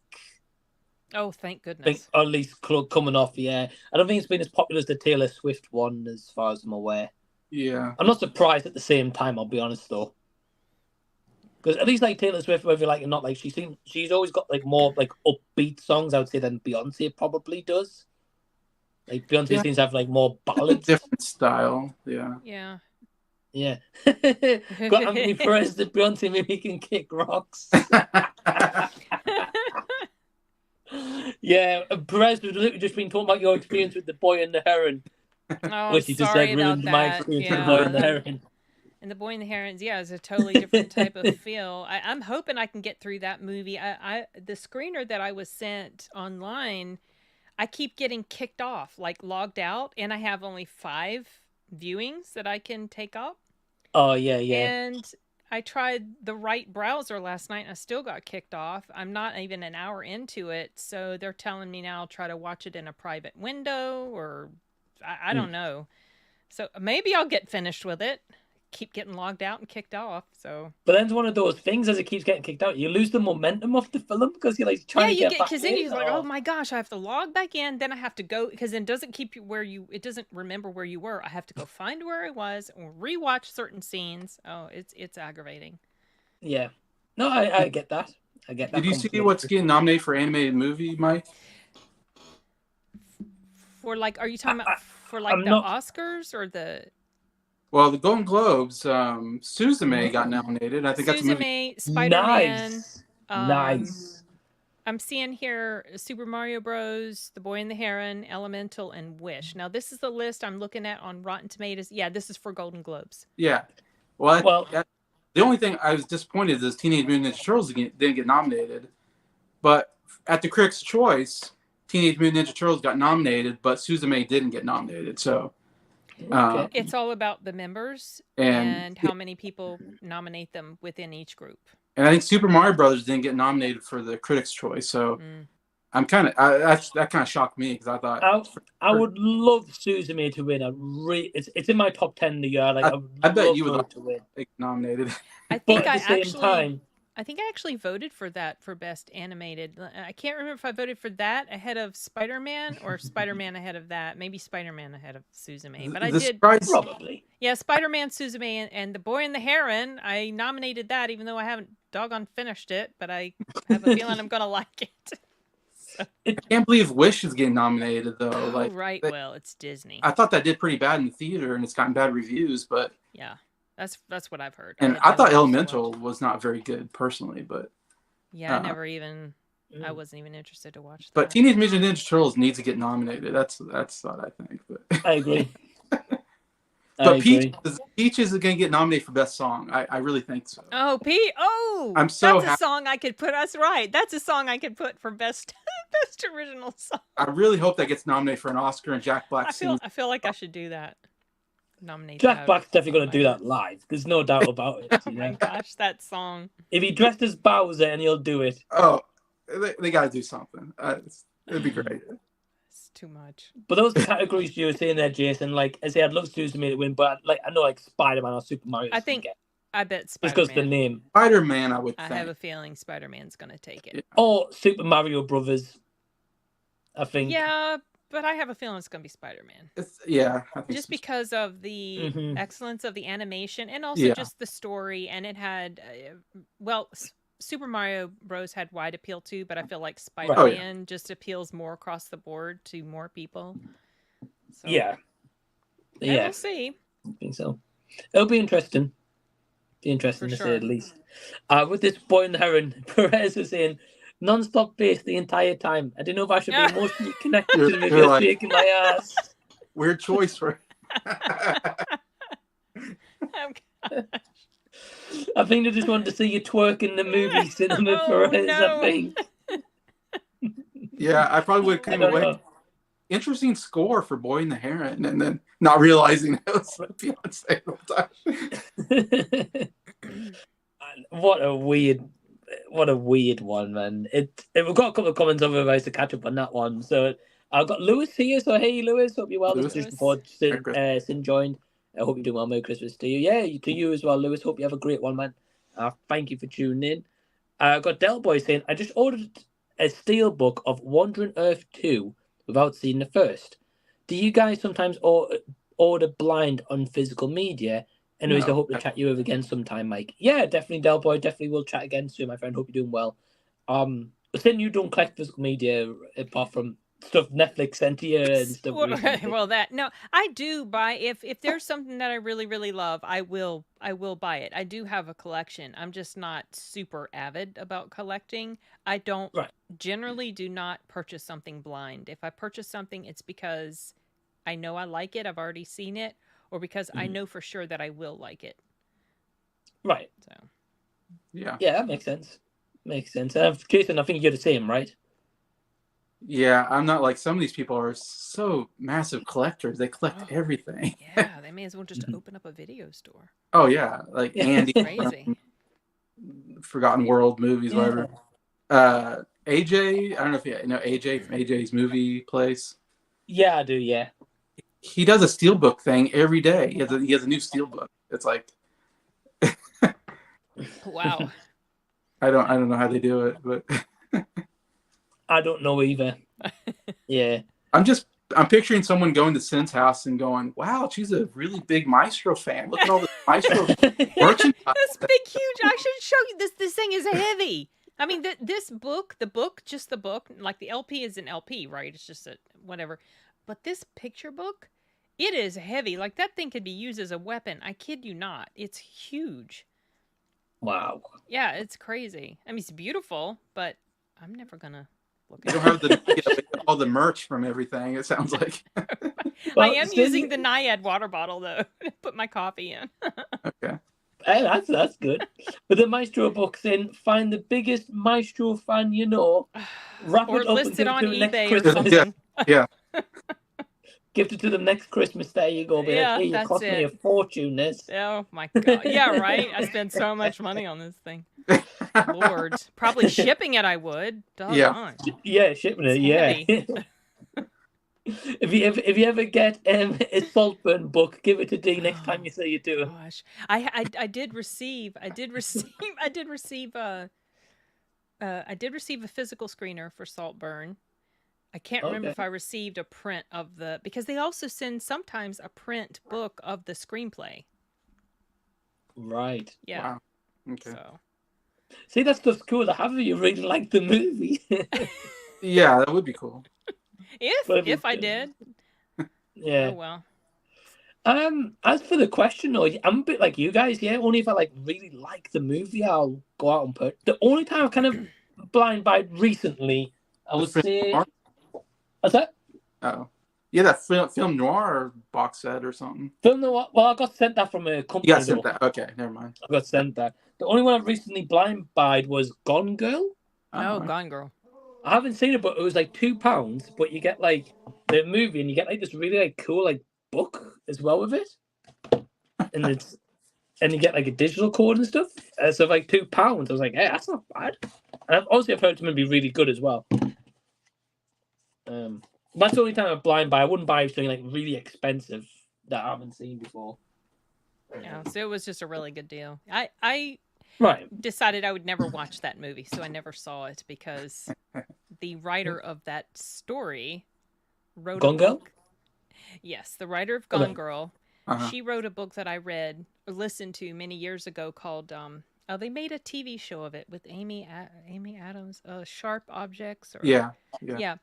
Oh, thank goodness. Or at least coming off. Yeah, I don't think it's been as popular as the Taylor Swift one, as far as I'm aware. Yeah, I'm not surprised at the same time. I'll be honest, though, because at least like Taylor Swift, whether you like it or not, like she's always got like more like upbeat songs, I would say, than Beyonce probably does. Like Beyonce seems to have like more ballads. Different style, yeah. Yeah. Yeah. Got Anthony Perez, the Beyonce movie can kick rocks. Yeah, Perez was literally just been talking about your experience with The Boy and the Heron. Oh, which he just said ruined my experience with The Boy and the Heron. And The Boy and the Herons, is a totally different type of feel. I'm hoping I can get through that movie. The screener that I was sent online, I keep getting kicked off, like logged out, and I have only 5 viewings that I can take up. Oh, yeah. And I tried the right browser last night, and I still got kicked off. I'm not even an hour into it, so they're telling me now I'll try to watch it in a private window, or I don't know. So maybe I'll get finished with it. keep getting logged out and kicked off. So, but then it's one of those things as it keeps getting kicked out, you lose the momentum of the film because you're like trying to you get get back because then in, you're like, or- oh my gosh, I have to log back in. Then I have to go because then it doesn't keep you where you. It doesn't remember where you were. I have to go find where I was or rewatch certain scenes. Oh, it's aggravating. Yeah. No, I get that. I get that. Did you see completely. what's getting nominated for animated movie, Mike? For like, are you talking about for like I'm the not- Oscars or the Well, the Golden Globes, Suzume got nominated. I think that's a movie. Suzume, Spider-Man? Nice. um, Nice. I'm seeing here Super Mario Bros., The Boy and the Heron, Elemental, and Wish. Now, this is the list I'm looking at on Rotten Tomatoes. Yeah, this is for Golden Globes. Yeah. Well, Well- the only thing I was disappointed is Teenage Mutant Ninja Turtles didn't get nominated. But at the Critics' Choice, Teenage Mutant Ninja Turtles got nominated, but Suzume didn't get nominated. So, Okay. It's all about the members And- and how many people nominate them within each group. and I think Super Mario Brothers didn't get nominated for the Critics' Choice. So I'm kind of that kind of shocked me because I thought I would love Suzume to win. It's in my top 10 of the year. Like I bet love you would her like to win. they get nominated. I But think at the same time, I think I actually voted for that for Best Animated. I can't remember if I voted for that ahead of Spider-Man or Spider-Man ahead of that. Maybe Spider-Man ahead of Suzume. But I The did. surprise- probably. Yeah, Spider-Man, Suzume, and The Boy and the Heron. I nominated that even though I haven't doggone finished it. But I have a feeling I'm going to like it. I can't believe Wish is getting nominated though. Oh, Like, right. Well, it's Disney. I thought that did pretty bad in the theater, and it's gotten bad reviews. But Yeah, that's what I've heard. and had I never thought actually Elemental watched was not very good personally, but it. Yeah, I uh, never even. I Mm. wasn't even interested to watch that. but Teenage Mutant Ninja Turtles needs to get nominated. That's what I think. But I agree. but Peach is going to get nominated for best song. I really think so. Oh, Pete! Oh, I'm so that's a happy. song I could put. That's right. That's a song I could put for best best original song. I really hope that gets nominated for an Oscar and Jack Black sings. I feel like I should do that. Nominate Jack that. Black's definitely going Oh to do my that live. There's no doubt about it. Oh You my know? gosh, that song. If he dressed as Bowser, and he'll do it. Oh, they got to do something. It'd be great. It's too much. But those categories you were saying there, Jason, like I say, I'd love Suzume to win, but like I know like Spider-Man or Super Mario. I think I bet just because the Spider-Man. name. Spider-Man, I would I think. have a feeling Spider-Man's gonna take it. Or Super Mario Brothers. I think. Yeah, but I have a feeling it's gonna be Spider-Man. I think Just so. because of the Mhm. excellence of the animation and also Yeah. just the story, and it had Super Mario Bros had wide appeal too, but I feel like Spider-Man just appeals more across the board to more people. So, Yeah. and Yeah, we'll see. I think so. It'll be interesting. Be interesting For to sure. say at least. With this Boy and the Heron, Perez was saying non-stop bass the entire time. I don't know if I should be emotionally connected to the movie. You're Or like- shaking my ass. Weird choice for. I think they just wanted to see you twerk in the movie cinema, Oh, Perez. no. I think. Yeah, I probably would I come don't away. know. Interesting score for Boy and the Heron, and then not realizing it was Beyonce the whole time. What a weird one, man. We've got a couple of comments over guys to catch up on that one. So I've got Lewis here. So hey, Lewis, hope you're well. Lewis. Just before Sin joined. I hope you're doing well. Merry Christmas to you. Yeah, to you as well, Lewis. Hope you have a great one, man. Thank you for tuning in. I got Del Boy saying I just ordered a steelbook of Wandering Earth 2 without seeing the first. Do you guys sometimes order blind on physical media? Anyways, No. I hope to chat you over again sometime, Mike. Yeah, definitely, Del Boy. Definitely will chat again soon, my friend. Hope you're doing well. Saying you don't collect physical media apart from stuff Netflix sent to you and stuff. recently. Well, no, I do buy if there's something that I really really love, I will buy it. I do have a collection. I'm just not super avid about collecting. I don't generally do not purchase something blind. If I purchase something, it's because I know I like it. I've already seen it, or because I know for sure that I will like it. Right. So Yeah. Yeah, that makes sense. Makes sense. Jason, I think you're the same, right? Yeah, I'm not like some of these people are so massive collectors. They collect everything. yeah, they may as well just open up a video store. Oh yeah, like Andy Crazy. from Forgotten World movies, whatever. AJ, I don't know if you know AJ from AJ's movie place. Yeah, I do. Yeah. He does a steelbook thing every day. He has a new steelbook. It's like Wow. I don't know how they do it, but I don't know either. Yeah. I'm picturing someone going to Sin's house and going, "Wow, she's a really big Maestro fan. Look at all this Maestro merchandise." This big, huge. I should show you this. This thing is heavy. I mean, this book, just the book, like the LP is an LP, right? It's just a whatever. But this picture book, it is heavy. Like that thing could be used as a weapon. I kid you not. It's huge. Wow. Yeah, it's crazy. I mean, it's beautiful, but I'm never gonna look You at don't it. have the all the merch from everything. It sounds like. I am using the Naiad water bottle though to put my coffee in. Okay. Hey, that's good. But the Maestro book's in. Find the biggest Maestro fan you know. Wrap Or it up list and it give it on to them next eBay or Christmas. something. Yeah. Give it to them next Christmas. There you go. Be Yeah, like, hey, you that's cost me a it. fortune. This. Oh my god. Yeah, right. I spend so much money on this thing. Lord. Probably shipping it I would. Yeah. Doggone. Yeah, shipping it. It's Yeah. heavy. If you ever get a Saltburn book, give it to Dee next time you say you do it. Gosh. I did receive I did receive a physical screener for Saltburn. I can't remember Okay. if I received a print of the, because they also send sometimes a print book of the screenplay. Right. Yeah. Wow. Okay. So See, that stuff's cool to have if you really like the movie. Yeah, that would be cool. if I did. Yeah. Oh well. As for the question though, I'm a bit like you guys, yeah. Only if I like really like the movie, I'll go out and put. The only time I've kind of blind buy recently, I would Film say. noir? What's that? Oh, yeah, that film noir box set or something. Film noir. Well, I got sent that from a company. You got sent though. that. Okay, never mind. I got sent that. The only one I've recently blind buyed was Gone Girl. No, right. Gone Girl. I haven't seen it, but it was like £2. But you get like the movie, and you get like this really like cool like book as well with it, and you get like a digital code and stuff. So like £2, I was like, hey, that's not bad. And I've heard it's going to be really good as well. That's the only time I blind buy. I wouldn't buy something like really expensive that I haven't seen before. Yeah, so it was just a really good deal. I Right. decided I would never watch that movie, so I never saw it because the writer of that story wrote Gone a Girl? book. Yes, the writer of Gone Okay. Girl. Uh-huh. She wrote a book that I read or listened to many years ago called they made a TV show of it with Amy Adams, Sharp Objects or Yeah. yeah.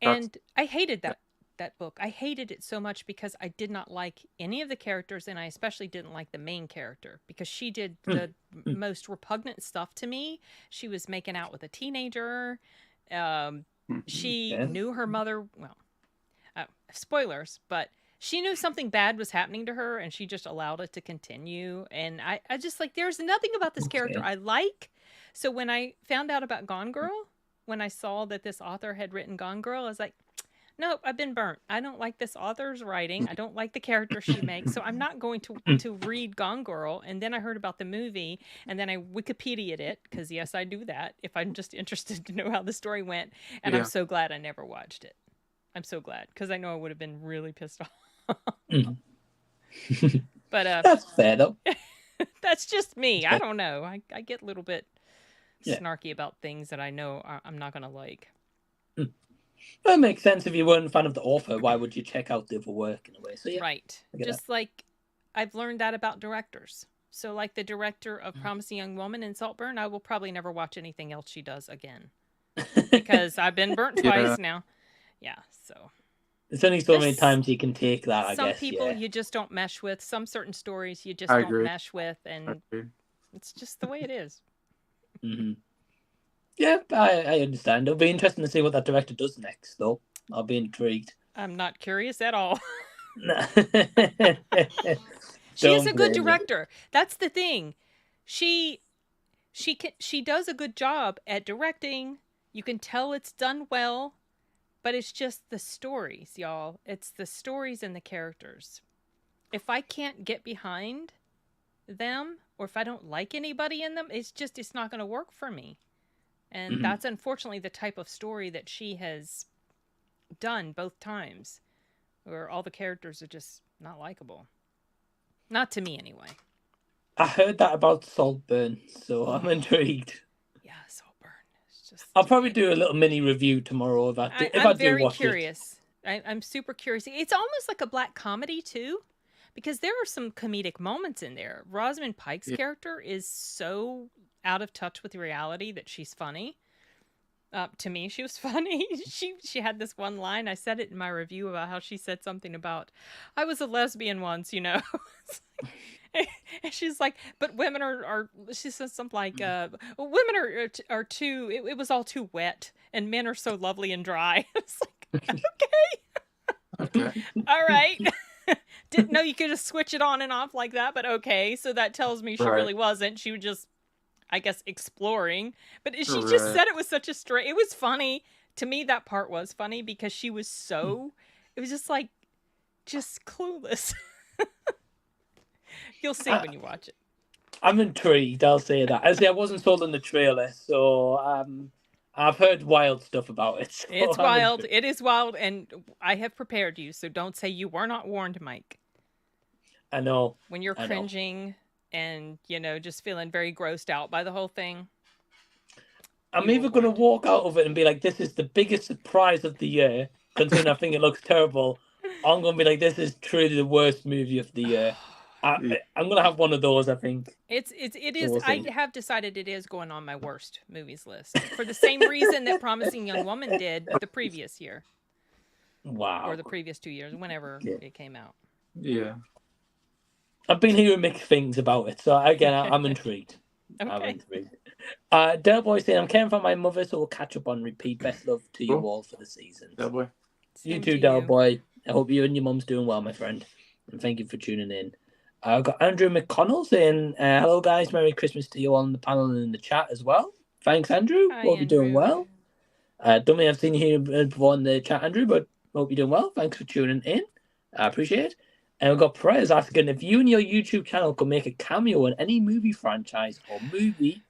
And I hated that book. I hated it so much because I did not like any of the characters, and I especially didn't like the main character because she did the most repugnant stuff to me. She was making out with a teenager. She knew her mother. Well, spoilers, but she knew something bad was happening to her, and she just allowed it to continue. And I just like, there's nothing about this character I like. So when I found out about Gone Girl, when I saw that this author had written Gone Girl, I was like, nope, I've been burnt. I don't like this author's writing. I don't like the character she makes. So I'm not going to read Gone Girl. And then I heard about the movie, and then I Wikipedia'd it, because yes, I do that if I'm just interested to know how the story went. And I'm so glad I never watched it. I'm so glad, because I know I would have been really pissed off. But that's fair though. That's just me. I don't know. I get a little bit snarky about things that I know I'm not going to like. That makes sense. If you weren't a fan of the author, why would you check out the other work in a way? So yeah, right. Just like I've learned that about directors. So like the director of Promising Young Woman in Saltburn, I will probably never watch anything else she does again. Because I've been burnt twice now. Yeah, so. There's only so many times you can take that, I guess. Some people you just don't mesh with. Some certain stories you just I don't agree. mesh with. And it's just the way it is. Mm-hmm. Yeah, I understand. It'll be interesting to see what that director does next, though. I'll be intrigued. I'm not curious at all. She is a good director. That's the thing. She does a good job at directing. You can tell it's done well, but it's just the stories, y'all. It's the stories and the characters. If I can't get behind them, or if I don't like anybody in them, it's not going to work for me. And that's unfortunately the type of story that she has done both times, where all the characters are just not likable. Not to me, anyway. I heard that about Saltburn, so I'm intrigued. Yeah, Saltburn. It's just. I'll probably do a little mini review tomorrow if I I'm do very watch curious. I'm super curious. It's almost like a black comedy too, because there are some comedic moments in there. Rosamund Pike's Yeah. character is so out of touch with reality that she's funny. To me, she was funny. She had this one line. I said it in my review about how she said something about, I was a lesbian once, you know. And she's like, but women are she says something like, women are too, it was all too wet, and men are so lovely and dry. It's like, Okay. all right. Didn't know you could just switch it on and off like that, but okay. So that tells me she Right. really wasn't. She was just, I guess, exploring. But she just Right. said it was such a straight. It was funny. To me, that part was funny because she was so, it was just like, just clueless. You'll see when you watch it. I'm intrigued, I'll say that. I wasn't sold on the trailer, so I've heard wild stuff about it. So It's I'm wild. intrigued. It is wild, and I have prepared you, so don't say you were not warned, Mike. I know. When you're I know. cringing and, you know, just feeling very grossed out by the whole thing. I'm You either were going to warned. walk out of it and be like, this is the biggest surprise of the year, considering I think it looks terrible. Or I'm going to be like, this is truly the worst movie of the year. I'm going to have one of those, I think. It is. we'll I see. have decided it is going on my worst movies list for the same reason that Promising Young Woman did the previous year Wow. or the previous 2 years, whenever Yeah. it came out. Yeah. I've been hearing mixed things about it, so again, I'm intrigued. I'm Okay. intrigued. Del Boy saying, I'm caring for my mother, so we'll catch up on repeat. Best love to you Cool. all for the season. That boy. You Same too, to Del you. Boy. I hope you and your mum's doing well, my friend. And thank you for tuning in. I've got Andrew McConnell saying, hello, guys. Merry Christmas to you all on the panel and in the chat as well. Thanks, Andrew. Hi, Hope you're doing Andrew. well. Don't think I've seen you here before in the chat, Andrew, but hope you're doing well. Thanks for tuning in. I appreciate it. And we've got Perez asking, if you and your YouTube channel could make a cameo in any movie franchise or movie,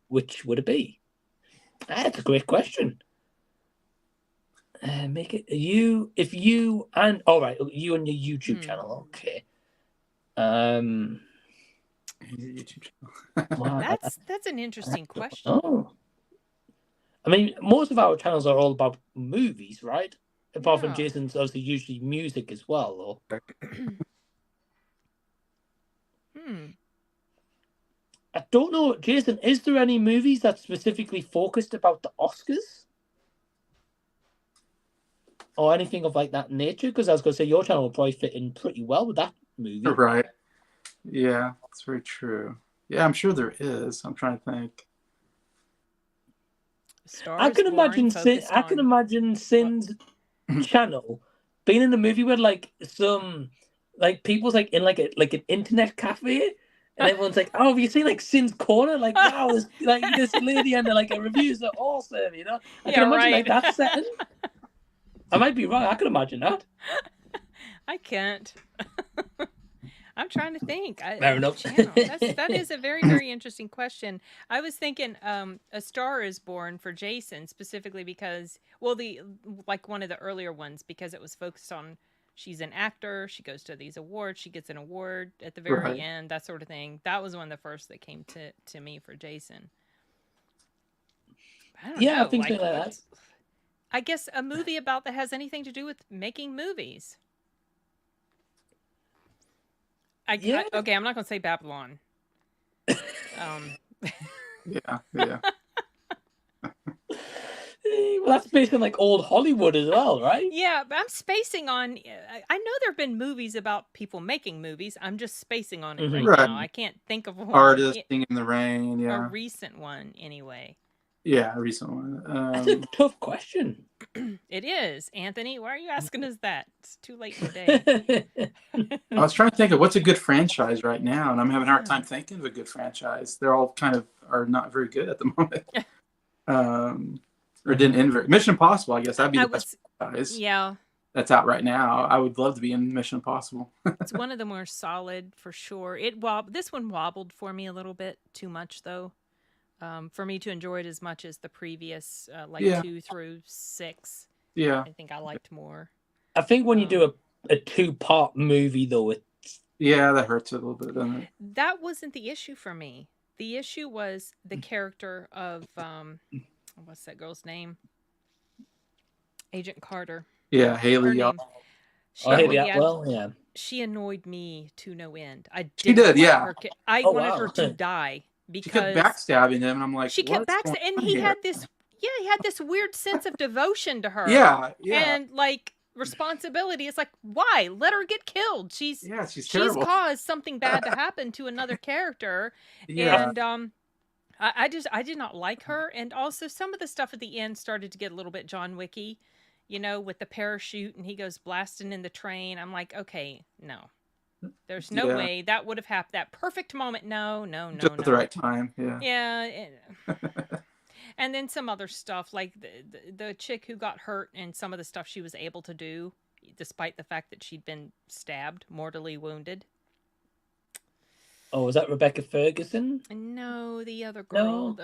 which would it be? That's a great question. Make it you and all right, you and your YouTube channel. Okay. YouTube Wow. That's an interesting question. Oh. I mean, most of our channels are all about movies, right? Apart from Yeah. Jason's, obviously, usually music as well, though. I don't know, Jason, is there any movies that specifically focused about the Oscars? Or anything of like that nature? Because I was going to say your channel will probably fit in pretty well with that movie. Right. Yeah, that's very true. Yeah, I'm sure there is. I'm trying to think. I can imagine Sin's channel being in a movie where like some like people's like in like an internet cafe. And everyone's like, "Oh, have you seen like Sin's Corner? Like, wow, this lady and like a reviews are awesome, you know." I can imagine like that setting. I might be wrong. I can imagine that. I can't. I'm trying to think. Fair enough. That is a very, very interesting question. I was thinking A Star is Born for Jason, specifically because, well, one of the earlier ones, because it was focused on she's an actor, she goes to these awards, she gets an award at the very end, that sort of thing. That was one of the first that came to me for Jason. I don't know. I think so like that. I guess a movie about that has anything to do with making movies. Okay, I'm not going to say Babylon. Yeah. Well, that's based on like old Hollywood as well, right? Yeah, but I'm spacing on. I know there have been movies about people making movies. I'm just spacing on it right now. I can't think of one. Artist Singing in the Rain. Yeah. A recent one, anyway. Yeah, a recent one. That's a tough question. It is, Anthony. Why are you asking us that? It's too late today. I was trying to think of what's a good franchise right now, and I'm having a hard time thinking of a good franchise. They're all kind of are not very good at the moment. Or didn't end Mission Impossible, I guess that'd be the best franchise. Yeah. That's out right now. I would love to be in Mission Impossible. It's one of the more solid for sure. This one wobbled for me a little bit too much though. For me to enjoy it as much as the previous 2 through 6. Yeah. I think I liked more. I think when you do a 2-part movie though, Yeah, that hurts a little bit, doesn't it? That wasn't the issue for me. The issue was the character of what's that girl's name? Agent Carter. Yeah, Her Haley. name. She Oh, annoyed Haley me. Atwell, yeah. She annoyed me to no end. I She didn't did, like yeah. her. I Oh, wanted her wow. to die She kept because backstabbing him, and I'm like, she kept what's going and on he here? had this. Yeah, he had this weird sense of devotion to her. Yeah. And like responsibility. It's like, why? Let her get killed. She's terrible. caused something bad to happen to another character. Yeah. And I did not like her. And also some of the stuff at the end started to get a little bit John Wicky, you know, with the parachute and he goes blasting in the train. I'm like, okay, no. There's no way that would have happened. That perfect moment. No. Just at the right time. Yeah. Yeah. And then some other stuff like the chick who got hurt and some of the stuff she was able to do, despite the fact that she'd been stabbed, mortally wounded. Oh, was that Rebecca Ferguson? No, the other girl,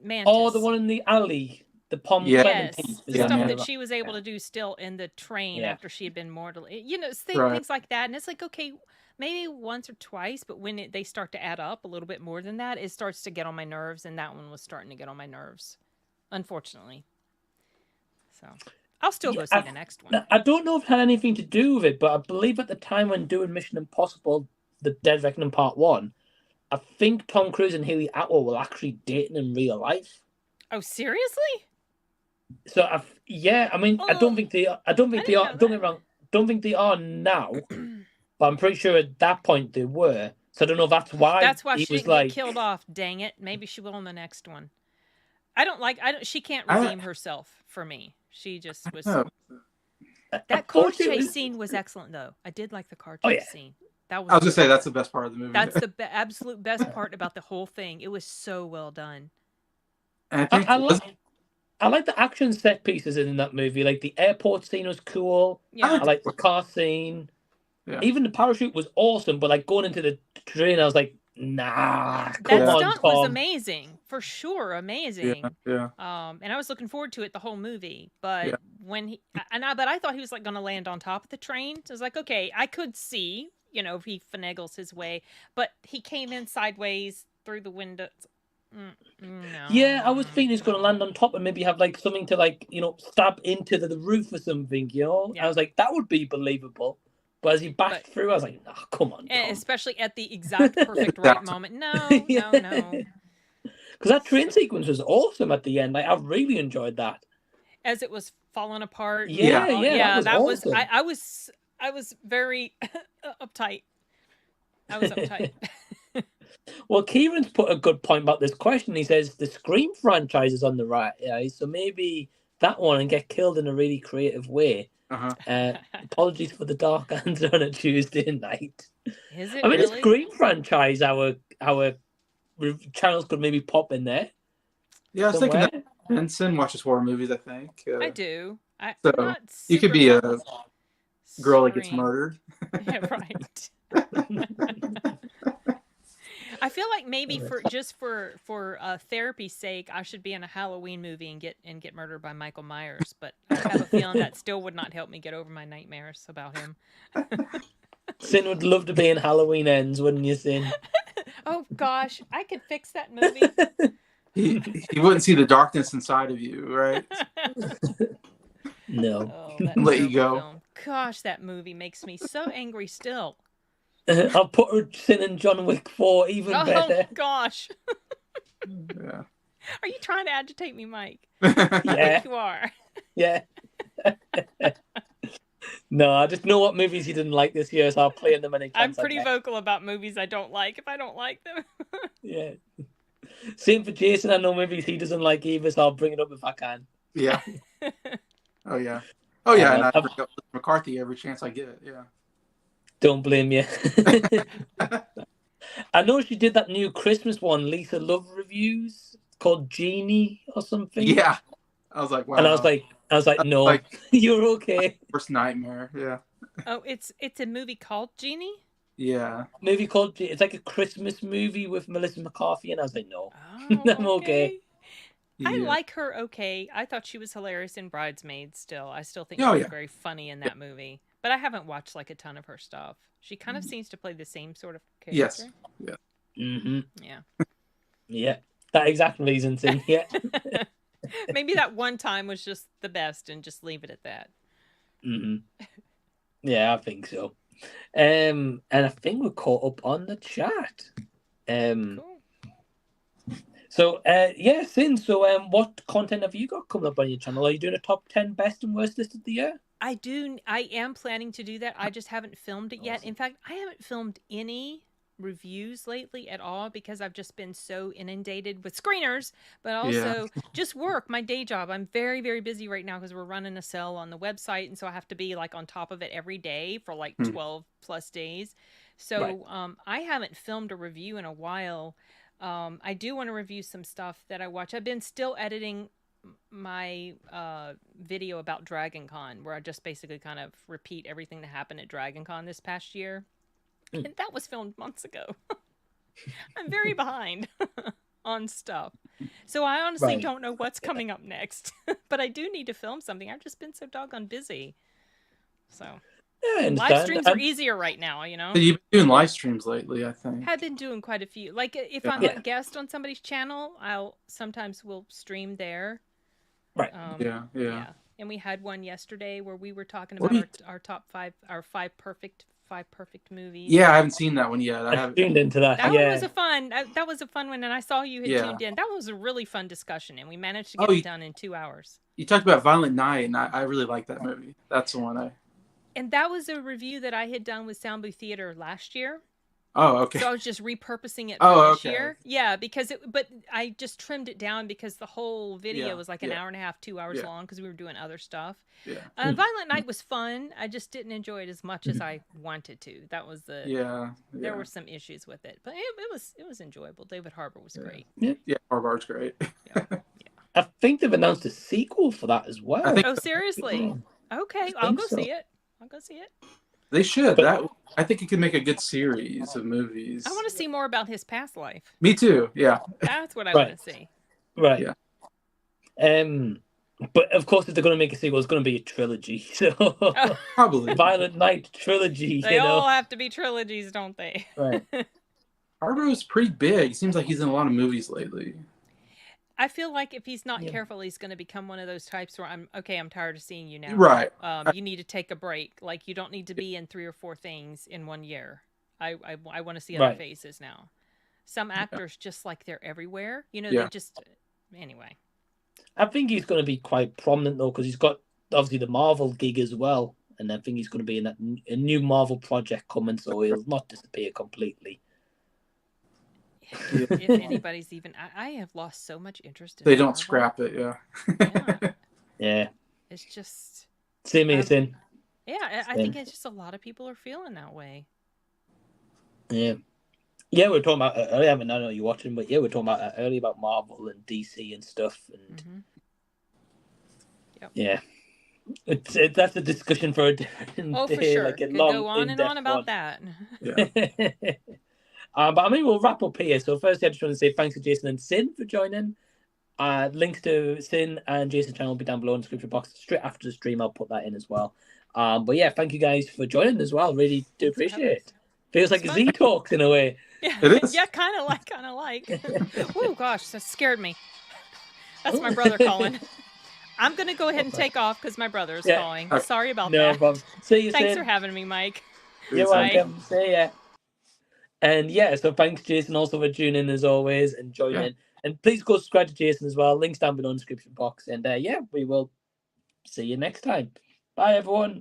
Mantis. Oh, the one in the alley, the Palm Yes, Clementine. the stuff that she was able to do still in the train after she had been mortally, you know, things like that. And it's like, okay, maybe once or twice, but when they start to add up a little bit more than that, it starts to get on my nerves, and that one was starting to get on my nerves, unfortunately. So I'll still go see the next one. I don't know if it had anything to do with it, but I believe at the time when doing Mission Impossible, The Dead Reckoning Part 1, I think Tom Cruise and Haley Atwell were actually dating in real life. Oh, seriously? So I mean, I don't think they are. Don't get me wrong. Don't think they are now. But I'm pretty sure at that point they were. So I don't know if that's why. That's why she didn't get killed off. Dang it! Maybe she will in the next one. She can't redeem herself for me. She just was. That car chase scene was excellent, though. I did like the car chase scene. I was gonna say that's the best part of the movie. That's the absolute best part about the whole thing. It was so well done. And I like the action set pieces in that movie. Like the airport scene was cool. Yeah. I like the car scene. Yeah. Even the parachute was awesome, but like going into the train, I was like, nah. That stunt was amazing, for sure, amazing. Yeah. And I was looking forward to it the whole movie, but when I thought he was like going to land on top of the train. So I was like, okay, I could see, you know, if he finagles his way, but he came in sideways through the window. No. Yeah, I was thinking he's going to land on top and maybe have like something to like, you know, stab into the roof or something, you know. I was like, that would be believable. But as he backed through, I was like, oh, come on. Tom. Especially at the exact perfect right moment. No. Because that train sequence was awesome at the end. Like, I really enjoyed that. As it was falling apart. Yeah. That was awesome. I was very uptight. I was uptight. Well, Kieran's put a good point about this question. He says the Scream franchise is on the right, so maybe that one and get killed in a really creative way. Apologies for the dark answer on a Tuesday night. Is it? I mean, really? the Scream franchise, our channels could maybe pop in there. Yeah, I was thinking that Benson watches horror movies. I think I do. So you could be a girl that gets murdered. Yeah, right. I feel like maybe for therapy's sake, I should be in a Halloween movie and get murdered by Michael Myers. But I have a feeling that still would not help me get over my nightmares about him. Sin would love to be in Halloween Ends, wouldn't you, Sin? Oh gosh, I could fix that movie. He wouldn't see the darkness inside of you, right? No. Let you go. Film. Gosh, that movie makes me so angry still. I'll put her Sin and John Wick 4 even better. Oh gosh. Yeah. Are you trying to agitate me, Mike? Yeah. You are. Yeah. No, I just know what movies you didn't like this year, so I'll play them anytime. I'm pretty vocal about movies I don't like if I don't like them. Yeah. Same for Jason. I know movies he doesn't like either, so I'll bring it up if I can. Yeah. Oh yeah. And I bring up McCarthy every chance I get. Yeah. Don't blame you. I know she did that new Christmas one, Lisa Love Reviews, called Genie or something. Yeah. I was like, wow. And I was like, no, you're okay. Worst nightmare. Yeah. Oh, it's a movie called Genie? Yeah. Movie called it's like a Christmas movie with Melissa McCarthy, and I was like, no, oh, I'm okay. Yeah. I like her. Okay, I thought she was hilarious in Bridesmaids. I still think she was very funny in that movie. but I haven't watched like a ton of her stuff. She kind of seems to play the same sort of character. Yes. Yeah. Mm-hmm. Yeah. Yeah. That exact reason, Sin. Yeah. Maybe that one time was just the best, and just leave it at that. Mm-hmm. Yeah, I think so. And I think we're caught up on the chat. Cool. So, Sin, so what content have you got coming up on your channel? Are you doing a top 10 best and worst list of the year? I am planning to do that. I just haven't filmed it yet. In fact, I haven't filmed any reviews lately at all because I've just been so inundated with screeners, but also just work, my day job. I'm very, very busy right now because we're running a sale on the website, and so I have to be like on top of it every day for like 12 plus days. So I haven't filmed a review in a while. I do want to review some stuff that I watch. I've been still editing my video about Dragon Con, where I just basically kind of repeat everything that happened at Dragon Con this past year. And that was filmed months ago. I'm very behind on stuff. So I honestly don't know what's coming up next. But I do need to film something. I've just been so doggone busy. So live streams are easier right now, you know? You've been doing live streams lately, I think. I've been doing quite a few. Like if I'm a guest on somebody's channel, I'll sometimes will stream there. Right. Yeah. And we had one yesterday where we were talking about our top five, our five perfect movies. Yeah, I haven't seen that one yet. I haven't tuned into that. That one was that was a fun one, and I saw you had tuned in. That was a really fun discussion, and we managed to get it done in 2 hours. You talked about Violent Night, and I really like that movie. That's the one And that was a review that I had done with Sound Booth Theater last year. Oh, okay. So I was just repurposing it for this year. Yeah, but I just trimmed it down because the whole video was like an hour and a half, 2 hours long because we were doing other stuff. Yeah. Violent Night was fun. I just didn't enjoy it as much as I wanted to. That was there were some issues with it, but it was enjoyable. David Harbour was great. Yeah, Harbour's great. I think they've announced a sequel for that as well. Oh, seriously? Okay, I'll go see it. I'll go see it. They should. I think it could make a good series of movies. I want to see more about his past life. Me too. Yeah. That's what I want to see. Right. Yeah. But of course, if they're going to make a sequel, it's going to be a trilogy. So probably Violent Night trilogy. They all have to be trilogies, don't they? Right. Harbour's pretty big. It seems like he's in a lot of movies lately. I feel like if he's not careful, he's going to become one of those types where I'm tired of seeing you now. Right. You need to take a break. Like, you don't need to be in 3 or 4 things in 1 year. I want to see other faces now. Some actors just like they're everywhere. You know, they just anyway. I think he's going to be quite prominent though, because he's got obviously the Marvel gig as well, and I think he's going to be in a new Marvel project coming, so he'll not disappear completely. If anybody's even, I have lost so much interest in They don't Marvel. scrap it, Yeah. It's just Same as in. Yeah, I think it's just a lot of people are feeling that way. Yeah. Yeah, we were talking about earlier. I know you're watching, but we were talking about earlier about Marvel and DC and stuff, and that's a discussion for a different day. For sure. Like a Could long, go on and on about one. that. Yeah. But I mean, we'll wrap up here. So firstly, I just want to say thanks to Jason and Sin for joining. Links to Sin and Jason's channel will be down below in the description box. Straight after the stream, I'll put that in as well. But yeah, thank you guys for joining as well. Really do appreciate it. Feels like Z Talks in a way. Yeah, it is. Yeah, kind of like. Oh gosh, that scared me. That's my brother calling. I'm gonna go ahead and take off because my brother is calling. Sorry about that. No problem. See you. Thanks Sin. for having me, Mike. You're welcome. See ya. And so thanks, Jason, also for tuning in as always and joining. And please go subscribe to Jason as well. Links down below in the description box. And we will see you next time. Bye, everyone.